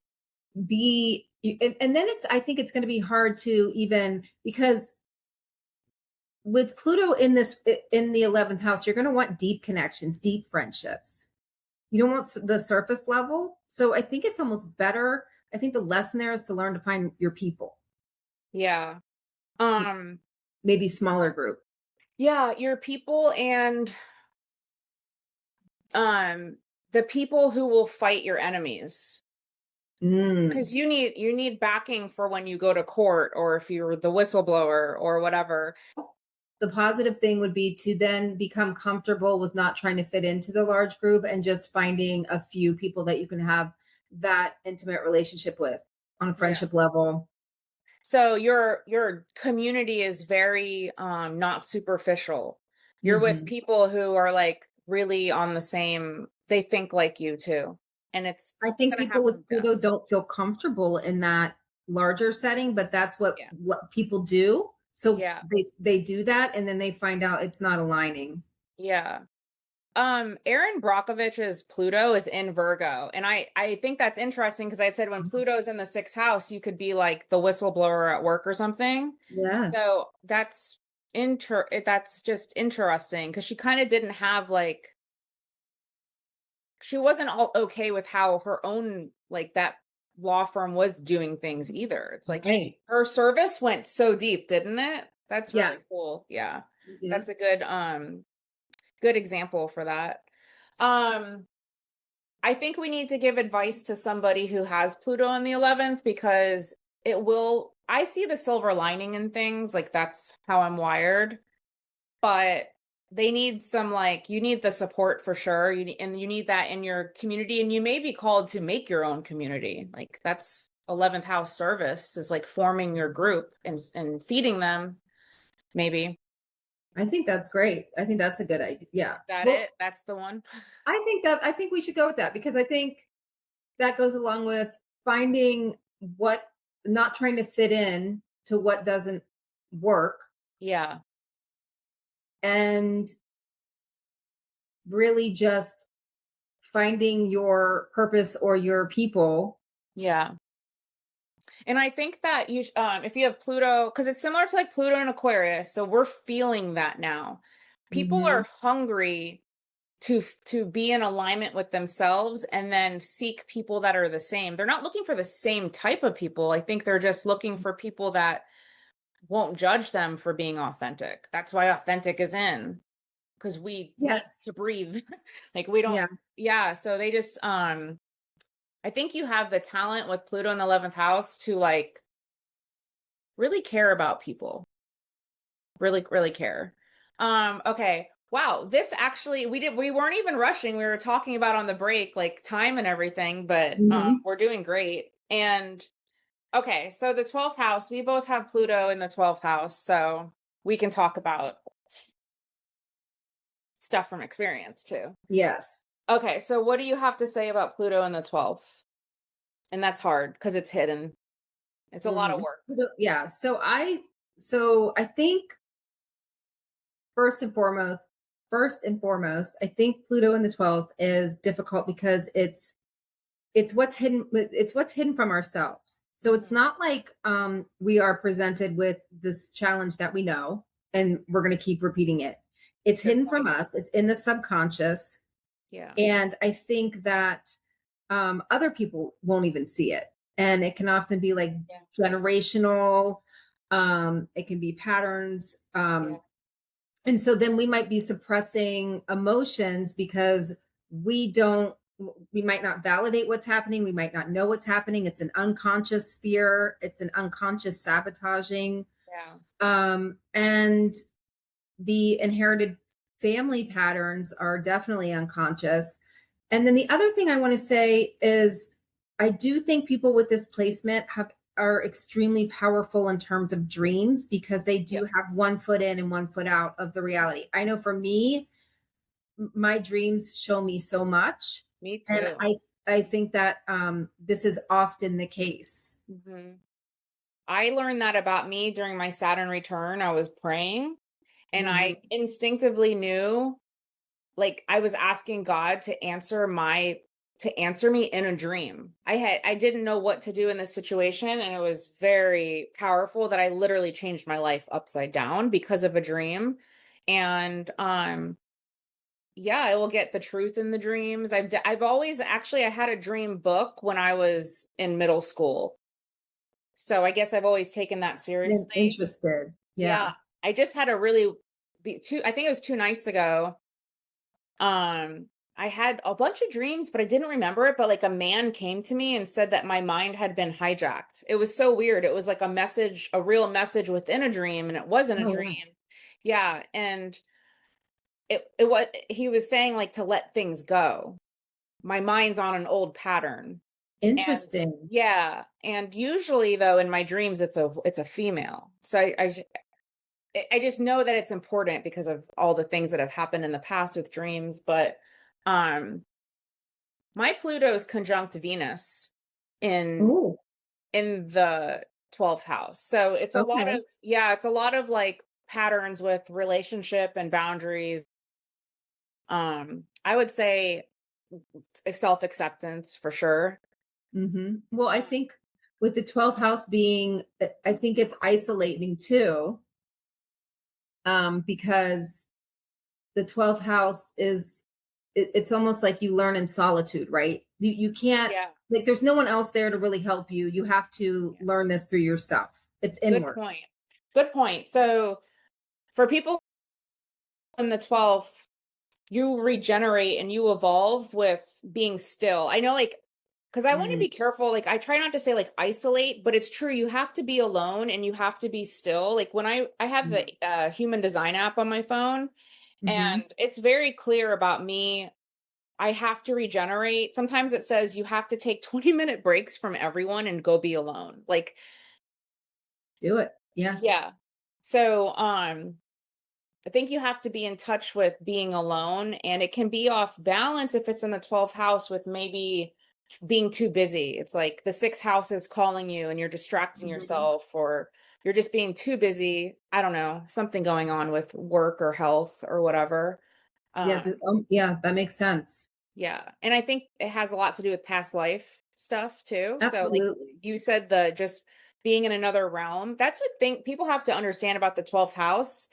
and then I think it's going to be hard to even, because with Pluto in the 11th house, you're going to want deep connections, deep friendships. You don't want the surface level. So I think it's almost better. I think the lesson there is to learn to find your people, Yeah. Um maybe smaller group. yeah, your people and um the people who will fight your enemies. Mm. Because you need backing for when you go to court or if you're the whistleblower or whatever. The positive thing would be to then become comfortable with not trying to fit into the large group and just finding a few people that you can have that intimate relationship with on a Yeah. friendship level. So your community is very not superficial. You're with Hmm. people who are like really on the same, they think like you too. And it's I think gonna have people some with depth. Pluto don't feel comfortable in that larger setting, but that's Yeah. what people do. So Yeah. they do that, and then they find out it's not aligning. Yeah. Aaron Brockovich's Pluto is in Virgo, and I think that's interesting because I said when Pluto's in the sixth house, you could be like the whistleblower at work or something. Yes. So that's just interesting because she kind of didn't have like she wasn't all okay with how her own like that law firm was doing things either. It's like Right. her service went so deep, didn't it? That's Yeah. really cool. Yeah. Mhm. That's a good example for that. Um I think we need to give advice to somebody who has Pluto in the 11th because I see the silver lining in things, like that's how I'm wired, but they need some like you need the support for sure. And you need that in your community and you may be called to make your own community. Like that's 11th house service is like forming your group and feeding them maybe. I think that's great. I think that's a good idea. Yeah. Is that Well, it? That's the one. I think we should go with that because I think that goes along with finding what, not trying to fit in to what doesn't work, Yeah. and really just finding your purpose or your people. Yeah. And I think that if you have Pluto, because it's similar to like Pluto and Aquarius, so we're feeling that now. People Hmm. are hungry to be in alignment with themselves and then seek people that are the same. They're not looking for the same type of people. I think they're just looking for people that won't judge them for being authentic. That's why authentic is in because we need Yes. to breathe. Like we don't Yeah. yeah, so they just I think you have the talent with Pluto in the 11th house to like really care about people. Really, really care. Okay. Wow. This actually we weren't even rushing. We were talking about on the break, like time and everything, but Hmm. we're doing great. And Okay, so the 12th house, we both have Pluto in the 12th house, so we can talk about stuff from experience too. Yes. Okay, so what do you have to say about Pluto in the 12th? And that's hard because it's hidden. It's a lot of Mhm. work. Yeah. So I think first and foremost, I think Pluto in the 12th is difficult because it's what's hidden from ourselves. So it's Mhm. not like we are presented with this challenge that we know and we're going to keep repeating it. It's Good hidden from point. us. It's in the subconscious. Yeah. And I think that other people won't even see it. And it can often be like Yeah. generational, it can be patterns. Yeah. And so then we might be suppressing emotions because we don't, we might not validate what's happening. We might not know what's happening. It's an unconscious fear, it's an unconscious sabotaging. Yeah. And the inherited family patterns are definitely unconscious. And then the other thing I want to say is I do think people with this placement are extremely powerful in terms of dreams because they do Yep. have one foot in and one foot out of the reality. I know for me, my dreams show me so much. Me And too. I think that this is often the case. Hmm. I learned that about me during my Saturn return. I was praying and Mm-hmm. I instinctively knew, like, I was asking God to answer me in a dream. I didn't know what to do in this situation, and it was very powerful that I literally changed my life upside down because of a dream. And yeah, I will get the truth in the dreams. I've always actually I had a dream book when I was in middle school. So I guess I've always taken that seriously. Interested. Yeah. Yeah. I just had a really the two I think it was 2 nights ago. Um, I had a bunch of dreams, but I didn't remember it. But like a man came to me and said that my mind had been hijacked. It was so weird. It was like a message, a real message within a dream, and it wasn't a Oh, wow. dream. Yeah. And it was he was saying like to let things go. My mind's on an old pattern. And Interesting. and usually though in my dreams it's a female. So I just know that it's important because of all the things that have happened in the past with dreams, but um my Pluto is conjunct Venus in Oh, in the 12th house. So it's a lot of okay. it's a lot of like patterns with relationship and boundaries. I would say self-acceptance for sure. Well, I think with the 12th house being, I think it's isolating too, because the 12th house is, it's almost like you learn in solitude, right? You can't, Yeah. like, there's no one else there to really help you. You have to Yeah. learn this through yourself. It's Good inward. point. Good point. So for people in the 12th, you regenerate and you evolve with being still. I know, like, because I want to Mm, be careful. Like, I try not to say like isolate, but it's true. You have to be alone and you have to be still. Like when I have mm, the human design app on my phone, mhm. and it's very clear about me. I have to regenerate. Sometimes it says you have to take 20-minute breaks from everyone and go be alone. Like, Do it. Yeah. yeah. So, I think you have to be in touch with being alone, and it can be off balance if it's in the 12th house with maybe being too busy. It's like the sixth house is calling you and you're distracting Mhm. yourself, or you're just being too busy. I don't know, something going on with work or health or whatever. Yeah. Um, Yeah. That makes sense. yeah. And I think it has a lot to do with past life stuff too. So, like Absolutely. you said, the just being in another realm, that's what think people have to understand about the 12th house.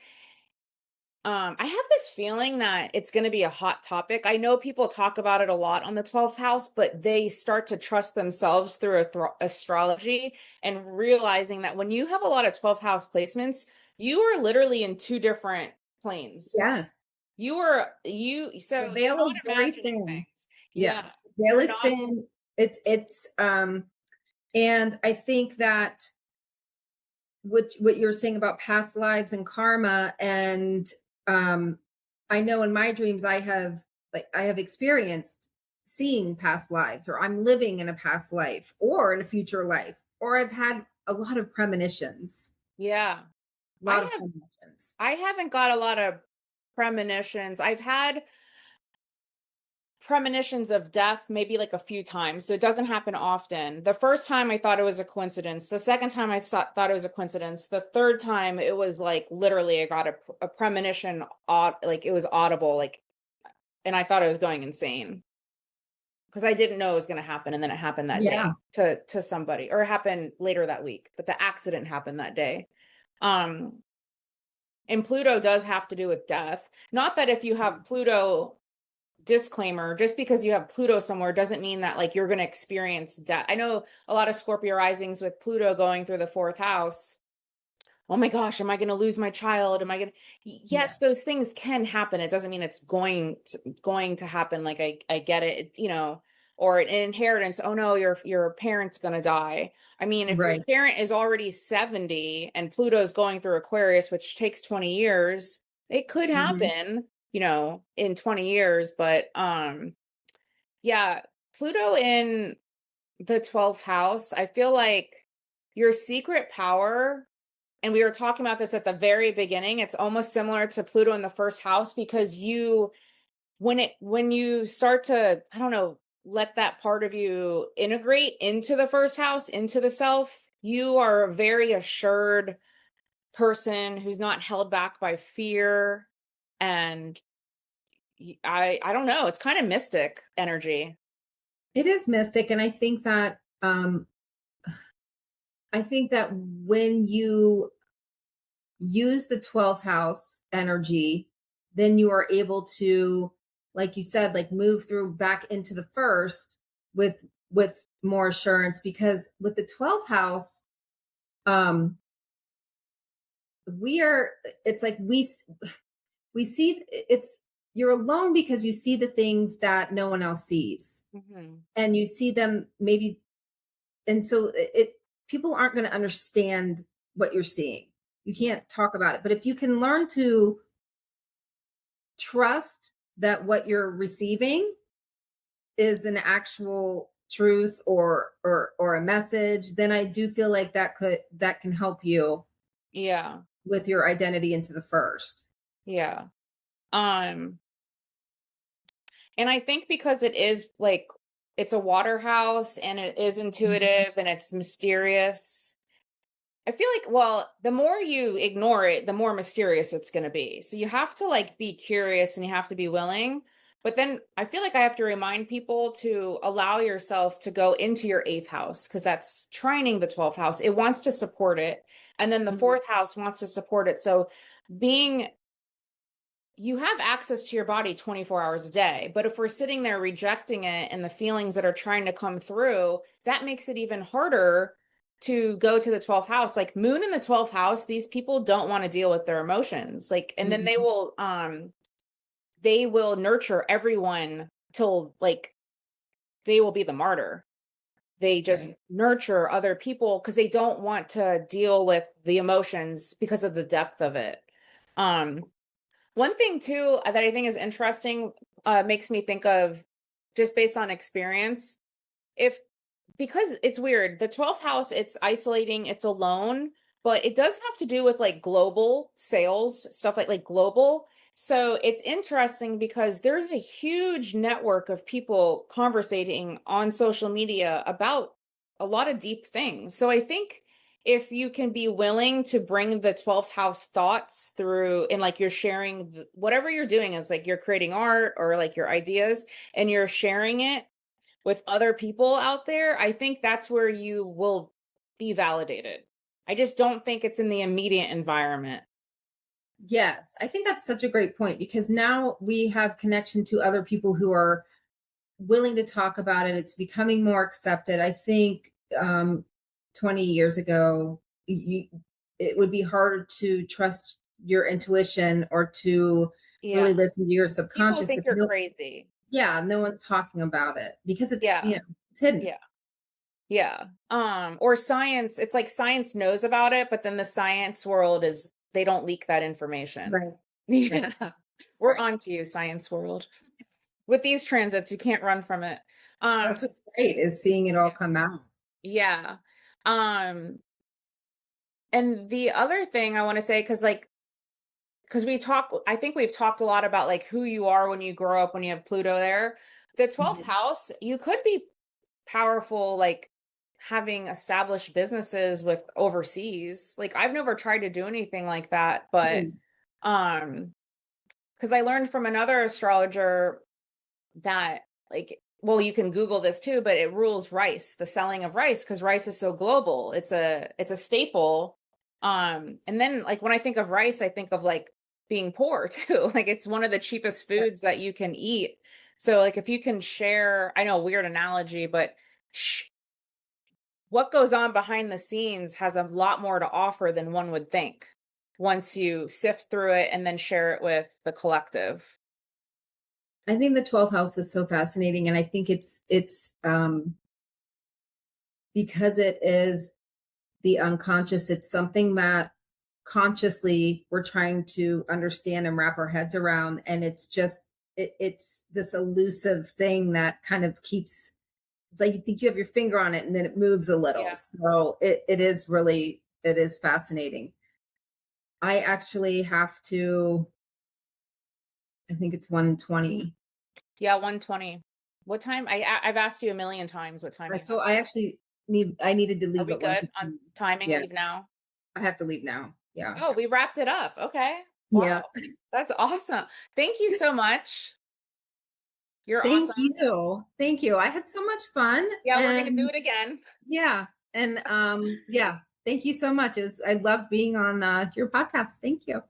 I have this feeling that it's going to be a hot topic. I know people talk about it a lot on the 12th house, but they start to trust themselves through astrology and realizing that when you have a lot of 12th house placements, you are literally in two different planes. Yes. The So you're veil not is very imagining thin. things. Yeah. Yes. Veil You're is not. thin. And I think that what you're saying about past lives and karma, and um I know in my dreams I have experienced seeing past lives, or I'm living in a past life or in a future life. or I've had a lot of premonitions. Yeah. A I lot of have premonitions. I haven't got a lot of premonitions. I've had premonitions of death maybe like a few times, so it doesn't happen often. The first time I thought it was a coincidence. The second time I thought it was a coincidence. The third time it was like literally I got a premonition, like it was audible, like, and I thought I was going insane because I didn't know it was going to happen, and then it happened that Yeah. day to somebody, or it happened later that week, but the accident happened that day. Um, and Pluto does have to do with death. Not that if you have Pluto, disclaimer, just because you have Pluto somewhere doesn't mean that like you're going to experience death. I know a lot of Scorpio risings with Pluto going through the fourth house. Oh my gosh, am I going to lose my child? Am I going to? Yeah. Yes, those things can happen. It doesn't mean it's going to happen. Like I get it, or an inheritance. Oh no, your parent's going to die. I mean, if your Right. parent is already 70 and Pluto's going through Aquarius, which takes 20 years, it could Mhm. happen, in 20 years, but yeah, Pluto in the 12th house, I feel like your secret power, and we were talking about this at the very beginning, it's almost similar to Pluto in the first house because when you start to, I don't know, let that part of you integrate into the first house, into the self, you are a very assured person who's not held back by fear. And I don't know, it's kind of mystic energy. It is mystic, and I think that when you use the 12th house energy, then you are able to, like you said, like move through back into the first with more assurance, because with the 12th house, um we are it's like we see it's you're alone because you see the things that no one else sees, Hmm. and you see them maybe, and so it people aren't going to understand what you're seeing. You Yeah. can't talk about it, but if you can learn to trust that what you're receiving is an actual truth, or a message, then I do feel like that can help you Yeah. with your identity into the first. Yeah. Um, and I think because it is like it's a water house and it is Mhm. intuitive and it's mysterious. I feel like, well, the more you ignore it, the more mysterious it's going to be. So you have to like be curious and you have to be willing. But then I feel like I have to remind people to allow yourself to go into your eighth house because that's trining the 12th house. It wants to support it. And then the Mhm. fourth house wants to support it. So being you have access to your body 24 hours a day. But if we're sitting there rejecting it and the feelings that are trying to come through, that makes it even harder to go to the 12th house. Like moon in the 12th house, these people don't want to deal with their emotions. Like, and then Mhm. they will nurture everyone till like they will be the martyr. They just Right. nurture other people because they don't want to deal with the emotions because of the depth of it. Um, One thing too that I think is interesting, makes me think of just based on experience. If because it's weird, the 12th house, it's isolating, it's alone, but it does have to do with like global sales, stuff like global. So it's interesting because there's a huge network of people conversating on social media about a lot of deep things. So I think if you can be willing to bring the 12th house thoughts through and like you're sharing whatever you're doing, it's like you're creating art or like your ideas and you're sharing it with other people out there, I think that's where you will be validated. I just don't think it's in the immediate environment. Yes, I think that's such a great point, because now we have connection to other people who are willing to talk about it. It's becoming more accepted. I think 20 years ago, it would be harder to trust your intuition or to Yeah. really listen to your People subconscious think if you're no, crazy. yeah, no one's talking about it because it's, Yeah. it's hidden. Yeah. Yeah. Or science, it's like science knows about it, but then the science world is they don't leak that information. Right. Yeah. Right. We're Right. on to you, science world. With these transits, you can't run from it. That's Um, what's great, is seeing it all come out. yeah. Um, and the other thing I want to say, because I think we've talked a lot about like who you are when you grow up, when you have Pluto there. The 12th Mhm. house, you could be powerful, like having established businesses with overseas. Like I've never tried to do anything like that, but Mm. um, because I learned from another astrologer that like well you can google this too, but it rules rice, the selling of rice, because rice is so global. It's a staple. And then like when I think of rice, I think of like being poor too. Like it's one of the cheapest foods that you can eat. So like if you can share, I know, weird analogy, but what goes on behind the scenes has a lot more to offer than one would think once you sift through it and then share it with the collective. I think the 12th house is so fascinating, and I think it's because it is the unconscious. It's something that consciously we're trying to understand and wrap our heads around, and it's this elusive thing that kind of keeps. It's like you think you have your finger on it, and then it moves a little. Yeah. So it is fascinating. I actually have to. I think it's 1:20. Yeah, 1:20. What time? I've asked you a million times what time you So have. I actually I needed to Are leave we at good on 1:15. timing? Yeah, Leave now? I have to leave now. Yeah. Oh, we wrapped it up. Okay. Yeah. Wow. That's awesome. Thank you so much. You're Thank awesome. you. Thank you. I had so much fun, Yeah, we're gonna do and it again. yeah, and yeah, thank you so much. I love being on your podcast. Thank you.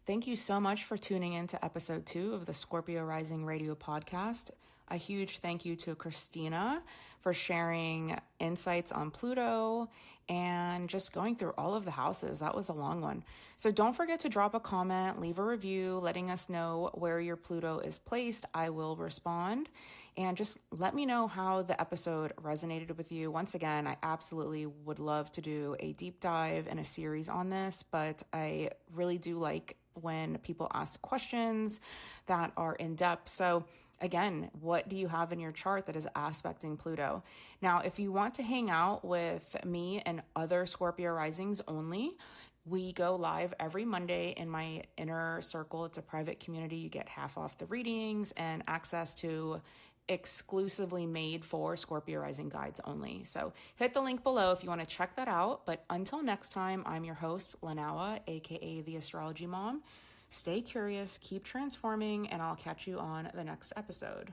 Thank you so much for tuning in to episode 2 of the Scorpio Rising radio podcast. A huge thank you to Christina for sharing insights on Pluto and just going through all of the houses. That was a long one. So don't forget to drop a comment, leave a review, letting us know where your Pluto is placed. I will respond. And just let me know how the episode resonated with you. Once again, I absolutely would love to do a deep dive and a series on this, but I really do like when people ask questions that are in depth. So, again, what do you have in your chart that is aspecting Pluto? Now, if you want to hang out with me and other Scorpio risings only, we go live every Monday in my inner circle. It's a private community. You get half off the readings and access to exclusively made for Scorpio rising guides only. So hit the link below if you want to check that out. But until next time, I'm your host, Linawa, aka the Astrology Mom. Stay curious, keep transforming, and I'll catch you on the next episode.